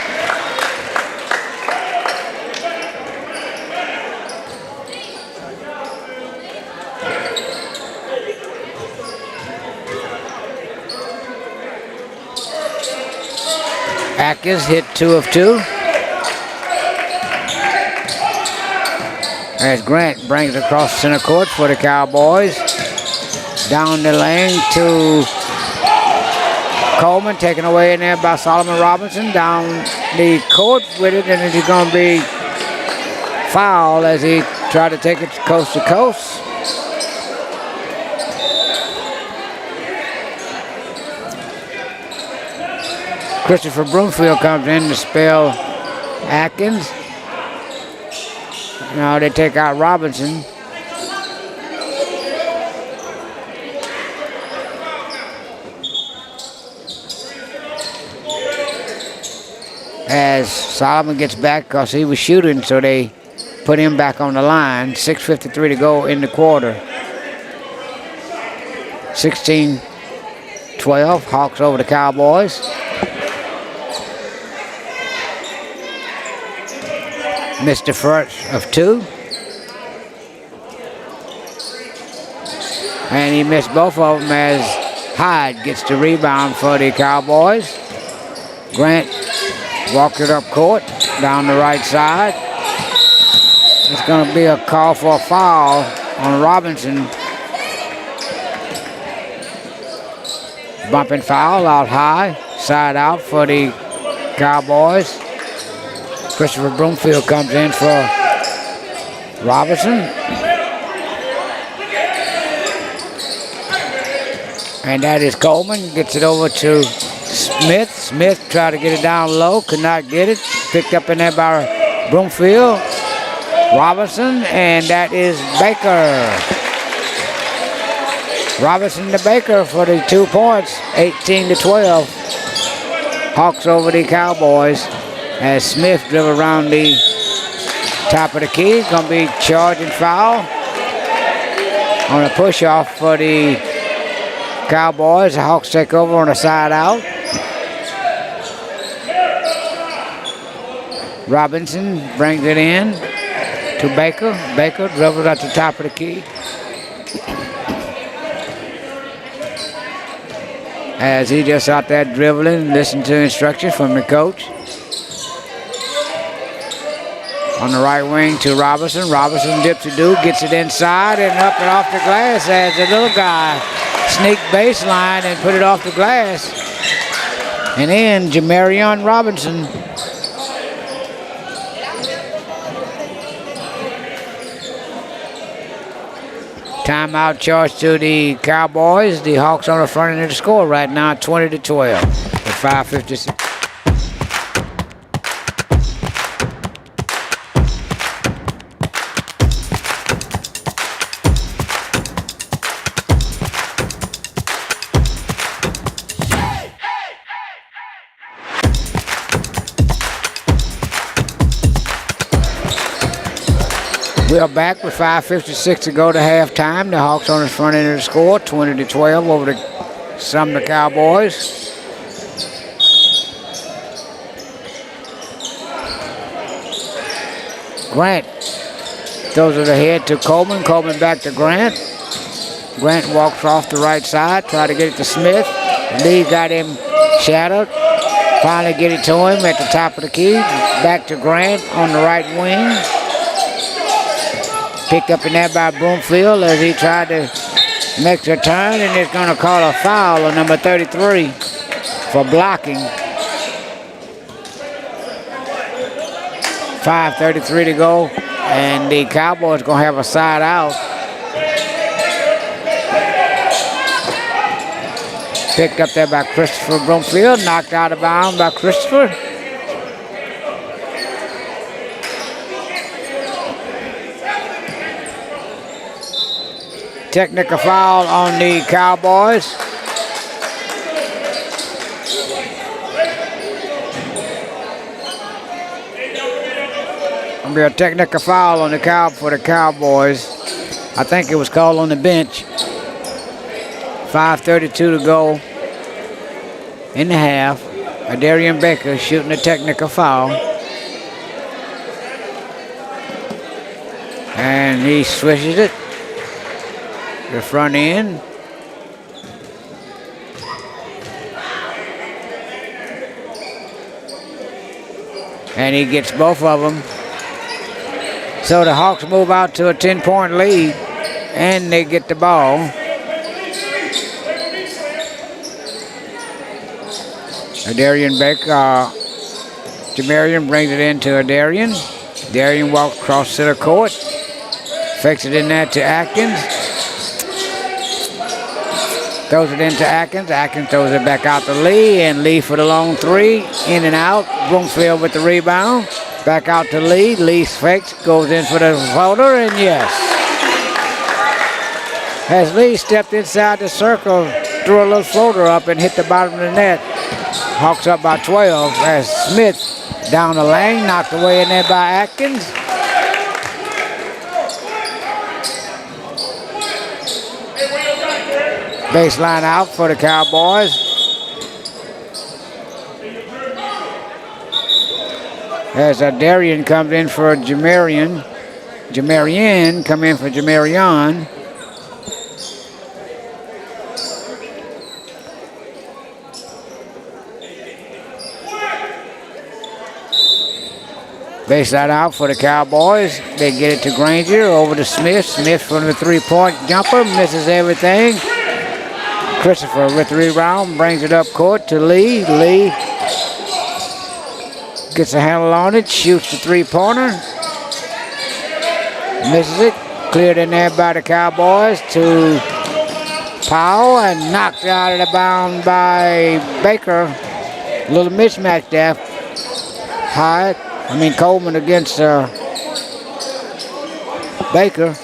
Atkins hit 2 of 2. As Grant brings it across center court for the Cowboys. Down the lane to Coleman, taken away in there by Solomon Robinson. Down the court with it, and it's going to be foul as he tried to take it coast to coast. Christopher Broomfield comes in to spell Atkins. Now they take out Robinson. As Solomon gets back because he was shooting, so they put him back on the line. 6:53 to go in the quarter. 16-12, Hawks over the Cowboys. Missed the first of two. And he missed both of them as Hyde gets the rebound for the Cowboys. Grant walked it up court, down the right side. It's going to be a call for a foul on Robinson. Bumping foul out high, side out for the Cowboys. Christopher Broomfield comes in for Robinson. And that is Coleman, gets it over to Smith. Smith tried to get it down low, could not get it. Picked up in there by Broomfield. Robinson, and that is Baker. Robinson to Baker for the 2 points, 18-12. Hawks over the Cowboys as Smith dribble around the top of the key. Gonna be charging foul on a push off for the Cowboys. The Hawks take over on the side out. Robinson brings it in to Baker. Baker dribbles at the top of the key. As he just out there dribbling, listening to instructions from the coach. On the right wing to Robinson. Robinson dips a do, gets it inside and up and off the glass as the little guy sneaked baseline and put it off the glass. And then Jamarion Robinson. Timeout charge to the Cowboys. The Hawks on the front end of the score right now, 20-12 with 5:56. We are back with 5:56 to go to halftime. The Hawks on the front end of the score, 20-12 over the Sumner Cowboys. Grant throws it ahead to Coleman. Coleman back to Grant. Grant walks off the right side, try to get it to Smith. Lee got him shadowed. Finally get it to him at the top of the key. Back to Grant on the right wing. Picked up in there by Broomfield as he tried to make the turn, and it's going to call a foul on number 33 for blocking. 5:33 to go, and the Cowboys going to have a side out. Picked up there by Christopher Broomfield, knocked out of bounds by Christopher. Technical foul on the Cowboys. Gonna be a technical foul on the for the Cowboys. I think it was called on the bench. 5:32 to go in the half. Adarian Baker shooting a technical foul. And he swishes it. The front end. And he gets both of them. So the Hawks move out to a 10-point lead, and they get the ball. Adarian Baker, Jamarion brings it in to Adarian. Adarian walks across center court, fakes it in there to Atkins. Throws it into Atkins. Atkins throws it back out to Lee, and Lee for the long three. In and out. Broomfield with the rebound. Back out to Lee. Lee fakes, goes in for the floater, and yes. As Lee stepped inside the circle, threw a little floater up and hit the bottom of the net. Hawks up by 12 as Smith down the lane, knocked away in there by Atkins. Baseline out for the Cowboys. As Darian comes in for Jamarian. Jamarian come in for Jamarion. Baseline out for the Cowboys. They get it to Granger, over to Smith. Smith from the three-point jumper, misses everything. Christopher with the rebound, brings it up court to Lee. Lee gets a handle on it, shoots the three-pointer. Misses it. Cleared in there by the Cowboys to Powell and knocked out of the bound by Baker. A little mismatch there. Coleman against Baker.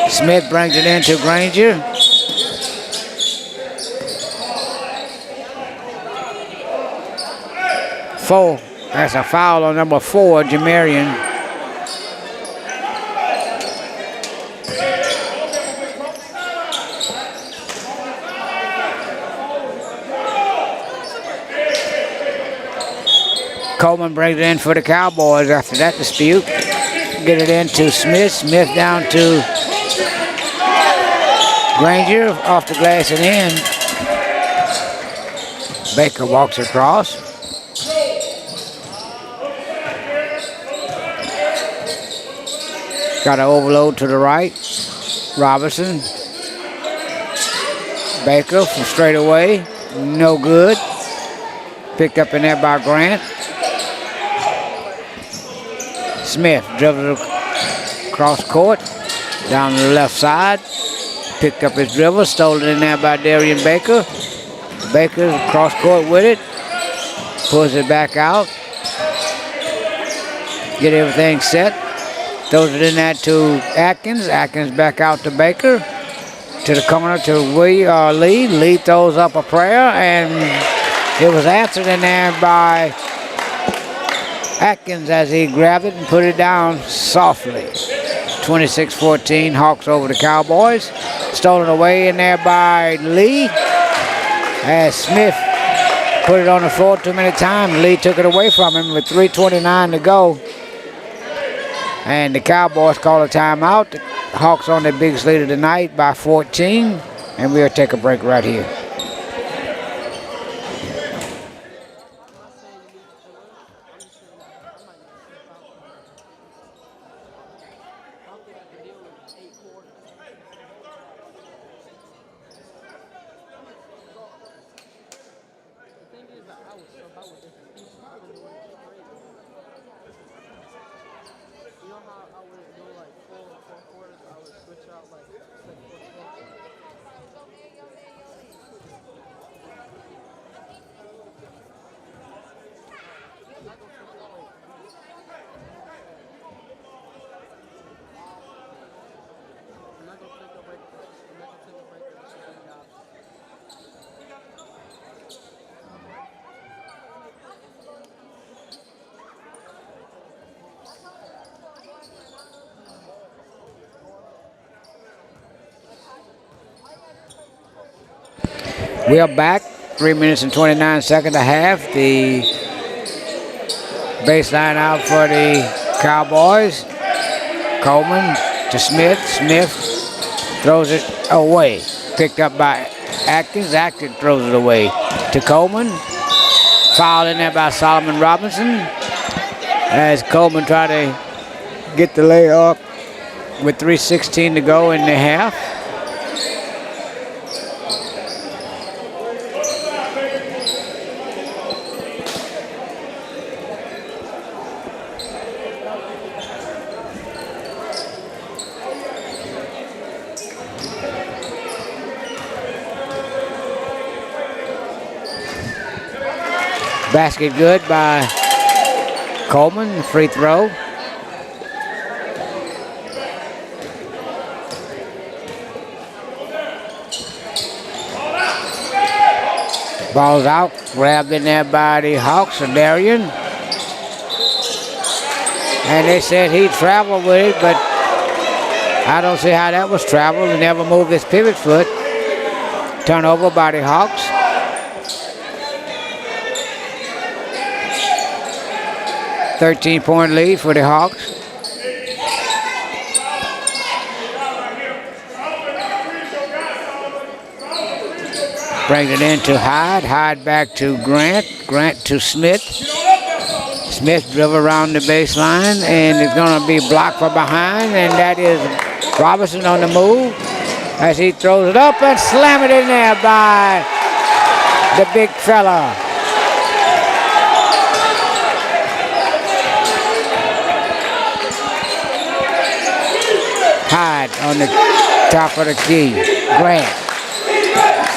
Smith brings it into Granger. That's a foul on number 4, Jamarian. Coleman brings it in for the Cowboys after that dispute. Get it into Smith. Smith down to Granger, off the glass and in. Baker walks across. Got an overload to the right. Robinson. Baker from straight away. No good. Picked up in there by Grant. Smith dribbles across court, down to the left side. Picked up his dribble, stole it in there by Darian Baker. Baker cross court with it. Pulls it back out. Get everything set. Throws it in there to Atkins. Atkins back out to Baker. To the corner to Lee. Lee throws up a prayer, and it was answered in there by Atkins as he grabbed it and put it down softly. 26-14, Hawks over the Cowboys. Stolen away in there by Lee. As Smith put it on the floor too many times, Lee took it away from him with 3:29 to go. And the Cowboys call a timeout. The Hawks on their biggest lead of the night by 14. And we'll take a break right here. We are back. 3 minutes and 29 seconds to half. The baseline out for the Cowboys. Coleman to Smith. Smith throws it away. Picked up by Atkins. Atkins throws it away to Coleman. Foul in there by Solomon Robinson. As Coleman tried to get the layup with 3:16 to go in the half. Basket good by Coleman, free throw. Ball's out, grabbed in there by the Hawks, Darian. And they said he traveled with it, but I don't see how that was traveled. He never moved his pivot foot. Turnover by the Hawks. .13 lead for the Hawks. Brings it into Hyde. Hyde back to Grant. Grant to Smith. Smith dribble around the baseline, and it's going to be blocked from behind, and that is Robinson on the move as he throws it up and slam it in there by the big fella. Hyde on the top of the key. Grant.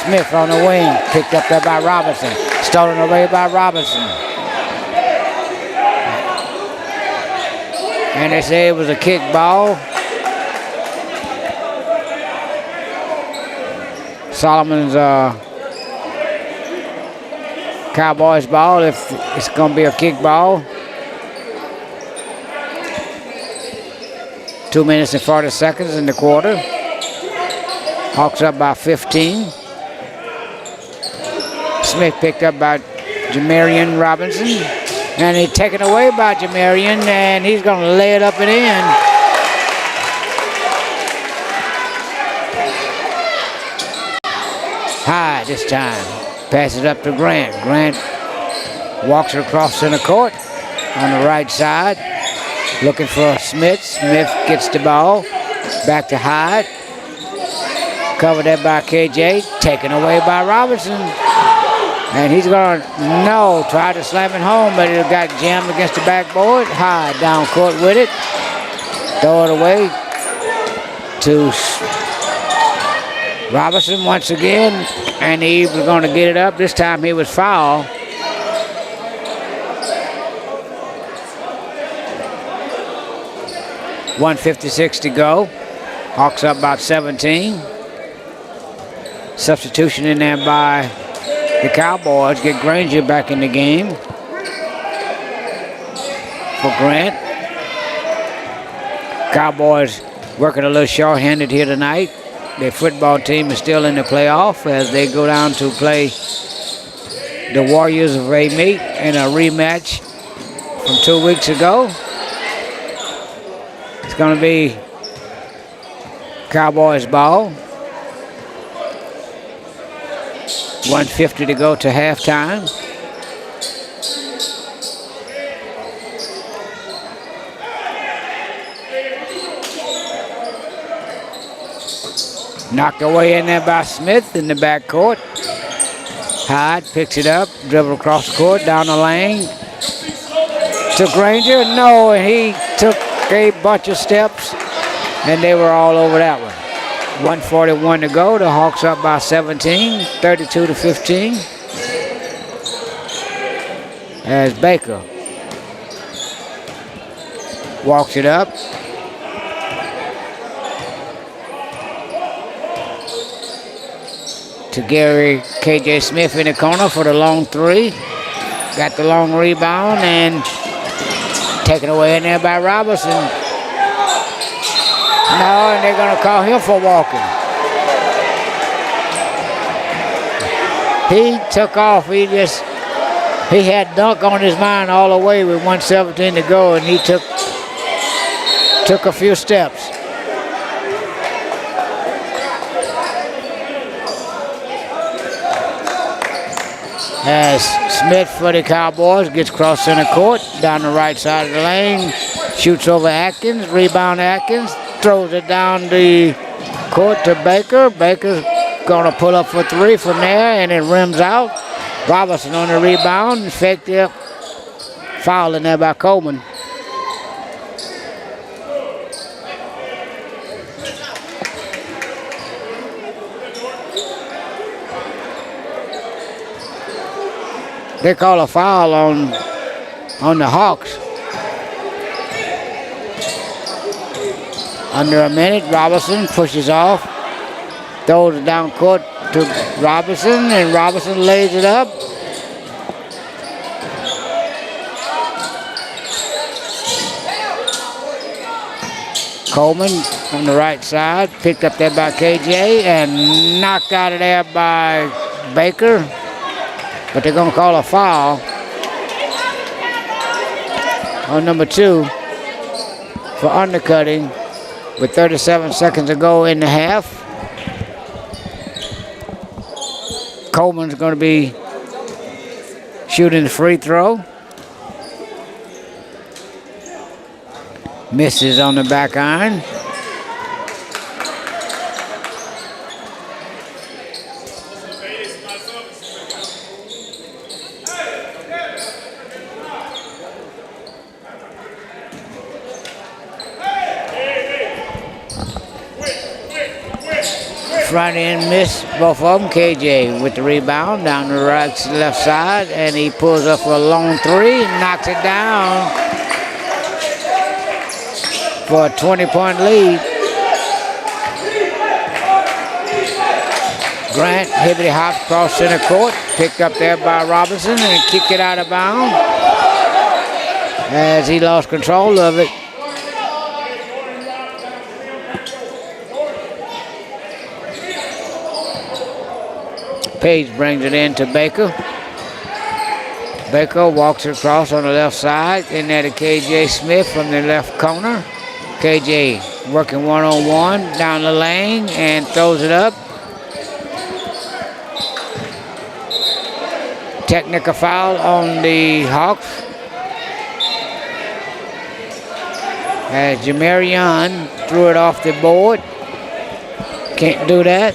Smith on the wing. Picked up there by Robinson. Stolen away by Robinson. And they say it was a kick ball. Solomon's Cowboys ball if it's going to be a kick ball. 2 minutes and 40 seconds in the quarter. Hawks up by 15. Smith picked up by Jamarian Robinson. And he's taken away by Jamarian, and he's going to lay it up and in. High this time. Passes up to Grant. Grant walks across center court on the right side. Looking for Smith. Smith gets the ball. Back to Hyde. Covered there by KJ. Taken away by Robinson. And he's going to, try to slam it home, but it got jammed against the backboard. Hyde down court with it. Throw it away to Robinson once again. And he was going to get it up. This time he was fouled. .156 to go. Hawks up about 17. Substitution in there by the Cowboys. Get Granger back in the game for Grant. Cowboys working a little short-handed here tonight. Their football team is still in the playoff as they go down to play the Warriors of Ray Meat in a rematch from 2 weeks ago. It's going to be Cowboys ball. 1:50 to go to halftime. Knocked away in there by Smith in the backcourt. Hyde picks it up, dribble across the court, down the lane. To Granger, no, and he took a bunch of steps, and they were all over that one. 1:41 to go. The Hawks up by 17, 32 to 15. As Baker walks it up. To Gary KJ Smith in the corner for the long three. Got the long rebound and taken away in there by Robinson. No, and they're going to call him for walking. He took off. He had dunk on his mind all the way with 1:17 to go, and he took a few steps. As Smith for the Cowboys gets cross center court, down the right side of the lane, shoots over Atkins, rebound Atkins, throws it down the court to Baker. Baker's going to pull up for three from there, and it rims out. Robinson on the rebound, faked it, foul in there by Coleman. They call a foul on the Hawks. Under a minute, Robinson pushes off, throws it down court to Robinson, and Robinson lays it up. Coleman on the right side. Picked up there by KJ and knocked out of there by Baker. But they're going to call a foul on number 2 for undercutting with 37 seconds to go in the half. Coleman's going to be shooting the free throw. Misses on the back iron. Front end miss, both of them. KJ with the rebound down the left side, and he pulls up for a long 3, knocks it down for a 20-point lead. Grant hibbity hops across center court, picked up there by Robinson and kicked it out of bounds as he lost control of it. Page brings it in to Baker. Baker walks across on the left side, in there to KJ Smith from the left corner. KJ working one-on-one down the lane and throws it up. Technical foul on the Hawks as Jamarion threw it off the board. Can't do that.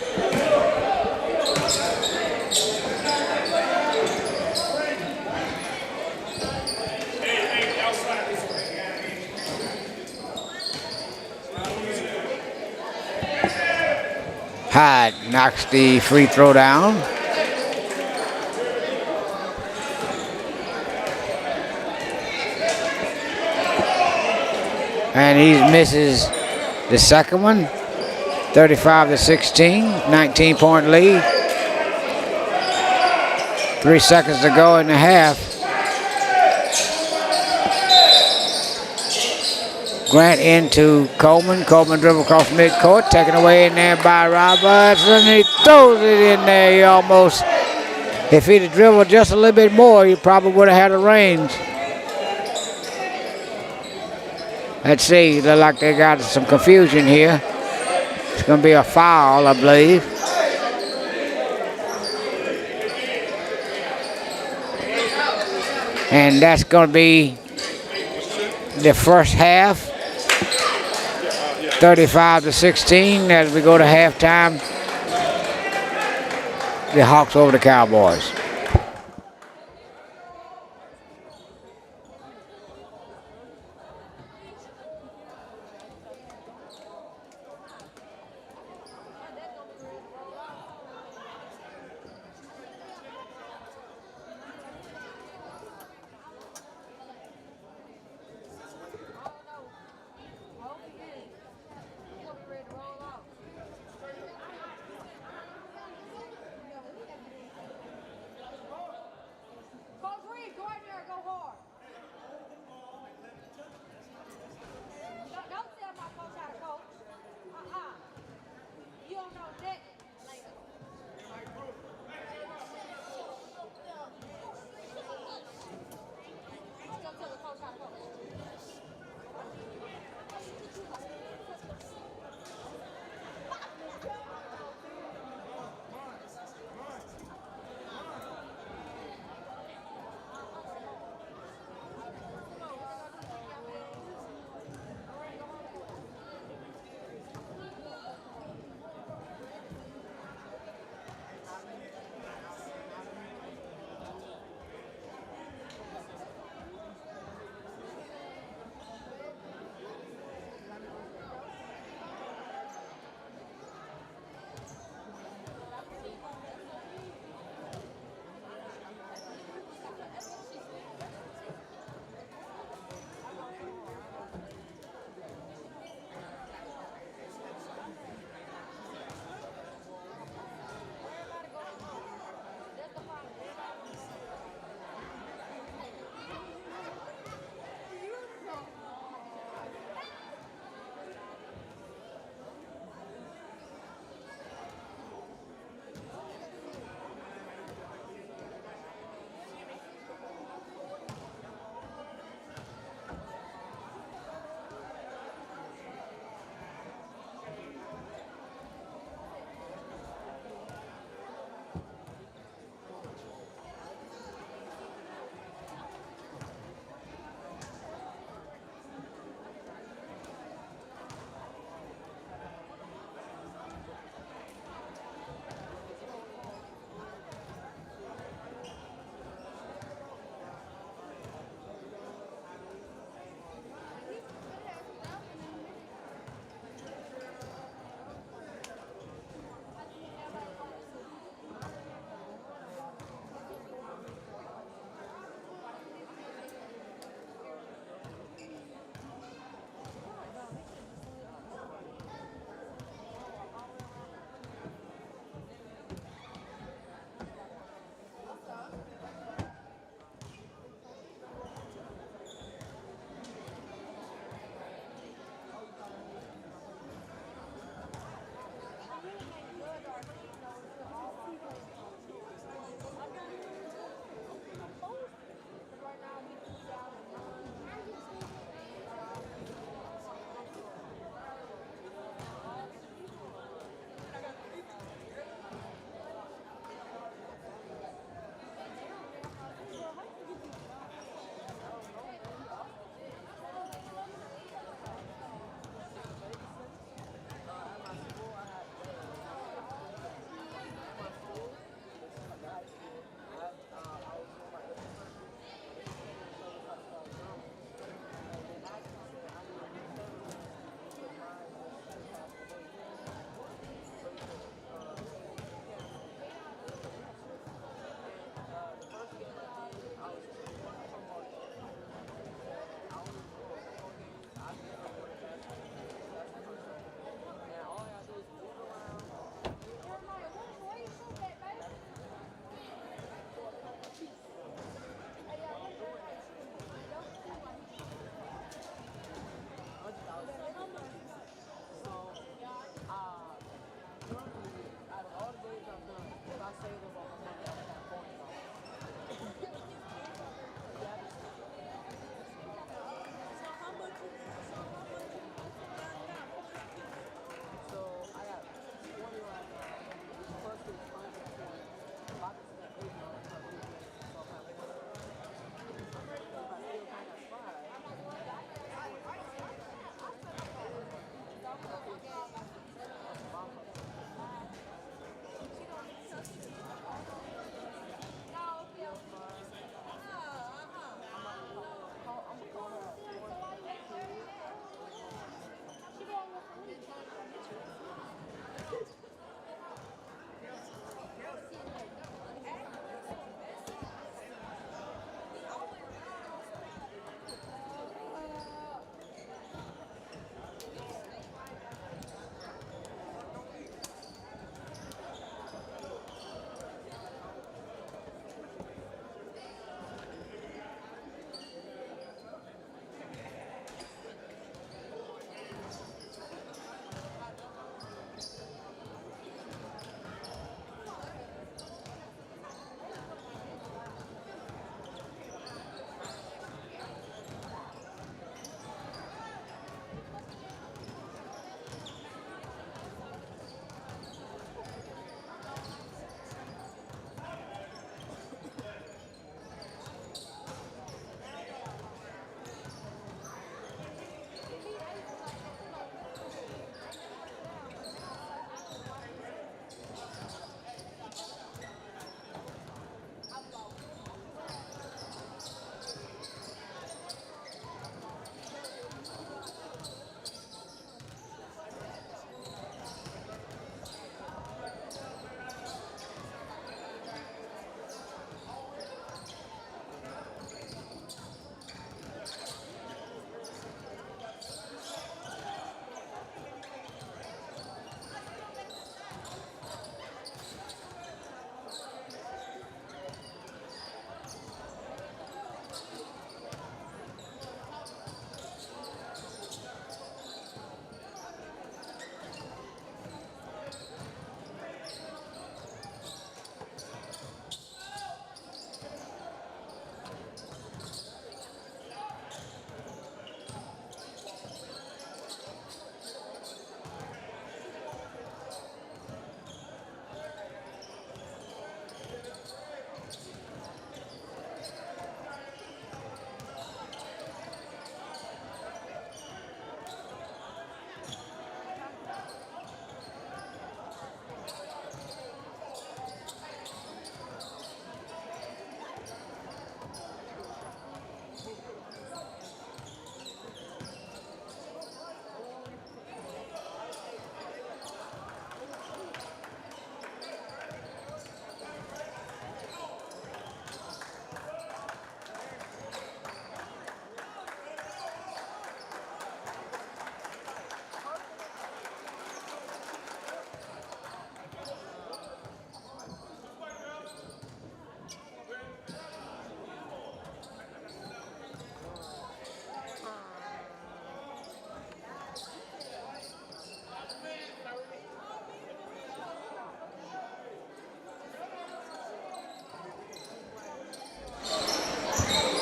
Hyde knocks the free throw down. And he misses the second one. 35-16, 19-point lead. 3 seconds to go in the half. Grant into Coleman. Coleman dribble across midcourt, taken away in there by Robertson. He throws it in there. He almost, if he'd have dribbled just a little bit more, he probably would have had a range. Let's see, look like they got some confusion here. It's going to be a foul, I believe. And that's going to be the first half. 35-16 as we go to halftime. The Hawks over the Cowboys.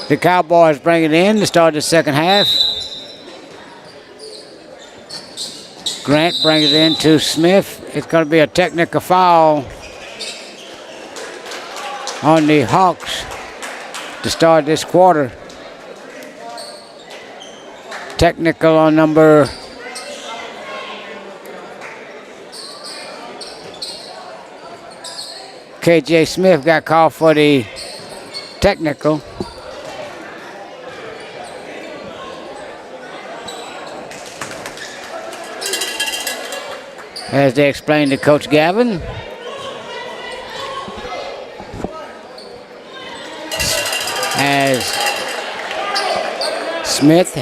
The Cowboys bring it in to start the second half. Grant brings it in to Smith. It's going to be a technical foul on the Hawks to start this quarter. Technical on number KJ Smith got called for the technical. As they explained to Coach Gavin. As Smith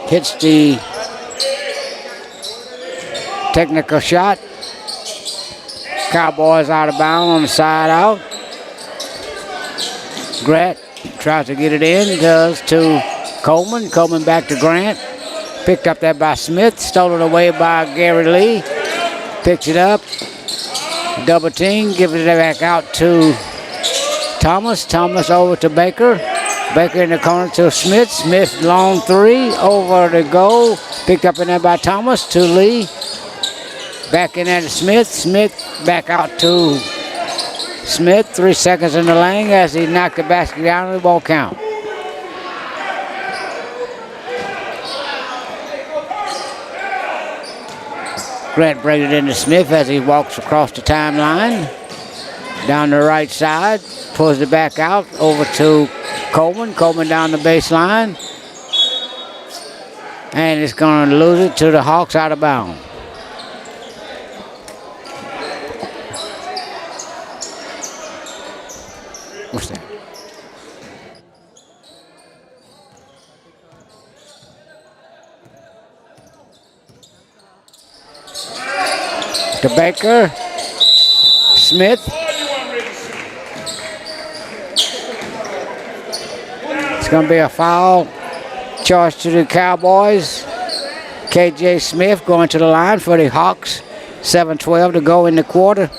hits the technical shot. Cowboys out of bounds on the side out. Grant tries to get it in, does to Coleman. Coleman back to Grant. Picked up there by Smith, stolen away by Gary Lee. Picks it up, double team, gives it back out to Thomas. Thomas over to Baker. Baker in the corner to Smith. Smith long three over the goal. Picked up in there by Thomas to Lee. Back in there to Smith. Smith back out to Smith. 3 seconds in the lane as he knocked the basket down and the ball count. Grant brings it into Smith as he walks across the timeline. Down the right side. Pulls it back out over to Coleman. Coleman down the baseline. And it's going to lose it to the Hawks out of bounds. What's that? To Baker. Smith. It's going to be a foul charge to the Cowboys. KJ Smith going to the line for the Hawks. 7:12 to go in the quarter.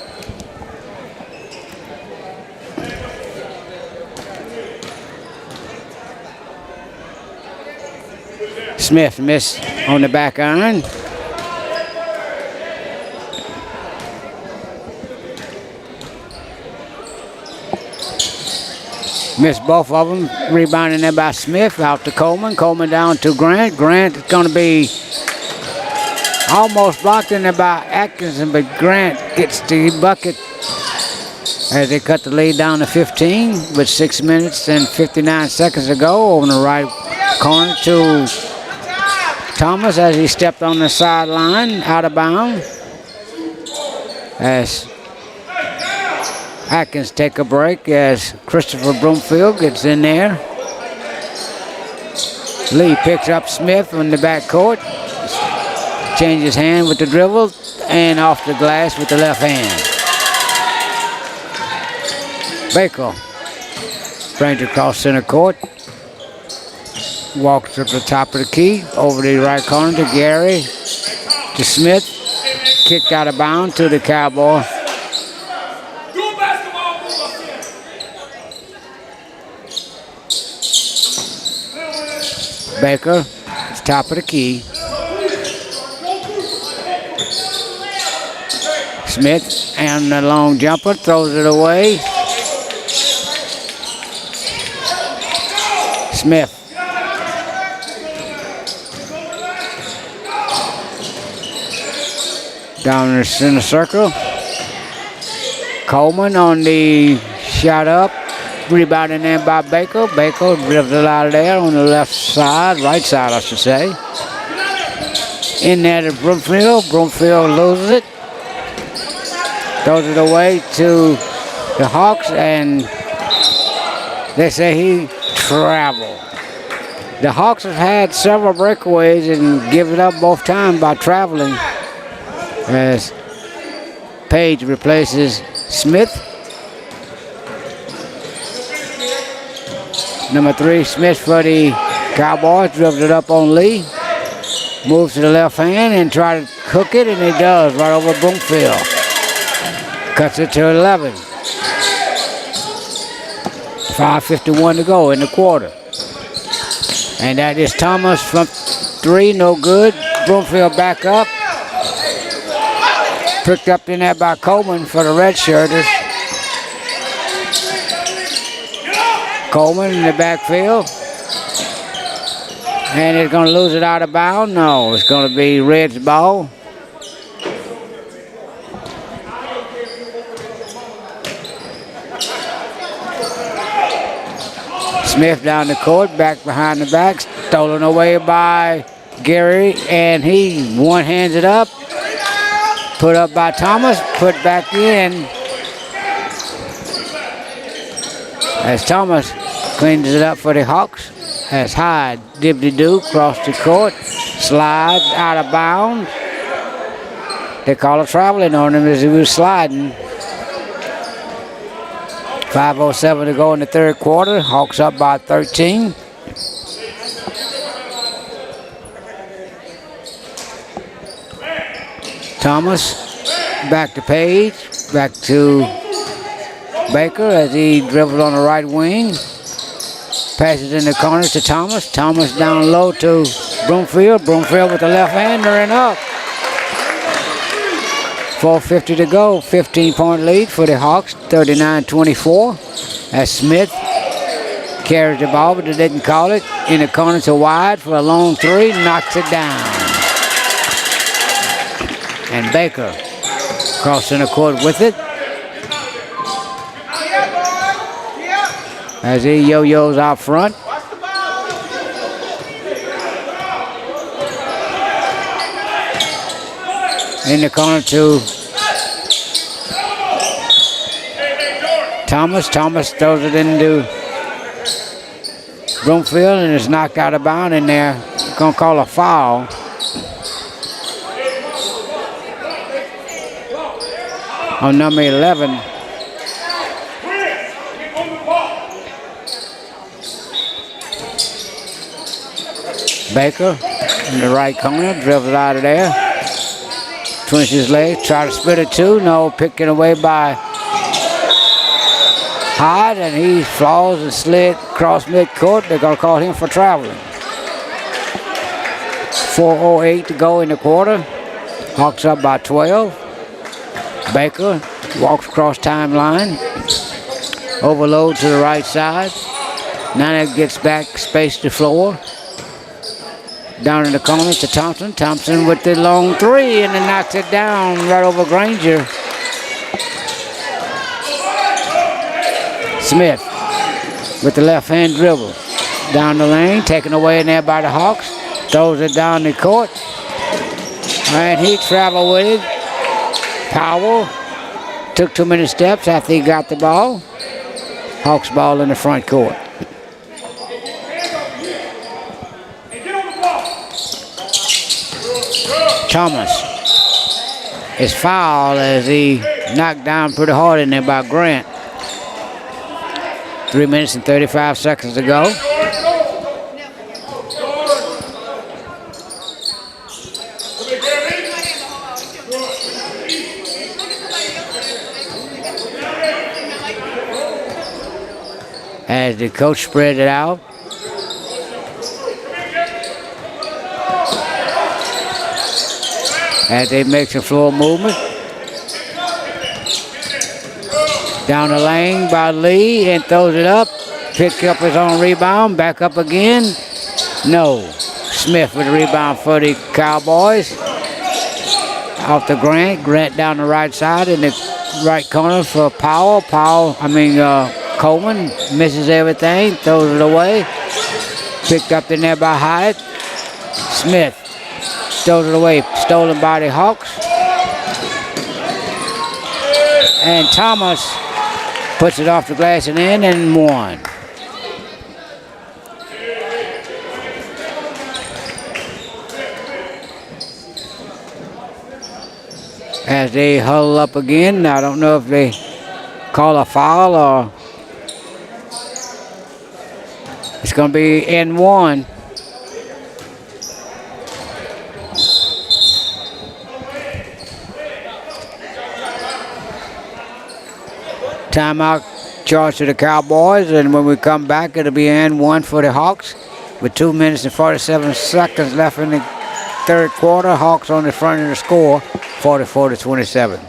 Smith missed on the back iron. Missed both of them. Rebounding there by Smith. Out to Coleman. Coleman down to Grant. Grant is going to be almost blocked in there by Atkinson, but Grant gets the bucket as they cut the lead down to 15 with 6 minutes and 59 seconds to go. On the right corner to Thomas as he stepped on the sideline out of bounds. As Atkins take a break as Christopher Broomfield gets in there. Lee picks up Smith in the backcourt. Changes hand with the dribble and off the glass with the left hand. Baker brings it across center court. Walks to the top of the key. Over the right corner to Gary. To Smith. Kicked out of bounds to the Cowboy. Baker, top of the key. Smith and the long jumper throws it away. Smith. Down in the center circle. Coleman on the shot up. Rebounding in by Baker. Baker dribbles it out of there on the left side, right side I should say. In there to Broomfield. Broomfield loses it. Throws it away to the Hawks, and they say he traveled. The Hawks have had several breakaways and given up both times by traveling as Page replaces Smith. Number 3, Smith for the Cowboys, dribbles it up on Lee. Moves to the left hand and tries to hook it, and he does right over Broomfield. Cuts it to 11. 5:51 to go in the quarter. And that is Thomas from 3, no good. Broomfield back up. Picked up in there by Coleman for the red shirters. Coleman in the backfield. And it's going to lose it out of bounds. No, it's going to be Red's ball. Smith down the court, back behind the back, stolen away by Gary, and he one-hands it up. Put up by Thomas, put back in. As Thomas cleans it up for the Hawks. As Hyde, dib-de-doo, cross the court, slides out of bounds. They call a traveling on him as he was sliding. 5:07 to go in the third quarter. Hawks up by 13. Thomas back to Page, back to Baker as he dribbles on the right wing. Passes in the corner to Thomas. Thomas down low to Broomfield. Broomfield with the left-hander and up. 4:50 to go. 15-point lead for the Hawks. 39-24. As Smith carries the ball, but they didn't call it. In the corner to Wide for a long 3. Knocks it down. And Baker crossing the court with it. As he yo-yos out front. In the corner to Thomas. Thomas throws it into Broomfield and it's knocked out of bounds in there. Gonna call a foul. On number 11. Baker in the right corner, dribbles out of there. Twins his leg, try to split it 2. No, picking away by Hyde, and he falls and slid across midcourt. They're going to call him for traveling. 4:08 to go in the quarter. Hawks up by 12. Baker walks across timeline. Overload to the right side. Now that gets back, space to floor. Down in the corner to Thompson. Thompson with the long 3 and then knocks it down right over Granger. Smith with the left hand dribble. Down the lane, taken away in there by the Hawks. Throws it down the court. And he traveled with it. Powell took too many steps after he got the ball. Hawks ball in the front court. Thomas is fouled as he knocked down pretty hard in there by Grant. 3 minutes and 35 seconds to go. As the coach spread it out. As they make some floor movement. Down the lane by Lee and throws it up. Picks up his own rebound. Back up again. No. Smith with the rebound for the Cowboys. Off to Grant. Grant down the right side in the right corner for Powell. Coleman misses everything. Throws it away. Picked up in there by Hyatt. Smith throws it away. Stolen by the Hawks. And Thomas puts it off the glass and in and 1. As they huddle up again, I don't know if they call a foul or it's going to be N1. Timeout charge to the Cowboys, and when we come back, it'll be N1 for the Hawks. With 2 minutes and 47 seconds left in the third quarter, Hawks on the front of the score, 44-27.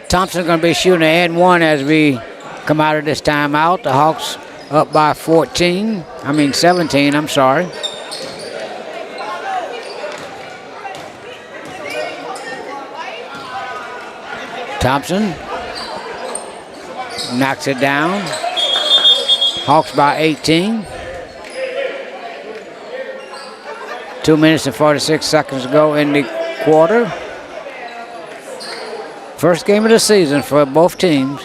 Thompson's going to be shooting an and one as we come out of this timeout. The Hawks up by 17, I'm sorry. Thompson knocks it down. Hawks by 18. 2 minutes and 46 seconds to go in the quarter. First game of the season for both teams.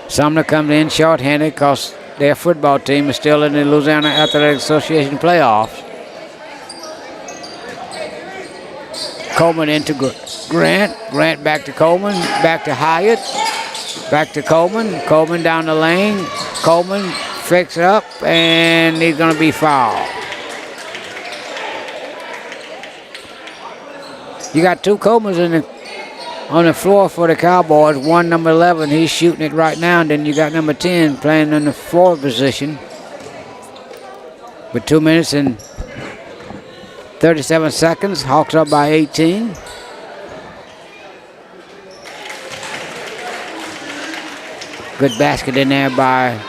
Sumner comes in short-handed because their football team is still in the Louisiana Athletic Association playoffs. Coleman into Grant. Grant back to Coleman. Back to Hyatt. Back to Coleman. Coleman down the lane. Coleman fixes up, and he's going to be fouled. You got two Comans on the floor for the Cowboys. One, number 11, he's shooting it right now. And then you got number 10 playing in the forward position. With 2 minutes and 37 seconds, Hawks up by 18. Good basket in there by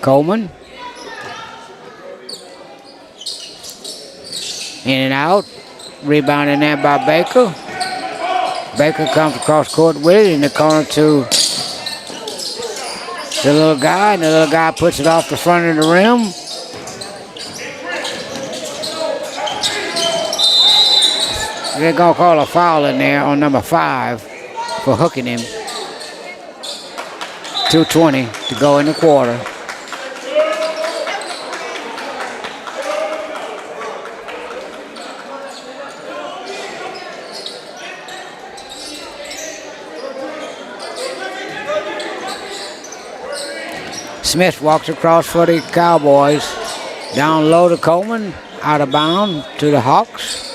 Coleman. In and out. Rebound in there by Baker. Baker comes across court with it in the corner to the little guy, and the little guy puts it off the front of the rim. They're going to call a foul in there on number 5 for hooking him. 2:20 to go in the quarter. Smith walks across for the Cowboys. Down low to Coleman. Out of bounds to the Hawks.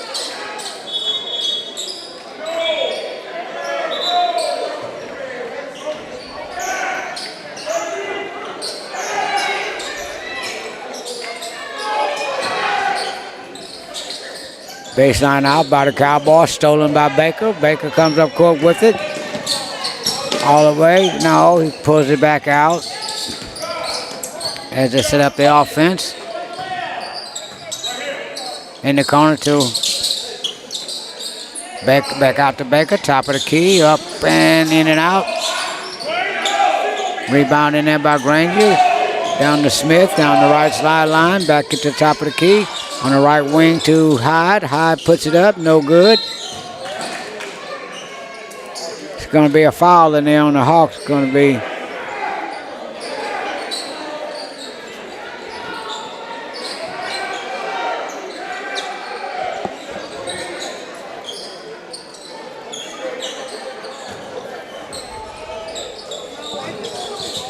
Baseline out by the Cowboys. Stolen by Baker. Baker comes up court with it. All the way. No, he pulls it back out. As they set up the offense. In the corner to back out to Baker. Top of the key. Up and in and out. Rebound in there by Granger. Down to Smith. Down the right sideline. Back at the top of the key. On the right wing to Hyde. Hyde puts it up. No good. It's going to be a foul in there on the Hawks. It's going to be...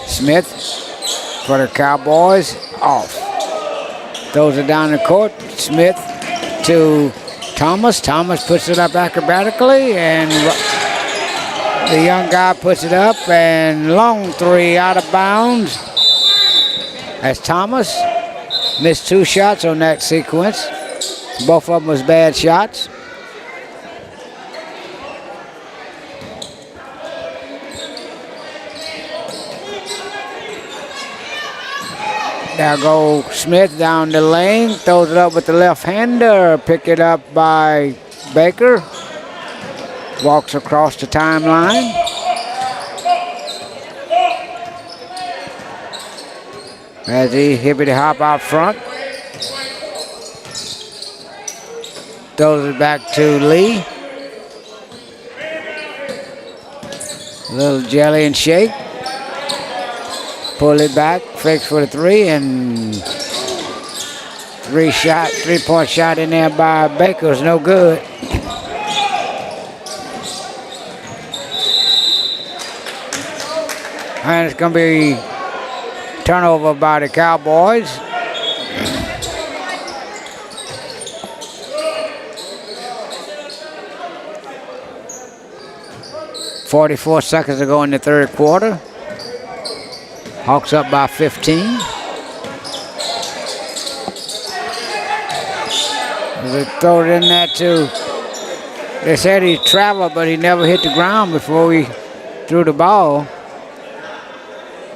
Smith for the Cowboys, off. Throws it down the court. Smith to Thomas. Thomas puts it up acrobatically, and the young guy puts it up, and long three out of bounds. As Thomas missed 2 shots on that sequence. Both of them was bad shots. Now go Smith down the lane, throws it up with the left-hander, pick it up by Baker. Walks across the timeline. As he hippity hop out front. Throws it back to Lee. A little jelly and shake. Pull it back, fakes for the three, and three-point shot in there by Baker is no good. And it's going to be turnover by the Cowboys. .44 seconds to go in the third quarter. Hawks up by 15. They throw it in there too. They said he traveled, but he never hit the ground before he threw the ball.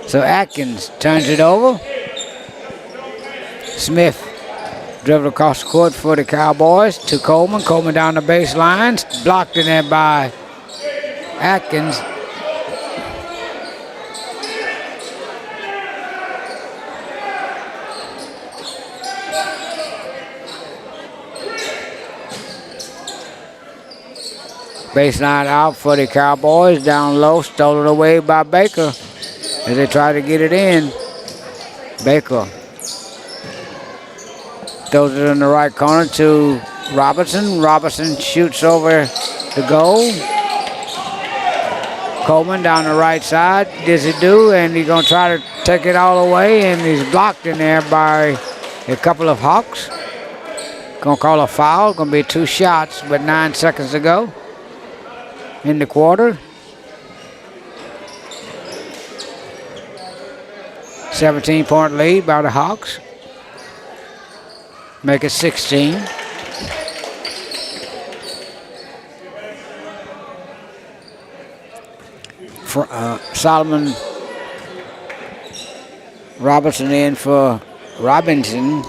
So Atkins turns it over. Smith dribbled across the court for the Cowboys to Coleman. Coleman down the baseline. Blocked in there by Atkins. Baseline out for the Cowboys. Down low, stolen away by Baker as they try to get it in. Baker throws it in the right corner to Robertson. Robertson shoots over the goal. Coleman down the right side. Does he do? And he's going to try to take it all away, and he's blocked in there by a couple of Hawks. Going to call a foul. Going to be 2 shots, but 9 seconds to go in the quarter. 17-point lead by the Hawks. Make it 16. Solomon Robertson in for Robinson.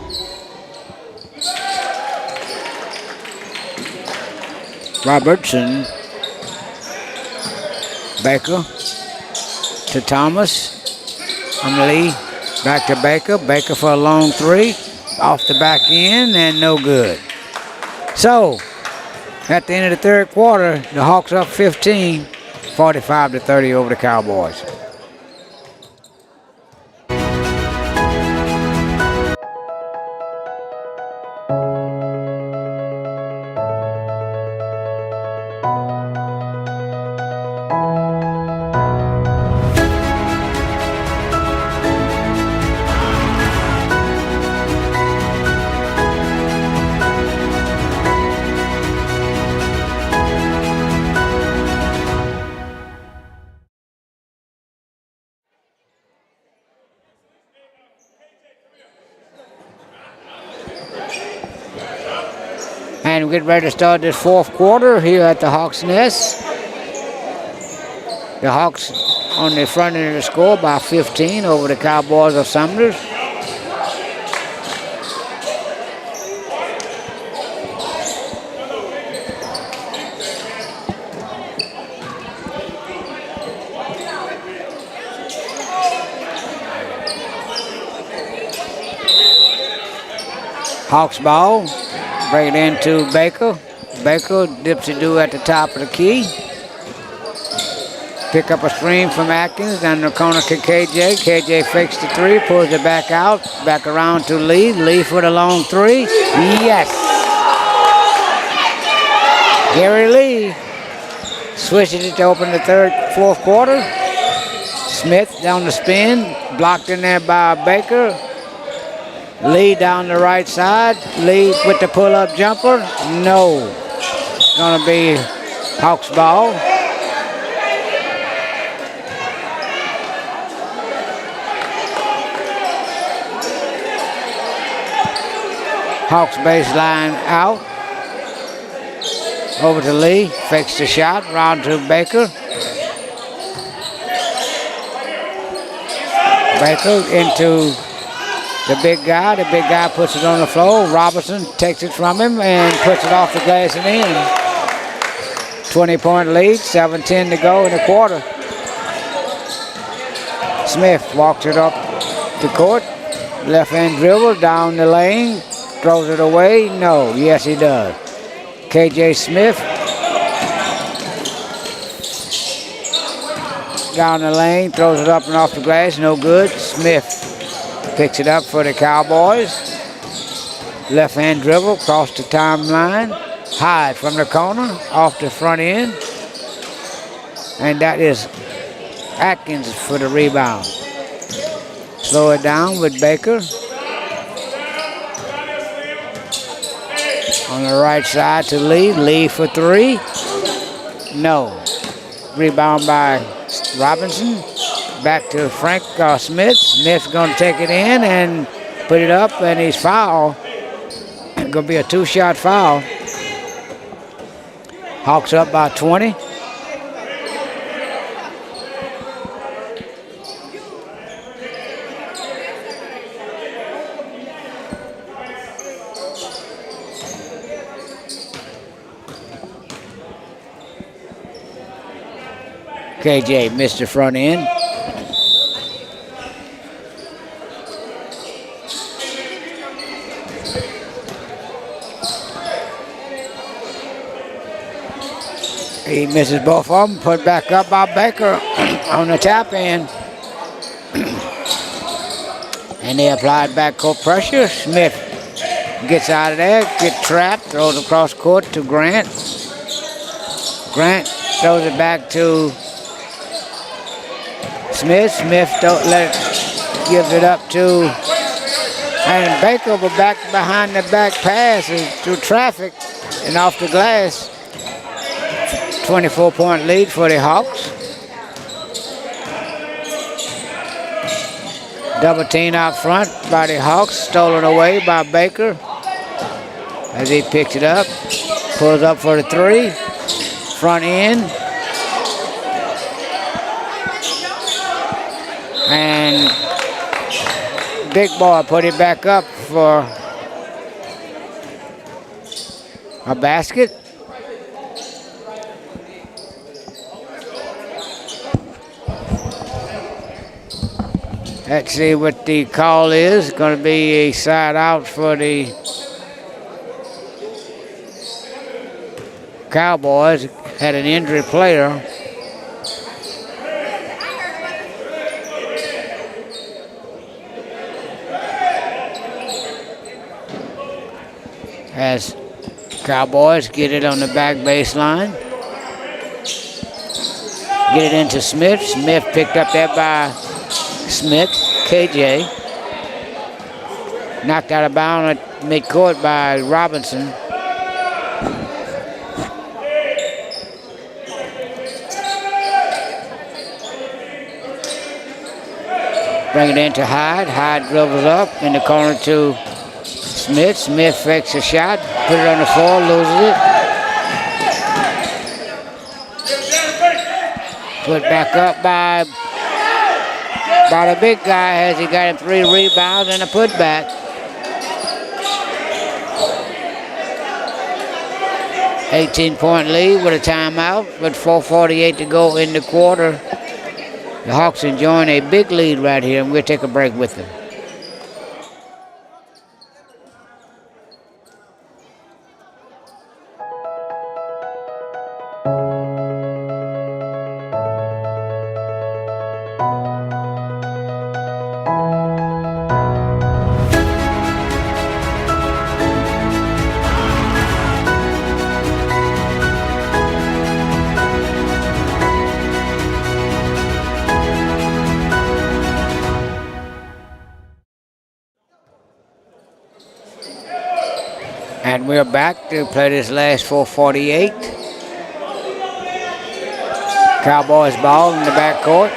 Robertson. Baker to Thomas. Lee back to Baker. Baker for a long three. Off the back end and no good. So, at the end of the third quarter, the Hawks up 15, 45-30 over the Cowboys. And we're getting ready to start this fourth quarter here at the Hawks Nest. The Hawks on the front end of the score by 15 over the Cowboys of Sumner. Hawks ball. Bring it into Baker. Baker dips it do at the top of the key. Pick up a screen from Atkins down the corner to KJ. KJ fakes the three, pulls it back out, back around to Lee. Lee for the long three. Yes. Gary Lee switches it to open the fourth quarter. Smith down the spin, blocked in there by Baker. Lee down the right side. Lee with the pull-up jumper. No. Gonna be Hawks ball. Hawks baseline out. Over to Lee. Fakes the shot. Round to Baker. Baker into the big guy. The big guy puts it on the floor. Robertson takes it from him and puts it off the glass and in. 20-point lead, 7:10 to go in the quarter. Smith walks it up the court. Left hand dribble down the lane. Throws it away. No. Yes, he does. KJ Smith down the lane, throws it up and off the glass, no good. Smith picks it up for the Cowboys. Left hand dribble, across the timeline. Hyde from the corner, off the front end. And that is Atkins for the rebound. Slow it down with Baker. On the right side to Lee. Lee for three. No. Rebound by Robinson. Back to Frank Smith. Smith's going to take it in and put it up, and he's fouled. It's going to be a two-shot foul. Hawks up by 20. KJ missed the front end. He misses both of them. Put back up by Baker on the tap end. And they applied backcourt pressure. Smith gets out of there, gets trapped, throws across court to Grant. Grant throws it back to Smith. Smith gives it up to, and Baker will back behind the back pass through traffic and off the glass. 24-point lead for the Hawks. Double team out front by the Hawks, stolen away by Baker as he picks it up, pulls up for the three, front end. And Big Boy put it back up for a basket. Let's see what the call is. It's going to be a side out for the Cowboys. Had an injured player. As Cowboys get it on the back baseline. Get it into Smith. Smith picked up there by Smith. KJ. Knocked out of bounds at midcourt by Robinson. Bring it into Hyde. Hyde dribbles up in the corner to Smith. Smith fakes a shot, put it on the floor, loses it. Put back up by the big guy as he got him 3 rebounds and a putback. $18-point lead with a timeout with 4:48 to go in the quarter. The Hawks enjoying a big lead right here, and we'll take a break with them. And we're back to play this last 4:48. Cowboys ball in the backcourt.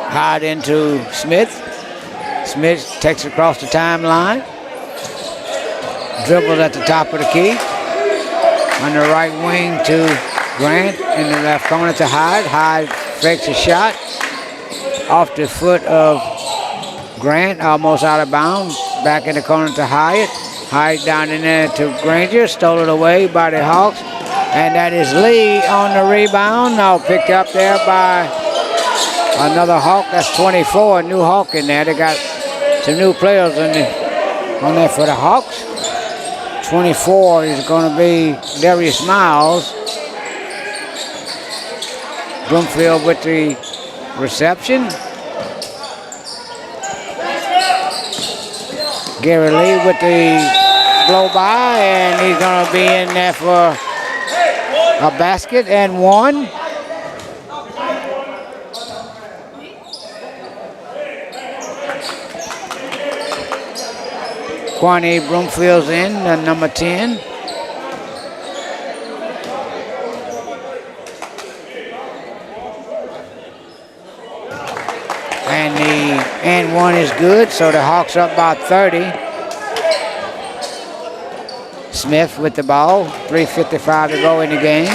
Hard into Smith. Smith takes it across the timeline. Dribbles at the top of the key. On the right wing to Grant. In the left corner to Hyde. Hyde fakes a shot. Off the foot of Grant, almost out of bounds. Back in the corner to Hyatt. Hyatt down in there to Granger. Stolen away by the Hawks. And that is Lee on the rebound. Now picked up there by Another Hawk, that's 24, a new Hawk in there. They got some new players on there for the Hawks. 24 is going to be Darius Miles. Broomfield with the reception. Gary Lee with the blow by, and he's going to be in there for a basket and one. Kwani Broomfield's in, number 10. And the and one is good, so the Hawks up by 30. Smith with the ball, 3:55 to go in the game.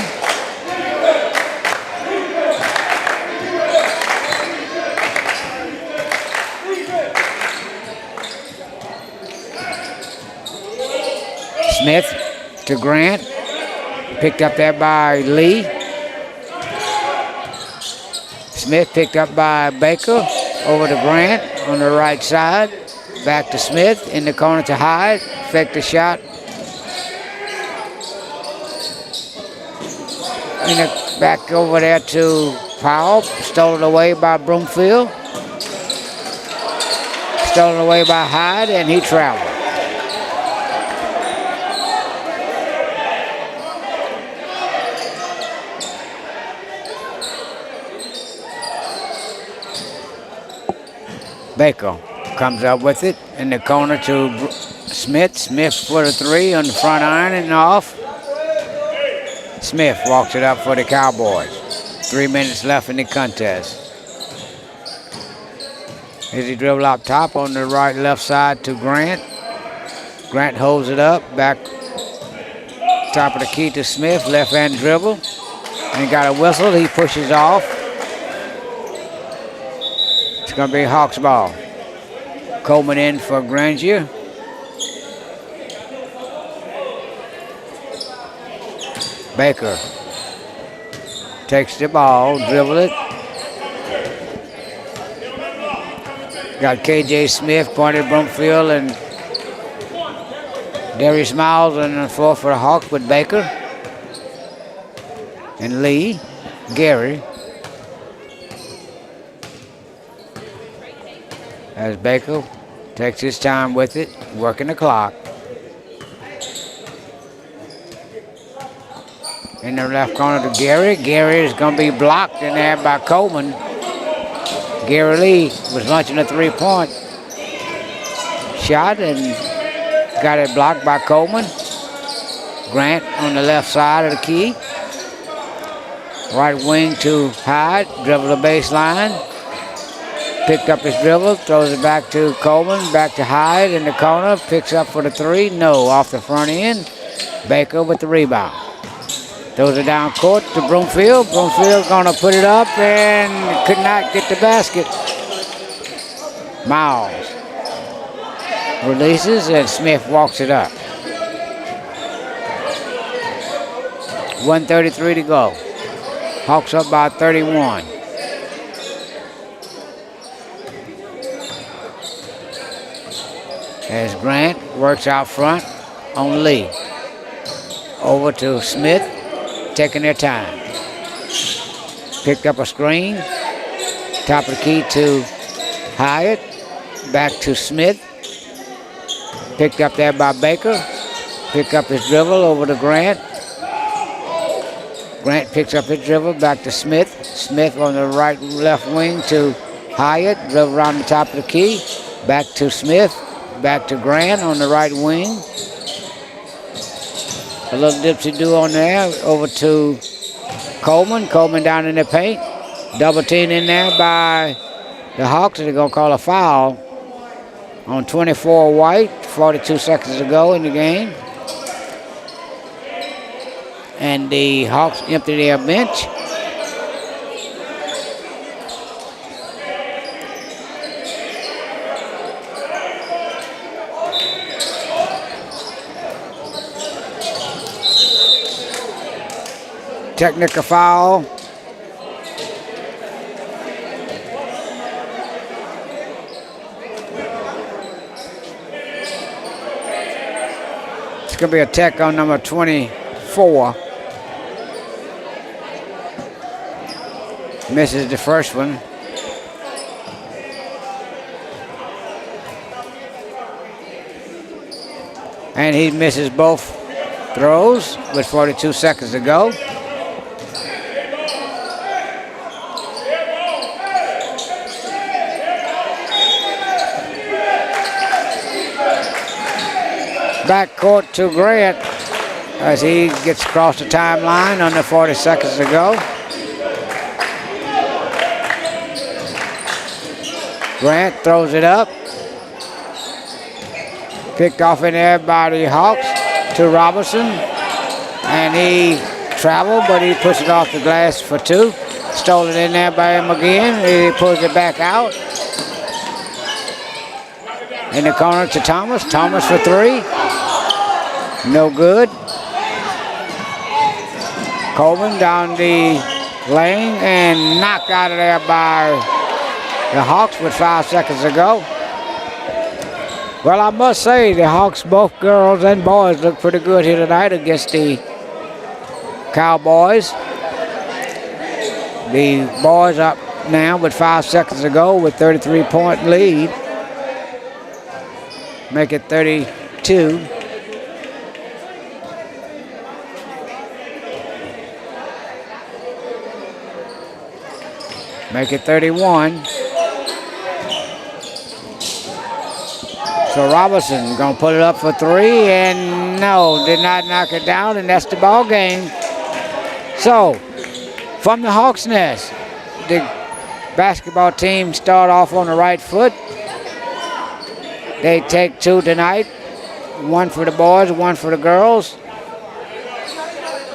Smith to Grant, picked up there by Lee. Smith picked up by Baker, over to Grant on the right side. Back to Smith in the corner to Hyde, fake the shot. Back over there to Powell, stolen away by Broomfield. Stolen away by Hyde, and he traveled. Baker comes up with it in the corner to Smith. Smith for the three on the front iron and off. Smith walks it up for the Cowboys. 3 minutes left in the contest. As he dribble up top on the right left side to Grant. Grant holds it up, back top of the key to Smith, left hand dribble. And he got a whistle, he pushes off. It's going to be Hawks ball. Coleman in for Granger. Baker takes the ball, dribble it. Got KJ Smith, Quanti Broomfield, and Darius Miles on the floor for the Hawks with Baker. And Lee, Gary. As Baker takes his time with it, working the clock. In the left corner to Gary. Gary is going to be blocked in there by Coleman. Gary Lee was launching a three-point shot and got it blocked by Coleman. Grant on the left side of the key. Right wing to Hyde, dribble the baseline. Picked up his dribble, throws it back to Coleman, back to Hyde in the corner, picks up for the three, no, off the front end. Baker with the rebound. Throws it down court to Broomfield. Broomfield gonna put it up and could not get the basket. Miles releases and Smith walks it up. 1:33 to go. Hawks up by 31. As Grant works out front on Lee. Over to Smith, taking their time. Picked up a screen. Top of the key to Hyatt. Back to Smith. Picked up there by Baker. Pick up his dribble over to Grant. Grant picks up his dribble back to Smith. Smith on the right left wing to Hyatt. Dribble around the top of the key. Back to Smith. Back to Grant on the right wing. A little dipsy-do on there. Over to Coleman. Coleman down in the paint. Double team in there by the Hawks. They're going to call a foul on 24 White. 42 seconds to go in the game. And the Hawks empty their bench. Technical foul It's going to be a tech on number 24. Misses the first one. And he misses both throws with 42 seconds to go. Back court to Grant as he gets across the timeline under 40 seconds to go. Grant throws it up. Picked off in there by the Hawks to Robinson. And he traveled, but he puts it off the glass for two. Stole it in there by him again. He pulls it back out. In the corner to Thomas. Thomas for three. No good. Coleman down the lane and knocked out of there by the Hawks with 5 seconds to go. Well, I must say the Hawks, both girls and boys, look pretty good here tonight against the Cowboys. The boys up now with 5 seconds to go with 33-point lead. Make it 32. Make it 31. So Robinson gonna put it up for three, and no, did not knock it down, and that's the ball game. So from the Hawks Nest, the basketball team start off on the right foot. They take two tonight, one for the boys, one for the girls.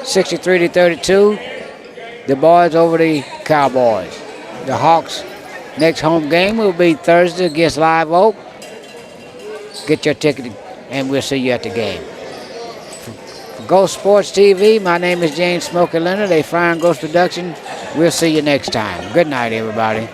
63-32, the boys over the Cowboys. The Hawks' next home game will be Thursday against Live Oak. Get your ticket and we'll see you at the game. For Ghost Sports TV, my name is James Smokey Leonard, a Flying Ghost production. We'll see you next time. Good night, everybody.